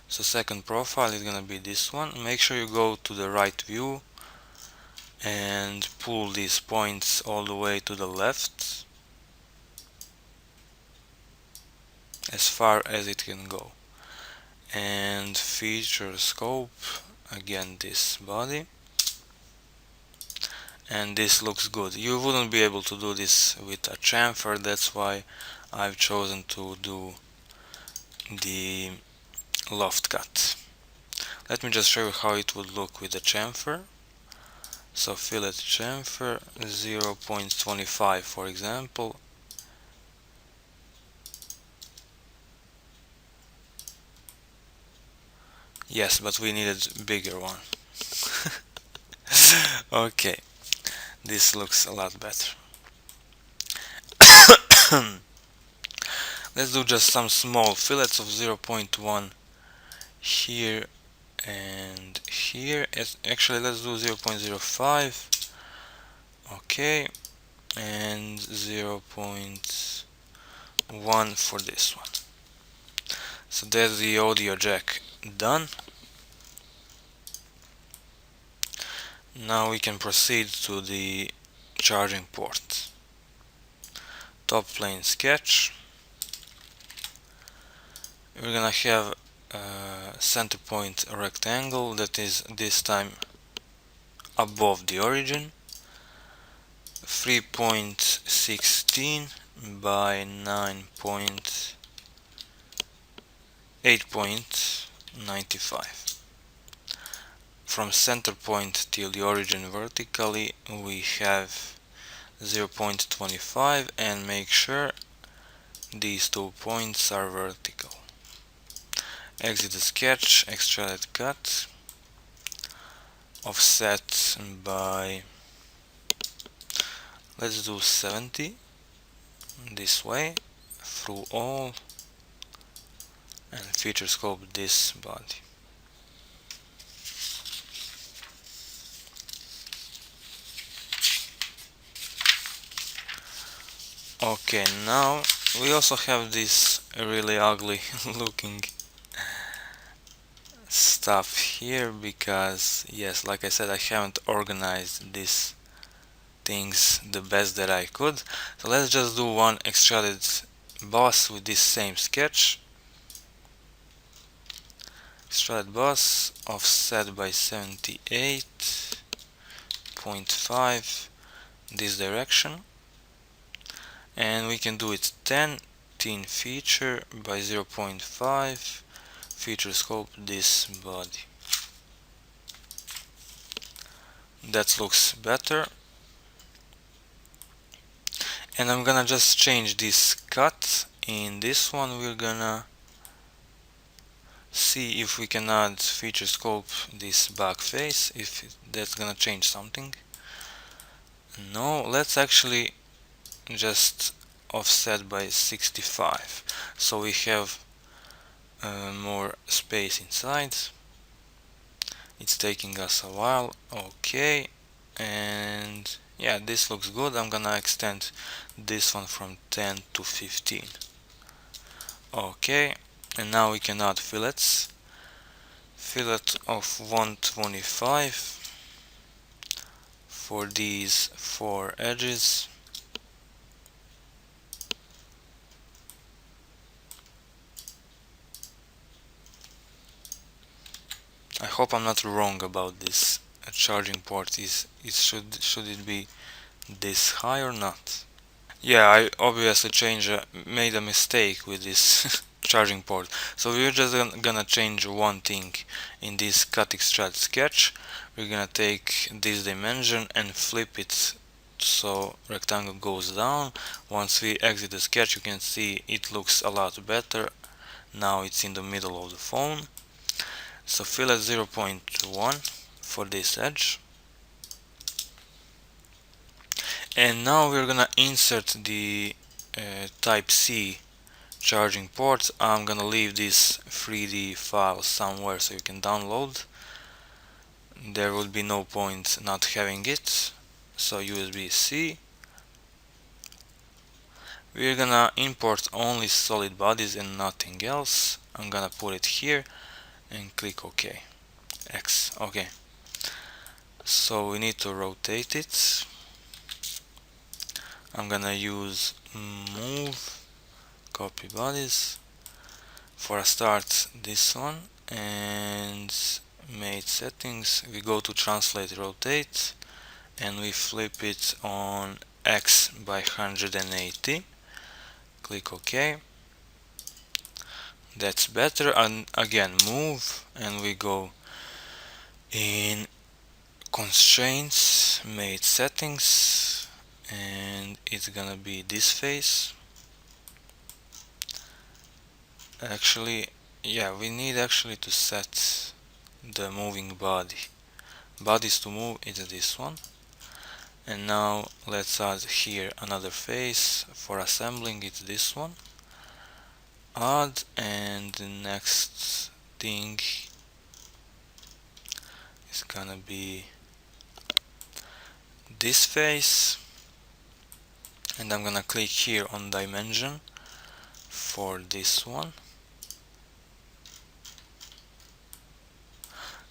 So second profile is gonna be this one. Make sure you go to the right view and pull these points all the way to the left as far as it can go, and feature scope again this body, and this looks good. You wouldn't be able to do this with a chamfer, that's why I've chosen to do the loft cut. Let me just show you how it would look with the chamfer. So fillet chamfer 0.25 for example. Yes, but we needed bigger one. Okay, this looks a lot better. Let's do just some small fillets of 0.1 here and here. Actually, let's do 0.05. Okay, and 0.1 for this one. So there's the audio jack done. Now we can proceed to the charging port. Top plane sketch. We're gonna have a center point rectangle that is this time above the origin. 3.16 by 8.95. From center point till the origin vertically we have 0.25 and make sure these 2 points are vertical. Exit the sketch, extrude cut, offset by, let's do 70 this way through all, and feature scope this body. Okay, now we also have this really ugly looking stuff here because, yes, like I said, I haven't organized these things the best that I could. So let's just do one extruded boss with this same sketch. Extruded boss, offset by 78.5 this direction, and we can do it 10 teen feature by 0.5 feature scope this body. That looks better. And I'm gonna just change this cut. In this one we're gonna see if we can add feature scope this back face, if that's gonna change something. No, let's actually just offset by 65 so we have more space inside. It's taking us a while. Okay, and yeah, this looks good. I'm gonna extend this one from 10 to 15. Okay, and now we can add fillets. Fillet of 125 for these 4 edges. I hope I'm not wrong about this charging port. Should it be this high or not? Yeah, I obviously made a mistake with this charging port. So we're just gonna change one thing in this cut extrude sketch. We're gonna take this dimension and flip it so rectangle goes down. Once we exit the sketch, you can see it looks a lot better. Now it's in the middle of the phone. So fill at 0.1 for this edge. And now we're gonna insert the type C charging port. I'm gonna leave this 3D file somewhere so you can download. There would be no point not having it. So USB-C. We're gonna import only solid bodies and nothing else. I'm gonna put it here and click OK. X. Okay. So we need to rotate it. I'm gonna use move, copy bodies. For a start, this one, and made settings. We go to translate rotate and we flip it on X by 180. Click OK. That's better. And again move, and we go in constraints, made settings, and it's gonna be this face. Actually, yeah, we need actually to set the moving body. Bodies to move is this one. And now let's add here another face. For assembling it's this one. Add, and the next thing is gonna be this face. And I'm gonna click here on dimension for this one.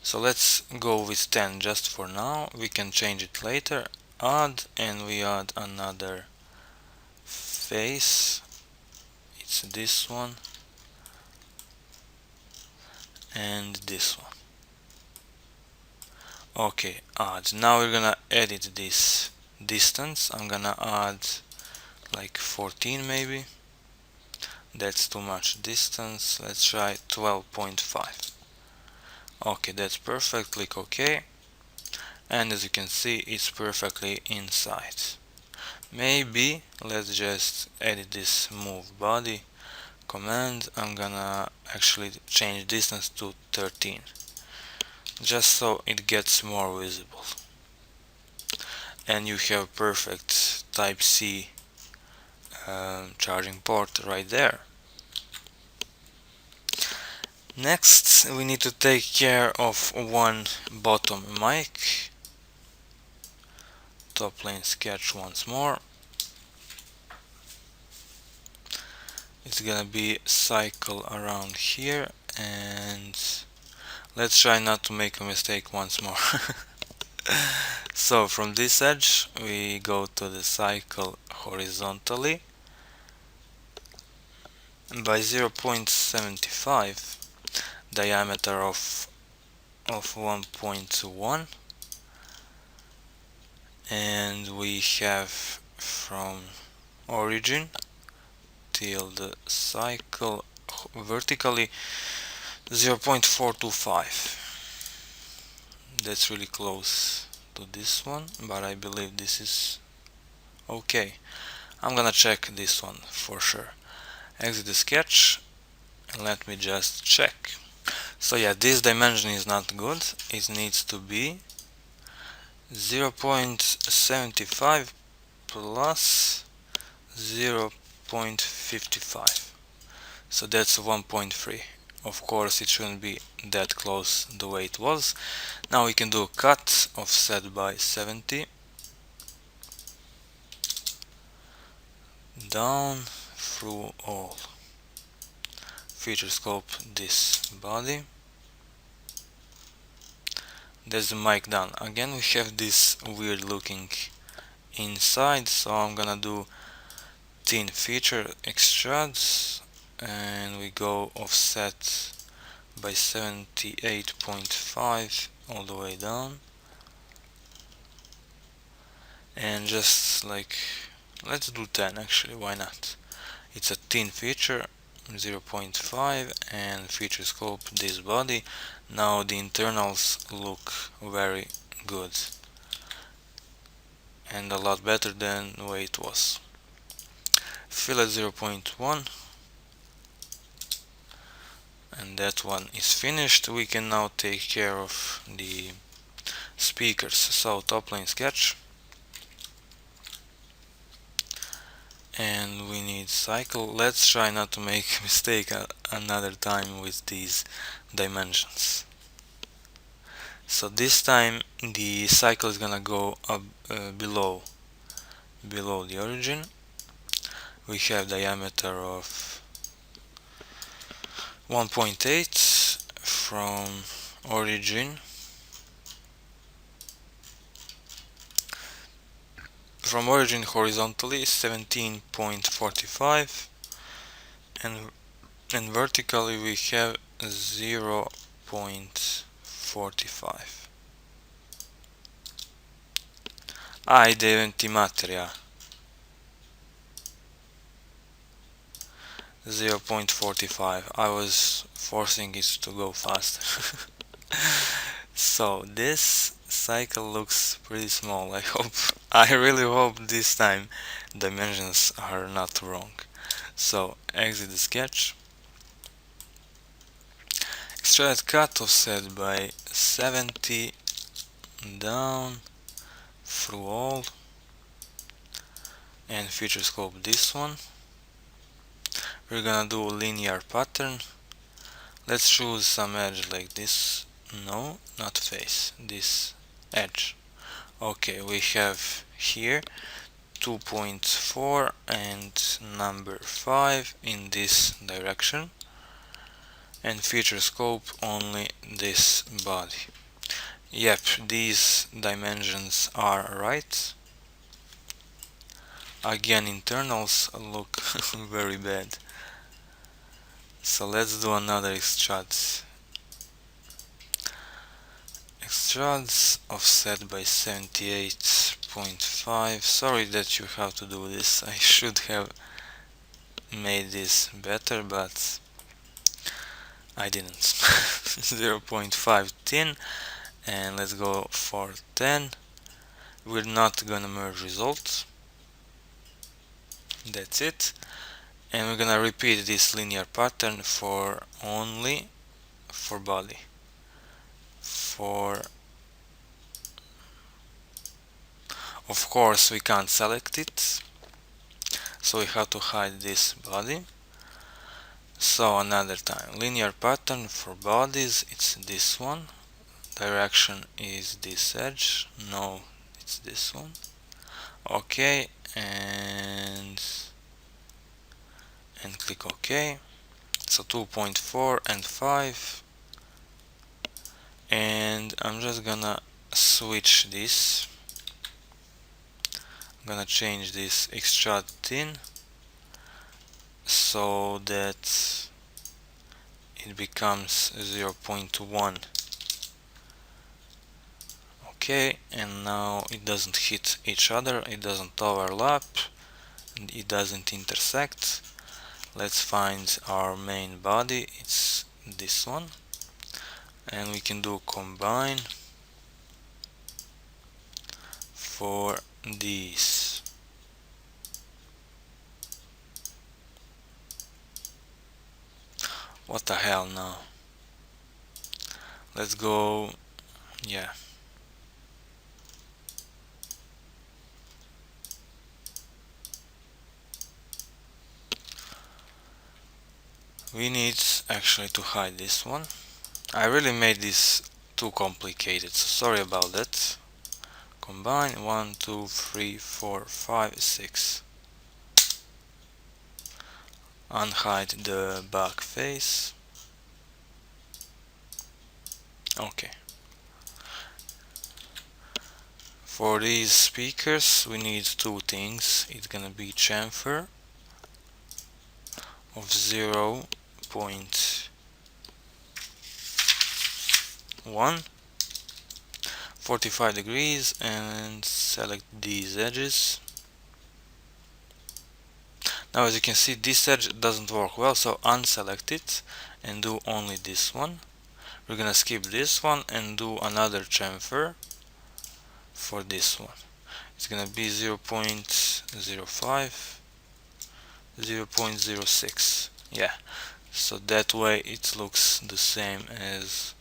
So let's go with 10 just for now. We can change it later. Add, and we add another face. It's this one and this one. Okay, add. Now we're gonna edit this distance. I'm gonna add like 14 maybe. That's too much distance. Let's try 12.5. Okay, that's perfect. Click OK. And as you can see, it's perfectly inside. Maybe let's just edit this move body command. I'm gonna actually change distance to 13, just so it gets more visible. And you have perfect type C charging port right there. Next we need to take care of one bottom mic. Top plane sketch once more. It's gonna be cycle around here, and let's try not to make a mistake once more. So from this edge we go to the cycle horizontally by 0.75, diameter of 1.1, and we have from origin till the cycle vertically 0.425. That's really close to this one, but I believe this is okay. I'm gonna check this one for sure. Exit the sketch and let me just check. So yeah, this dimension is not good. It needs to be 0.75 plus 0.55. So that's 1.3. Of course it shouldn't be that close the way it was. Now we can do a cut, offset by 70, down through all. Feature scope this body. That's the mic done. Again we have this weird looking inside, so I'm gonna do thin feature extrudes, and we go offset by 78.5 all the way down, and just like let's do 10 actually, why not? It's a thin feature, 0.5, and feature scope this body. Now the internals look very good and a lot better than the way it was. Fill at 0.1, and that one is finished. We can now take care of the speakers. So top plane sketch, and we need cycle. Let's try not to make a mistake another time with these dimensions. So this time the cycle is gonna go up below the origin. We have diameter of 1.8 from origin. From origin horizontally 17.45, and vertically we have 0.45. Ajde, ti materija. 0.45. I was forcing it to go faster. So this cycle looks pretty small. I really hope this time dimensions are not wrong. So exit the sketch. Extrude cut offset by 70 down through all, and feature scope this one. We're gonna do a linear pattern. Let's choose some edge like this. No, not face, this edge. Okay, we have here 2.4 and number 5 in this direction, and feature scope only this body. Yep, these dimensions are right. Again, internals look very bad. So let's do another extrude. Extrudes offset by 78.5. Sorry that you have to do this. I should have made this better, but I didn't. 0.5 thin, and let's go for 10. We're not gonna merge results. That's it. And we're gonna repeat this linear pattern for only for body. Of course we can't select it, so we have to hide this body. So another time, linear pattern for bodies, it's this one. Direction is this edge. No, it's this one. Okay, and click OK. So 2.4 and 5, and I'm just gonna switch this. I'm gonna change this extrude thin so that it becomes 0.1. Okay, and now it doesn't hit each other, it doesn't overlap, and it doesn't intersect. Let's find our main body, it's this one, and we can do combine for these. What the hell now? Let's go, yeah. We need actually to hide this one. I really made this too complicated, so sorry about that. Combine 1, 2, 3, 4, 5, 6. Unhide the back face. Okay. For these speakers we need two things. It's gonna be chamfer of 0.1, 45 degrees, and select these edges. Now as you can see, this edge doesn't work well, so unselect it and do only this one. We're gonna skip this one and do another chamfer for this one. It's gonna be 0.05, 0.06. Yeah, so that way it looks the same as,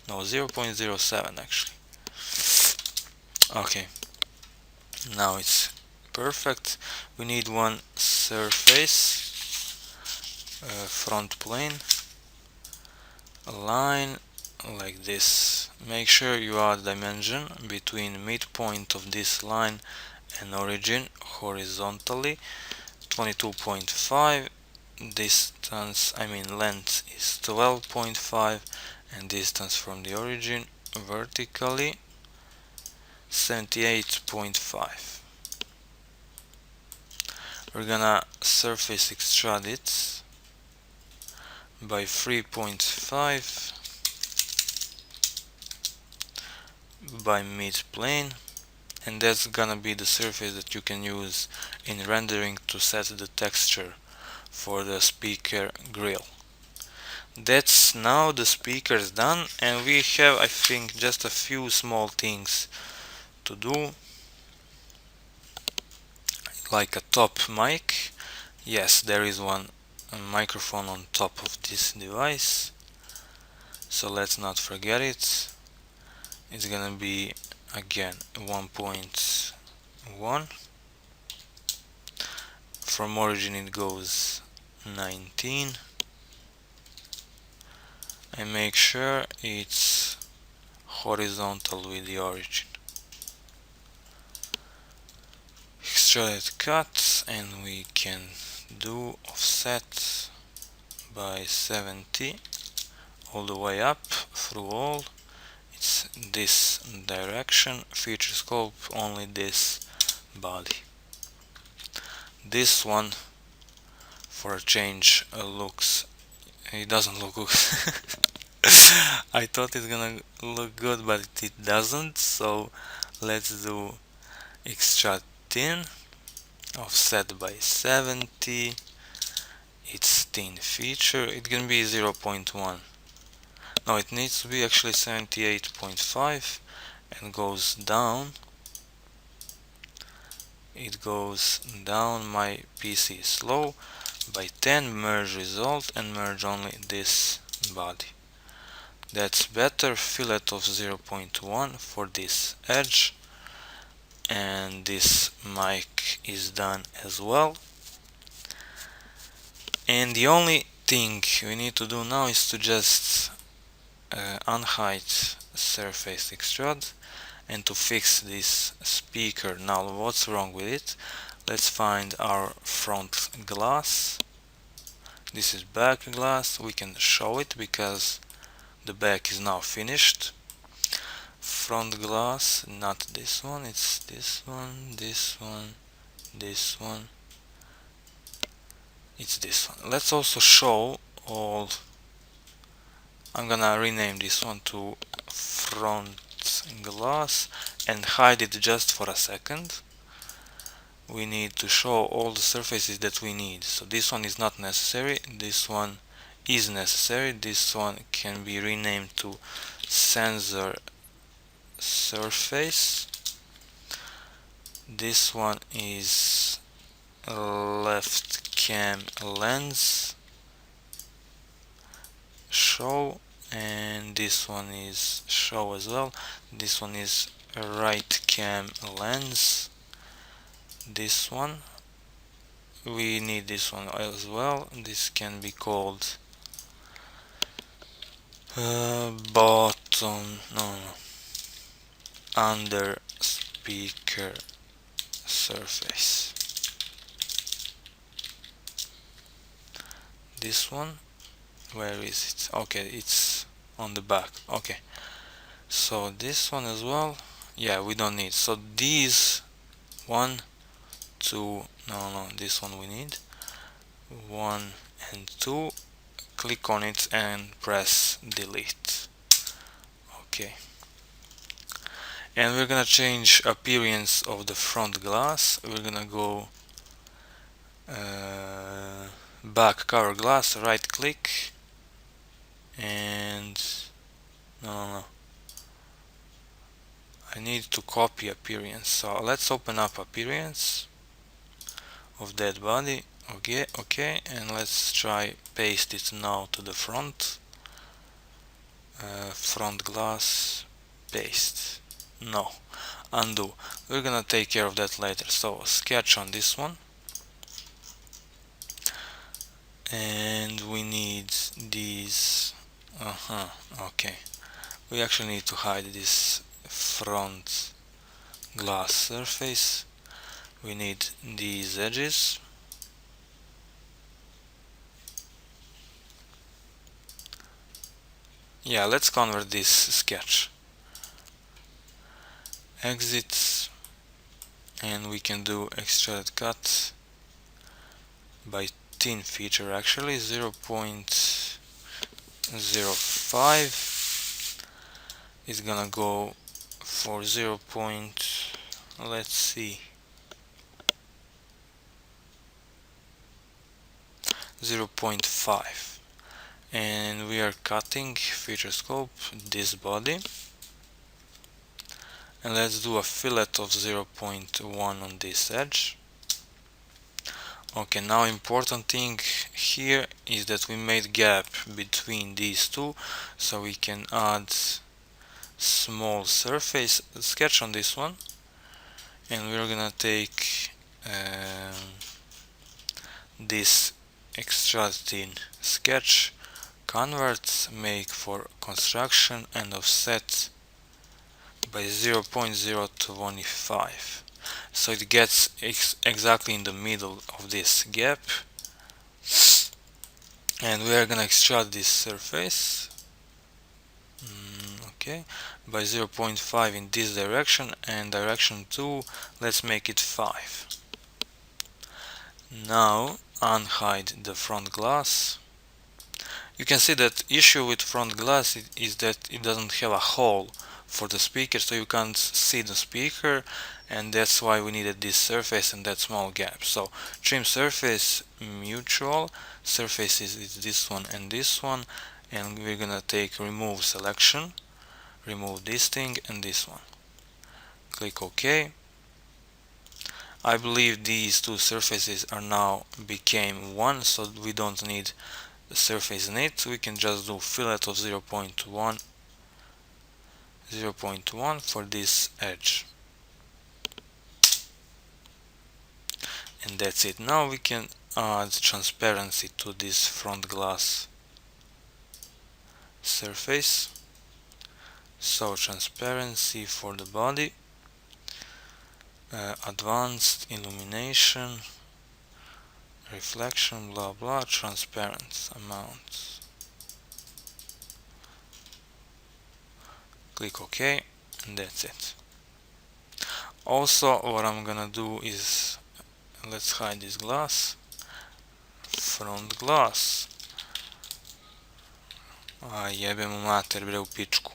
no, 0.07 actually. Okay, now it's perfect. We need one surface, front plane, a line like this. Make sure you add dimension between midpoint of this line and origin horizontally, 22.5. Distance, length is 12.5, and distance from the origin vertically 78.5. We're gonna surface extrude it by 3.5 by mid plane, and that's gonna be the surface that you can use in rendering to set the texture for the speaker grill. That's now the speaker's done, and we have, I think, just a few small things to do, like a top mic. Yes, there is one microphone on top of this device, so let's not forget it. It's gonna be again 1.1. From origin it goes 19. And make sure it's horizontal with the origin. Extrude cut, and we can do offset by 70 all the way up through all. It's this direction. Feature scope only this body. This one, for a change, it doesn't look good. I thought it's gonna look good, but it doesn't. So let's do extra thin, offset by 70. It's thin feature. It can be 0.1. No, it needs to be actually 78.5, and goes down. It goes down. My PC is slow. By 10, merge result and merge only this body. That's better. Fillet of 0.1 for this edge, and this mic is done as well. And the only thing we need to do now is to just unhide surface extrude and to fix this speaker. Now what's wrong with it? Let's find our front glass. This is back glass. We can show it because the back is now finished. Front glass, not this one, it's this one, this one, this one. It's this one. Let's also show all. I'm gonna rename this one to front glass and hide it just for a second. We need to show all the surfaces that we need. So this one is not necessary, this one is necessary. This one can be renamed to sensor surface. This one is left cam lens show, and this one is show as well. This one is right cam lens. This one, we need this one as well. This can be called bottom, no, under speaker surface. This one, where is it? Okay, it's on the back. Okay, so this one as well, yeah, we don't need. So these 1, 2, no, this one we need 1 and 2. Click on it and press delete. Okay, and we're gonna change appearance of the front glass. We're gonna go back cover glass, right click, and no, I need to copy appearance. So let's open up appearance of that body. Okay, and let's try paste it now to the front. Front glass, paste. No, undo. We're gonna take care of that later. So sketch on this one, and we need these. Okay, we actually need to hide this front glass surface. We need these edges. Yeah, let's convert this sketch. Exit, and we can do extrude cut by thin feature, actually 0.05 is gonna go for 0. Let's see, 0.5, and we are cutting feature scope this body, and let's do a fillet of 0.1 on this edge. Okay, now important thing here is that we made gap between these two, so we can add small surface sketch on this one, and we're gonna take this extruding sketch, convert, make for construction, and offset by 0.025, so it gets exactly in the middle of this gap. And we are gonna extrude this surface, okay, by 0.5 in this direction, and direction 2, let's make it 5. Now unhide the front glass. You can see that issue with front glass is that it doesn't have a hole for the speaker, so you can't see the speaker, and that's why we needed this surface and that small gap. So trim surface, mutual surfaces is this one and this one, and we're gonna take remove selection, remove this thing and this one. Click OK. I believe these two surfaces are now became one, so we don't need the surface in it. We can just do fillet of 0.1 for this edge, and that's it. Now we can add transparency to this front glass surface. So transparency for the body, advanced illumination, reflection, blah blah, transparent amount. Click OK, and that's it. Also, what I'm gonna do is, let's hide this glass, front glass. A jebemo mater bre u pičku.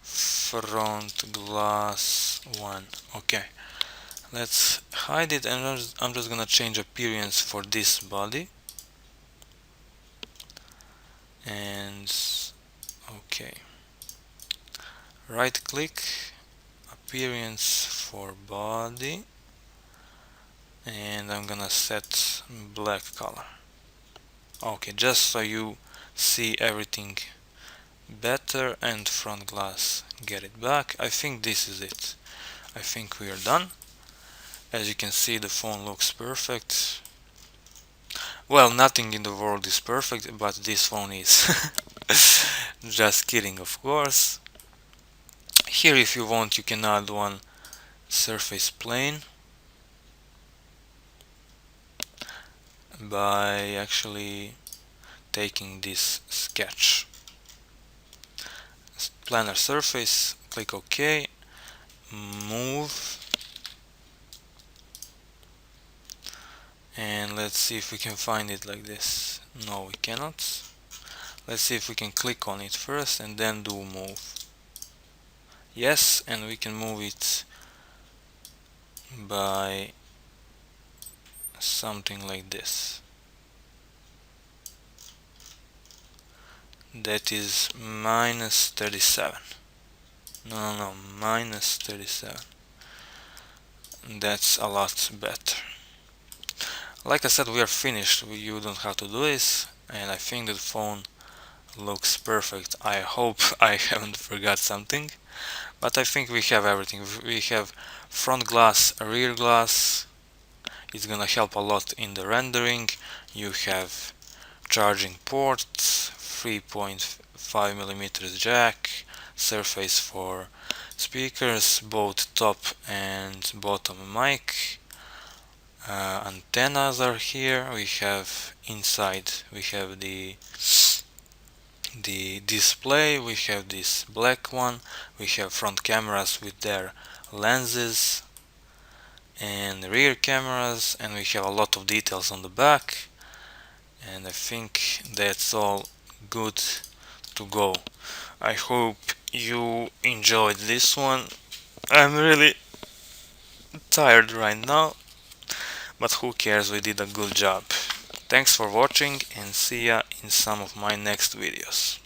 Front glass 1. Okay, let's hide it, and I'm just gonna change appearance for this body. And okay, right click, appearance for body, and I'm gonna set black color. Okay, just so you see everything better, and front glass, get it back. I think this is it. I think we are done. As you can see, the phone looks perfect. Well, nothing in the world is perfect, but this phone is. Just kidding, of course. Here, if you want, you can add one surface plane by actually taking this sketch. Planar surface, click OK, move, and let's see if we can find it like this. No, we cannot. Let's see if we can click on it first and then do move. Yes, and we can move it by something like this. That is minus 37. No, minus 37. That's a lot better. Like I said, we are finished. You don't have to do this, and I think the phone looks perfect. I hope I haven't forgot something, but I think we have everything. We have front glass, rear glass. It's gonna help a lot in the rendering. You have charging ports, 3.5mm jack, surface for speakers, both top and bottom mic. Antennas are here. We have inside, we have the display, we have this black one, we have front cameras with their lenses, and rear cameras, and we have a lot of details on the back, and I think that's all good to go. I hope you enjoyed this one. I'm really tired right now, but who cares, we did a good job. Thanks for watching and see ya in some of my next videos.